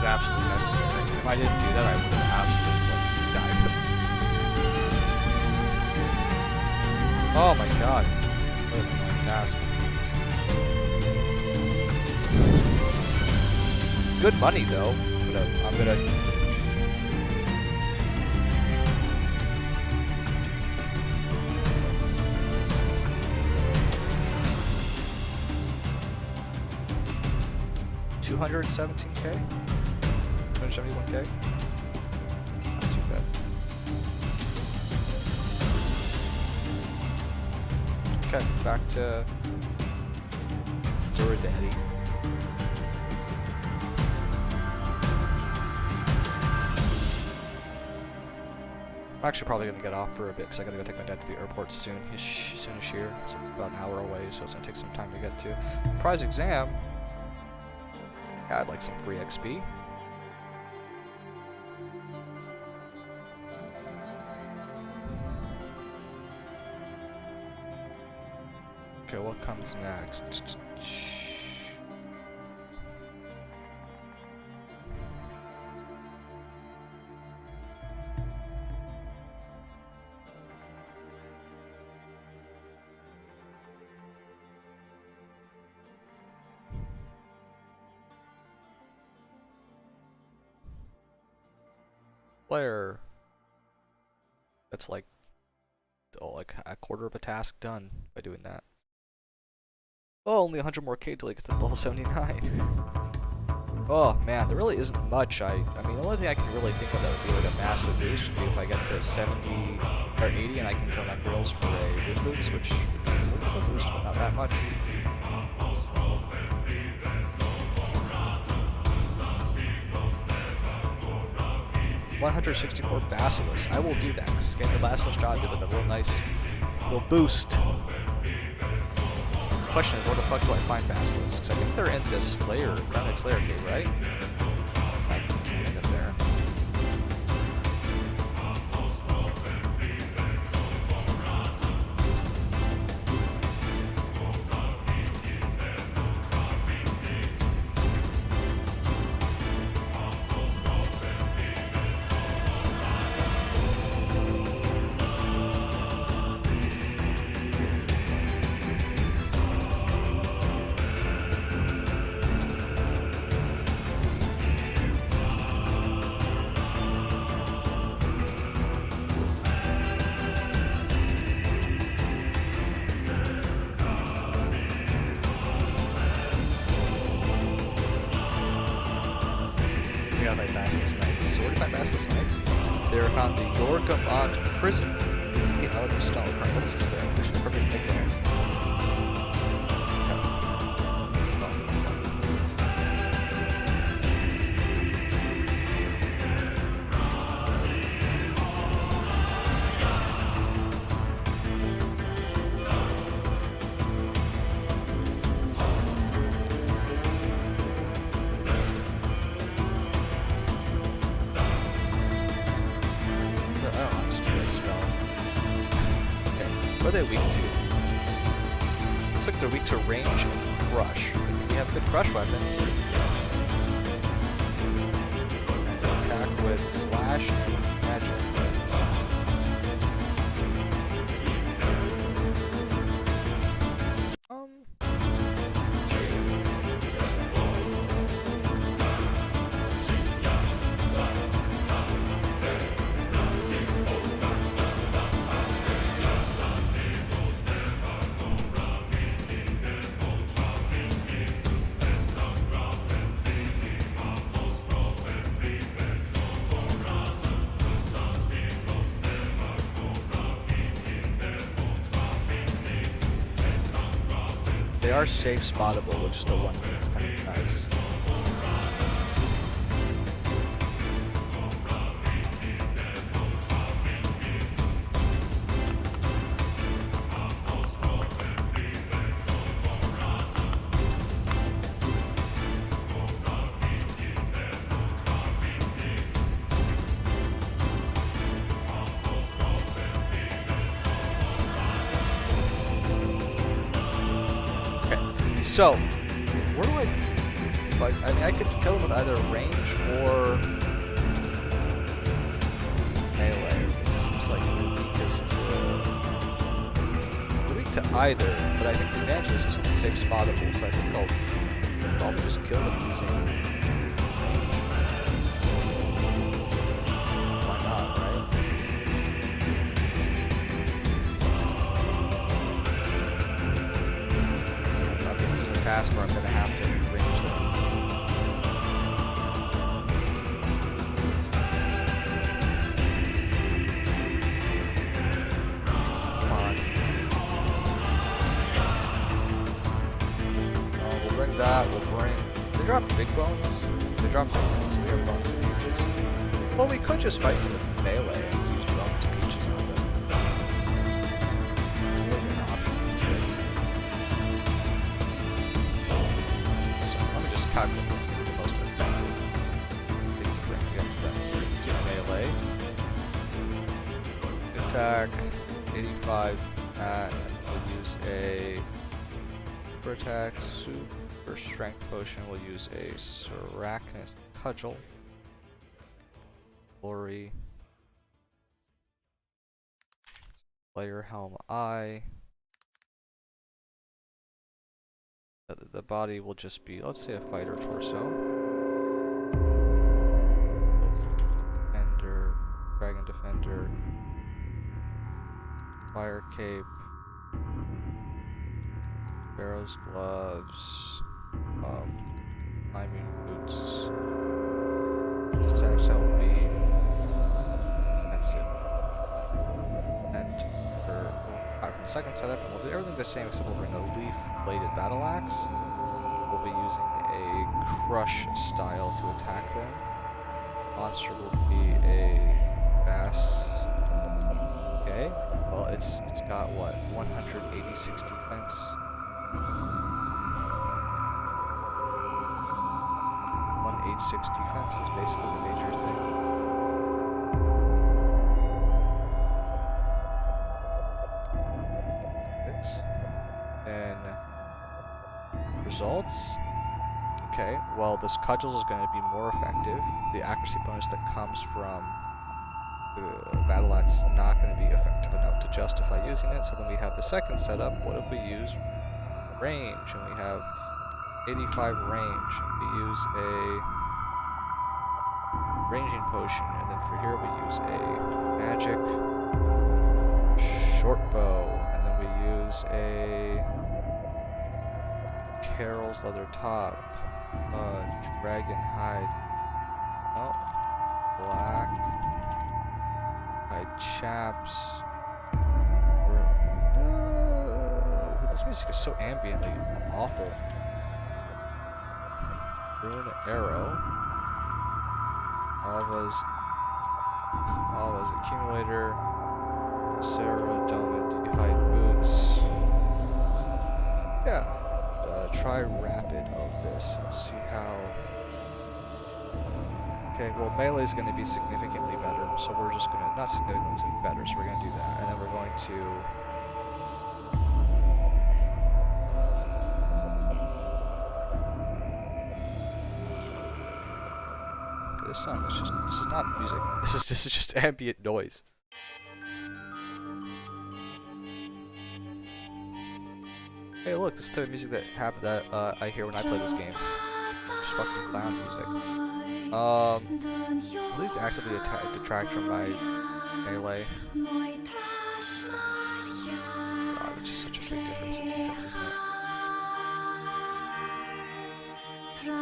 absolutely necessary. If I didn't do that, I would have absolutely died. Oh my god. What an annoying task. Good money though. I'm gonna. $217K? 271K? Not too bad. Okay, back to Zora Daddy. I'm actually probably gonna get off for a bit because I gotta go take my dad to the airport soon. He's soonish here. It's about an hour away, so it's gonna take some time to get to. Prize exam. Yeah, I'd like some free XP. Okay, what comes next? Player. That's like, like a quarter of a task done by doing that. Oh, only 100 more K till I get to level 79. Oh man, there really isn't much. I mean, the only thing I can really think of that would be like a massive boost would be if I get to 70 or 80 and I can kill that girls for a boom boost, which is a little bit of a boost, but not that much. $164 Basilisk. I will do that because getting the Basilisk job did like a real nice little boost. Question is, where the fuck do I find Basilisks? Because I think they're in this Slayer, Grounded Slayer cave, right? I can get them there. They're found the Yorgamont prison. The Elder Stone. What's this there? There's no perfect thickness. What are they weak to? Looks like they're weak to range and crush. We have good crush weapons. Attack with slash and magic. They are safe spottable, which is the one thing that's kind of nice. So, where do I mean, I could kill him with either range or either, but I think the advantage is it's safe spottable, so I think I'll probably just kill them using. Why not, right? This is a task where I'm gonna have to range them. Come on. We'll bring that, we'll bring... They dropped big bones. They dropped big bones, we have bones and peaches. Well, we could just fight with melee and use bones and peaches on them. It is an option. So let me just calculate what's going to be the most effective thing to bring against them. Let's do melee. Attack, 85, and we'll use a super attack, super strength potion, we'll use a Sarachnus cudgel, glory, Slayer helm eye. The body will just be, let's say, a fighter torso. Defender, dragon defender, fire cape, Pharaoh's gloves, climbing boots. This actually will be defensive. And for the second setup, and we'll do everything the same except we'll bring a leaf-bladed battle axe. We'll be using a crush style to attack them. Monster will be a bass. Okay, well it's got what, 186 defense. 186 defense is basically the major thing. And results. Okay, well this cudgel is going to be more effective. The accuracy bonus that comes from the battle axe is not going to be effective enough to justify using it. So then we have the second setup. What if we use range? And we have 85 range. We use a ranging potion, and then for here we use a magic short bow, and then we use a Carol's leather top, dragon hide, black hide chaps. This music is so ambiently awful. Rune arrow. Alva's accumulator. Sarah Dome hide boots. Yeah. Try rapid of this and see how. Okay, well melee is going to be significantly better, so we're just going to, not significantly better, so we're going to do that, and then we're going to this song is just, this is not music. This is just ambient noise. Hey look, this is the type of music that I hear when I play this game. Just fucking clown music. Please actively detract from my melee. God, it's just such a big difference in defense, isn't it? I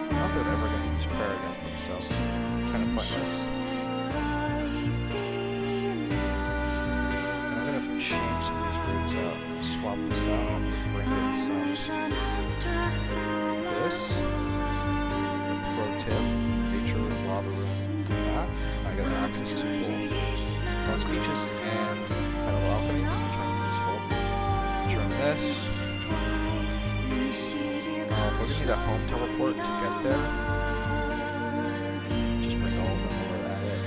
don't think I'm ever going to use prayer against them, so kind of pointless. I'm going to change some of these roots out, swap this out, bring in some this. Pro tip, nature room, lava room, that. I got access to both speeches and pedal alchemy, which are useful. Turn this. We're going to need a home teleport to get there. Just bring all of them over at it.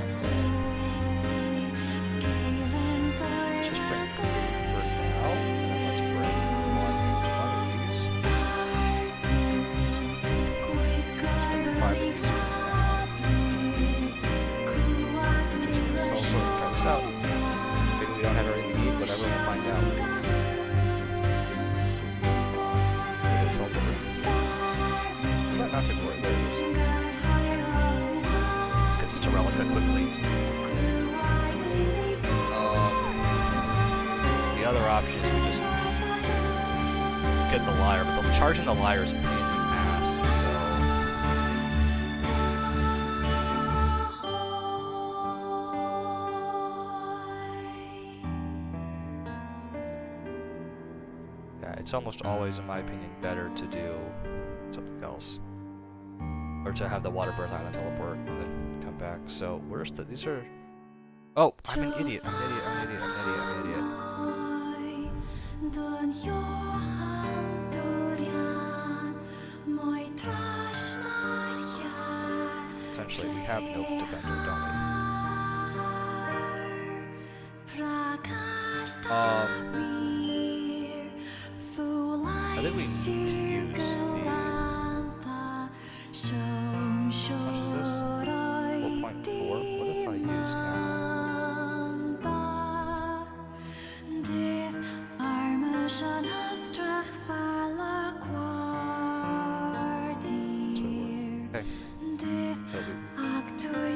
Just bring 3 for now. And then let's bring one of these. Let's bring 5 of these for now. traffic ward. There it is. Let's get this to Relica quickly. The other option is we just get the Lyre, but charging the Lyre is a pain in the ass, so... Yeah, it's almost always, in my opinion, better to do something else. Or to have the Water Birth Island teleport and then come back. So, where's the... These are... Oh! I'm an idiot, I'm an idiot, I'm an idiot, I'm an idiot, I'm an idiot. Essentially, we have no defender, don't we? I think we need to use the... How much is this? 4.4? What if I use now? Okay.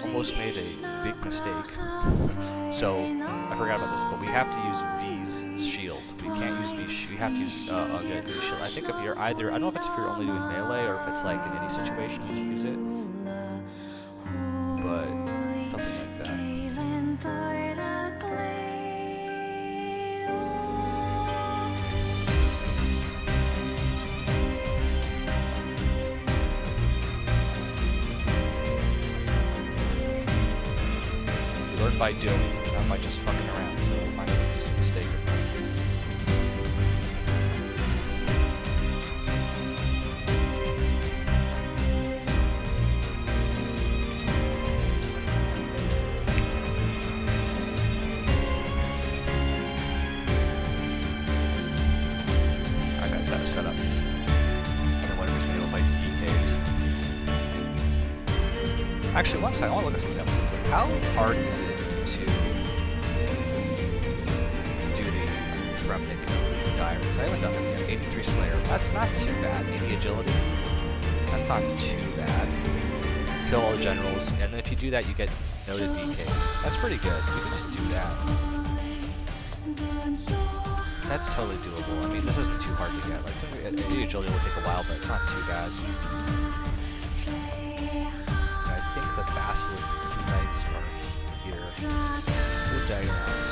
Almost made a big mistake. So, I forgot about this, but we have to use V's shield. We can't use V's shield. We have to use V's shield. I think if you're either... I don't know if it's if you're only doing melee or if it's like in any situation you use it. But, something like that. Learn by doing, not by just fucking around, so we'll find out if it's a mistake or not. Alright guys, that was set up. And then whatever's gonna go fight DKs. Actually, one second, I wanna look at something else. How hard is it to do the Shremnik Diaries? I haven't done it yet. 83 Slayer. That's not too bad. 80 Agility. That's not too bad. Kill all the generals, and then if you do that, you get noted DKs. That's pretty good. You can just do that. That's totally doable. I mean, this isn't too hard to get. Like, 80 Agility will take a while, but it's not too bad. I think the Basilisk Knights are here. Two Dagonauts.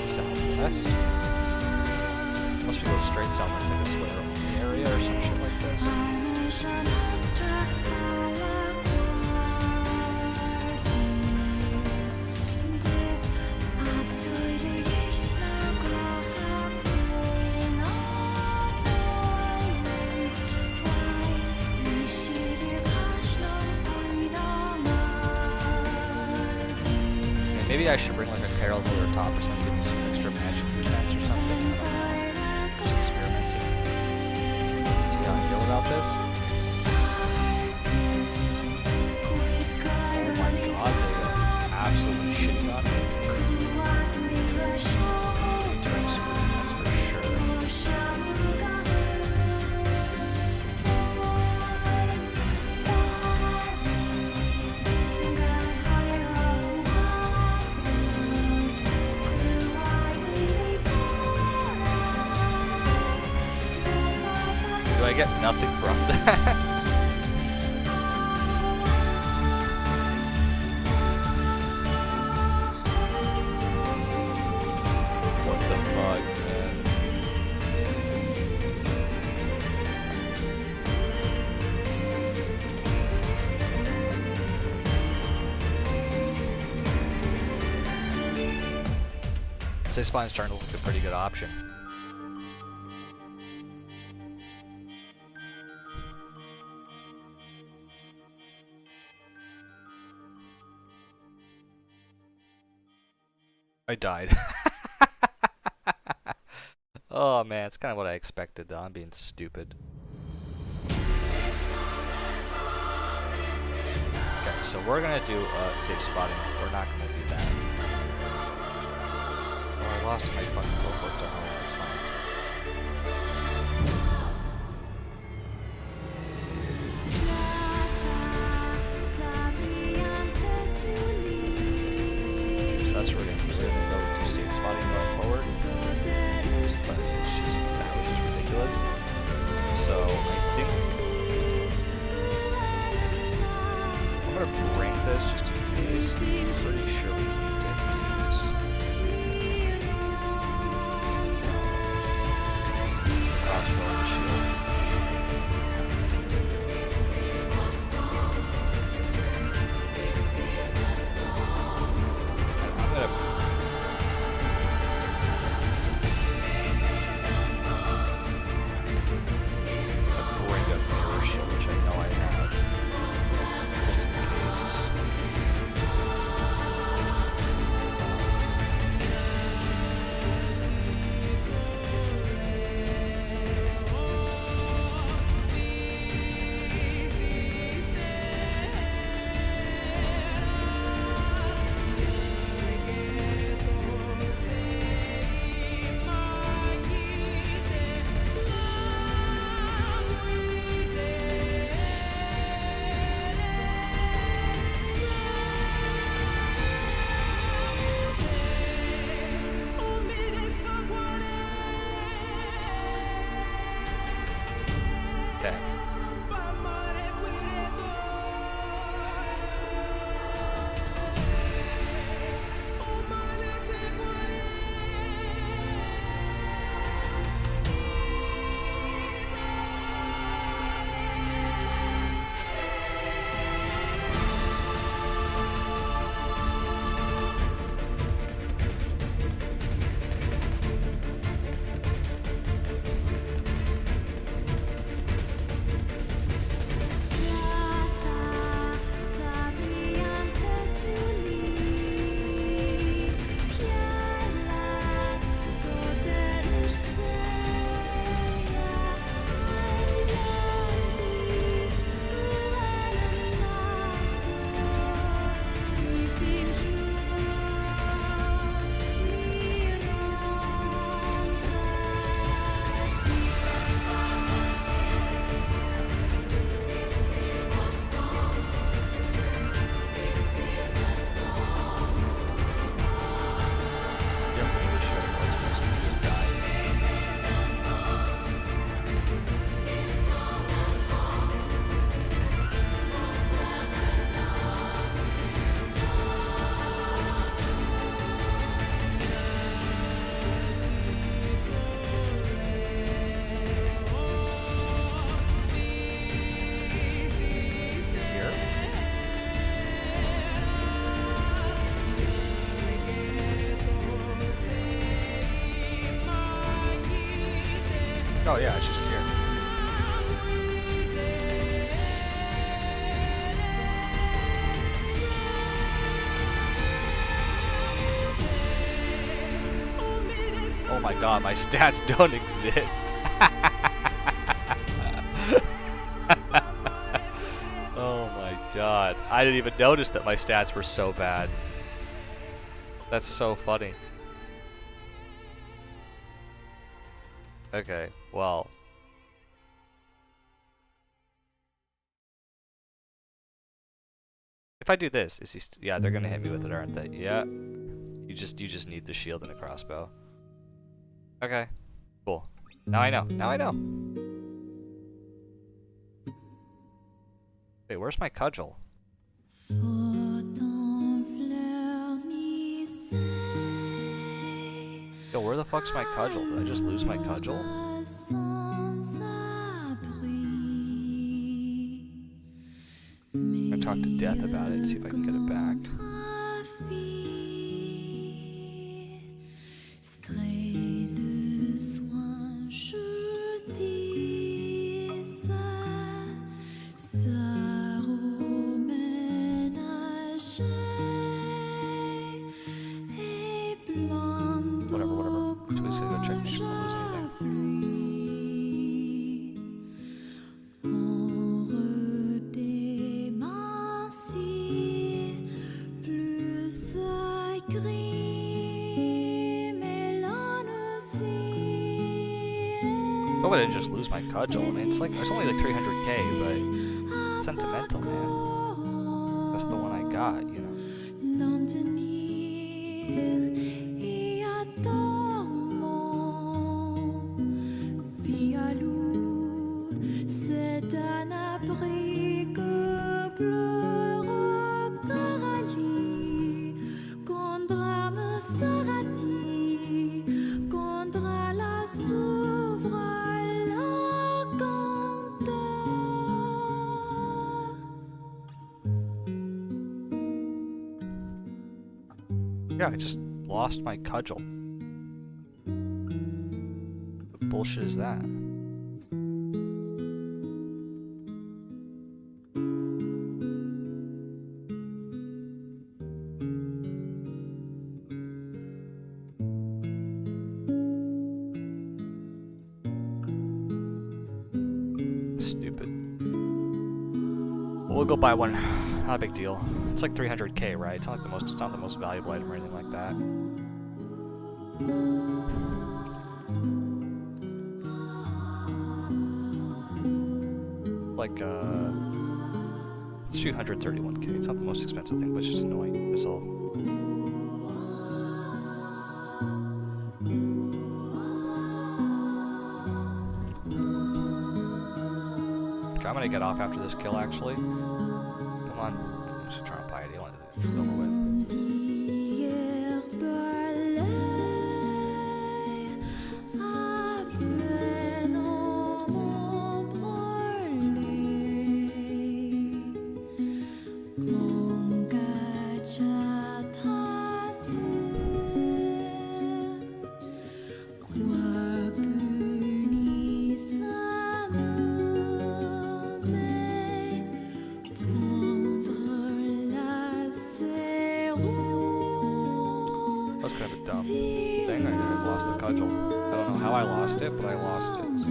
Southwest. Unless we go straight south, it's like a Slayer only area or some shit like this. Maybe I should bring like a Carol's Layer top or something to give me some extra magic defense or something. Just experimenting. See how I feel about this? Oh my god, they are absolutely shitting on me. Doing super defense for sure. Do I get nothing from that? What the fuck, man? Say Spine's starting to look a pretty good option. I died. Oh man, it's kind of what I expected though. I'm being stupid. Okay, so we're gonna do safe spotting. We're not gonna do that. lost my fucking teleport to home. It's fine. So that's really good. Go to safe spotting going forward. But it's just, that was just ridiculous. So I think I'm gonna bring this just in case. I'm pretty sure we need to use crossbow and shield. I'm gonna bring a mirror shield, which I know I have, just in case. Okay. Oh yeah, it's just here. Oh my god, my stats don't exist. Oh my god. I didn't even notice that my stats were so bad. That's so funny. Okay, well. If I do this, is he yeah, they're gonna hit me with it, aren't they? Yeah. You just need the shield and a crossbow. Okay. Cool. Now I know. Now I know. Wait, where's my cudgel? Yo, where the fuck's my cudgel? Did I just lose my cudgel? I'm gonna talk to Death about it, see if I can get it back. Whatever. So we just gotta go check if we lose anything. hope I didn't just lose my cudgel. I mean, it's only like 300k, but sentimental, man. That's the one I got, you know. L'en tenir et attends-moi. Vie à loup, c'est un abri que pleure Coralie. Quand drame sera dit, quand la s'ouvre la canteur. Yeah, I just lost my cudgel. What bullshit is that? Stupid. We'll go buy one. Not a big deal. It's like 300k, right? It's not the most valuable item or anything like that. Like it's 231k. It's not the most expensive thing, but it's just annoying. That's all. Okay, I'm gonna get off after this kill, actually. Come on. I'm just trying to buy it. I want to over with. D'hier balai avait dans mon brûlé. Mon gâchis tracé, quoi punit ça me met contre la serrure. That's kind of a dumb thing. I lost the cudgel. I don't know how I lost it, but I lost it. So.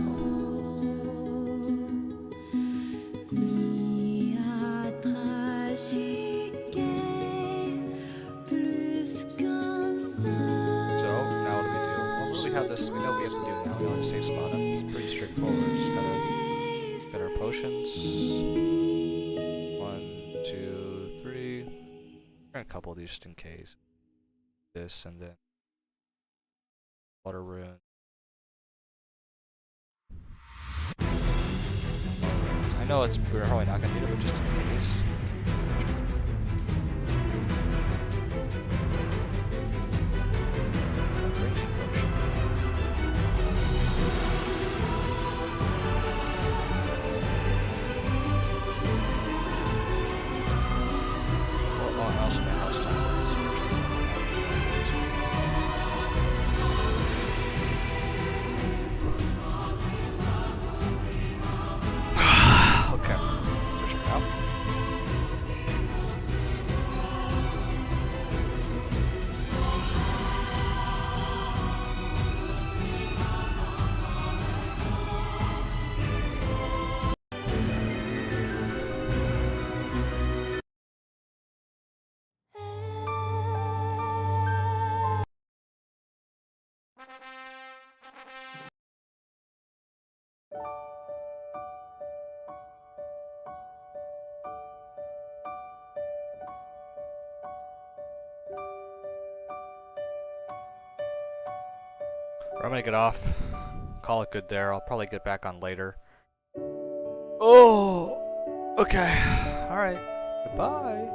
Ni à tragiquer plus qu'un seul. So, now what do we do? Well, what do we have this? We know what we have to do now. We have to save spot up. It's pretty straightforward. Just gotta get our potions. 1, 2, 3. And a couple of these just in case. This and then water rune. I know we're probably not gonna need it, but just in case. Ranging potion. Oh, and also my house time. Okay, search it out. I'm gonna get off. Call it good there. I'll probably get back on later. Oh, okay. All right. Goodbye.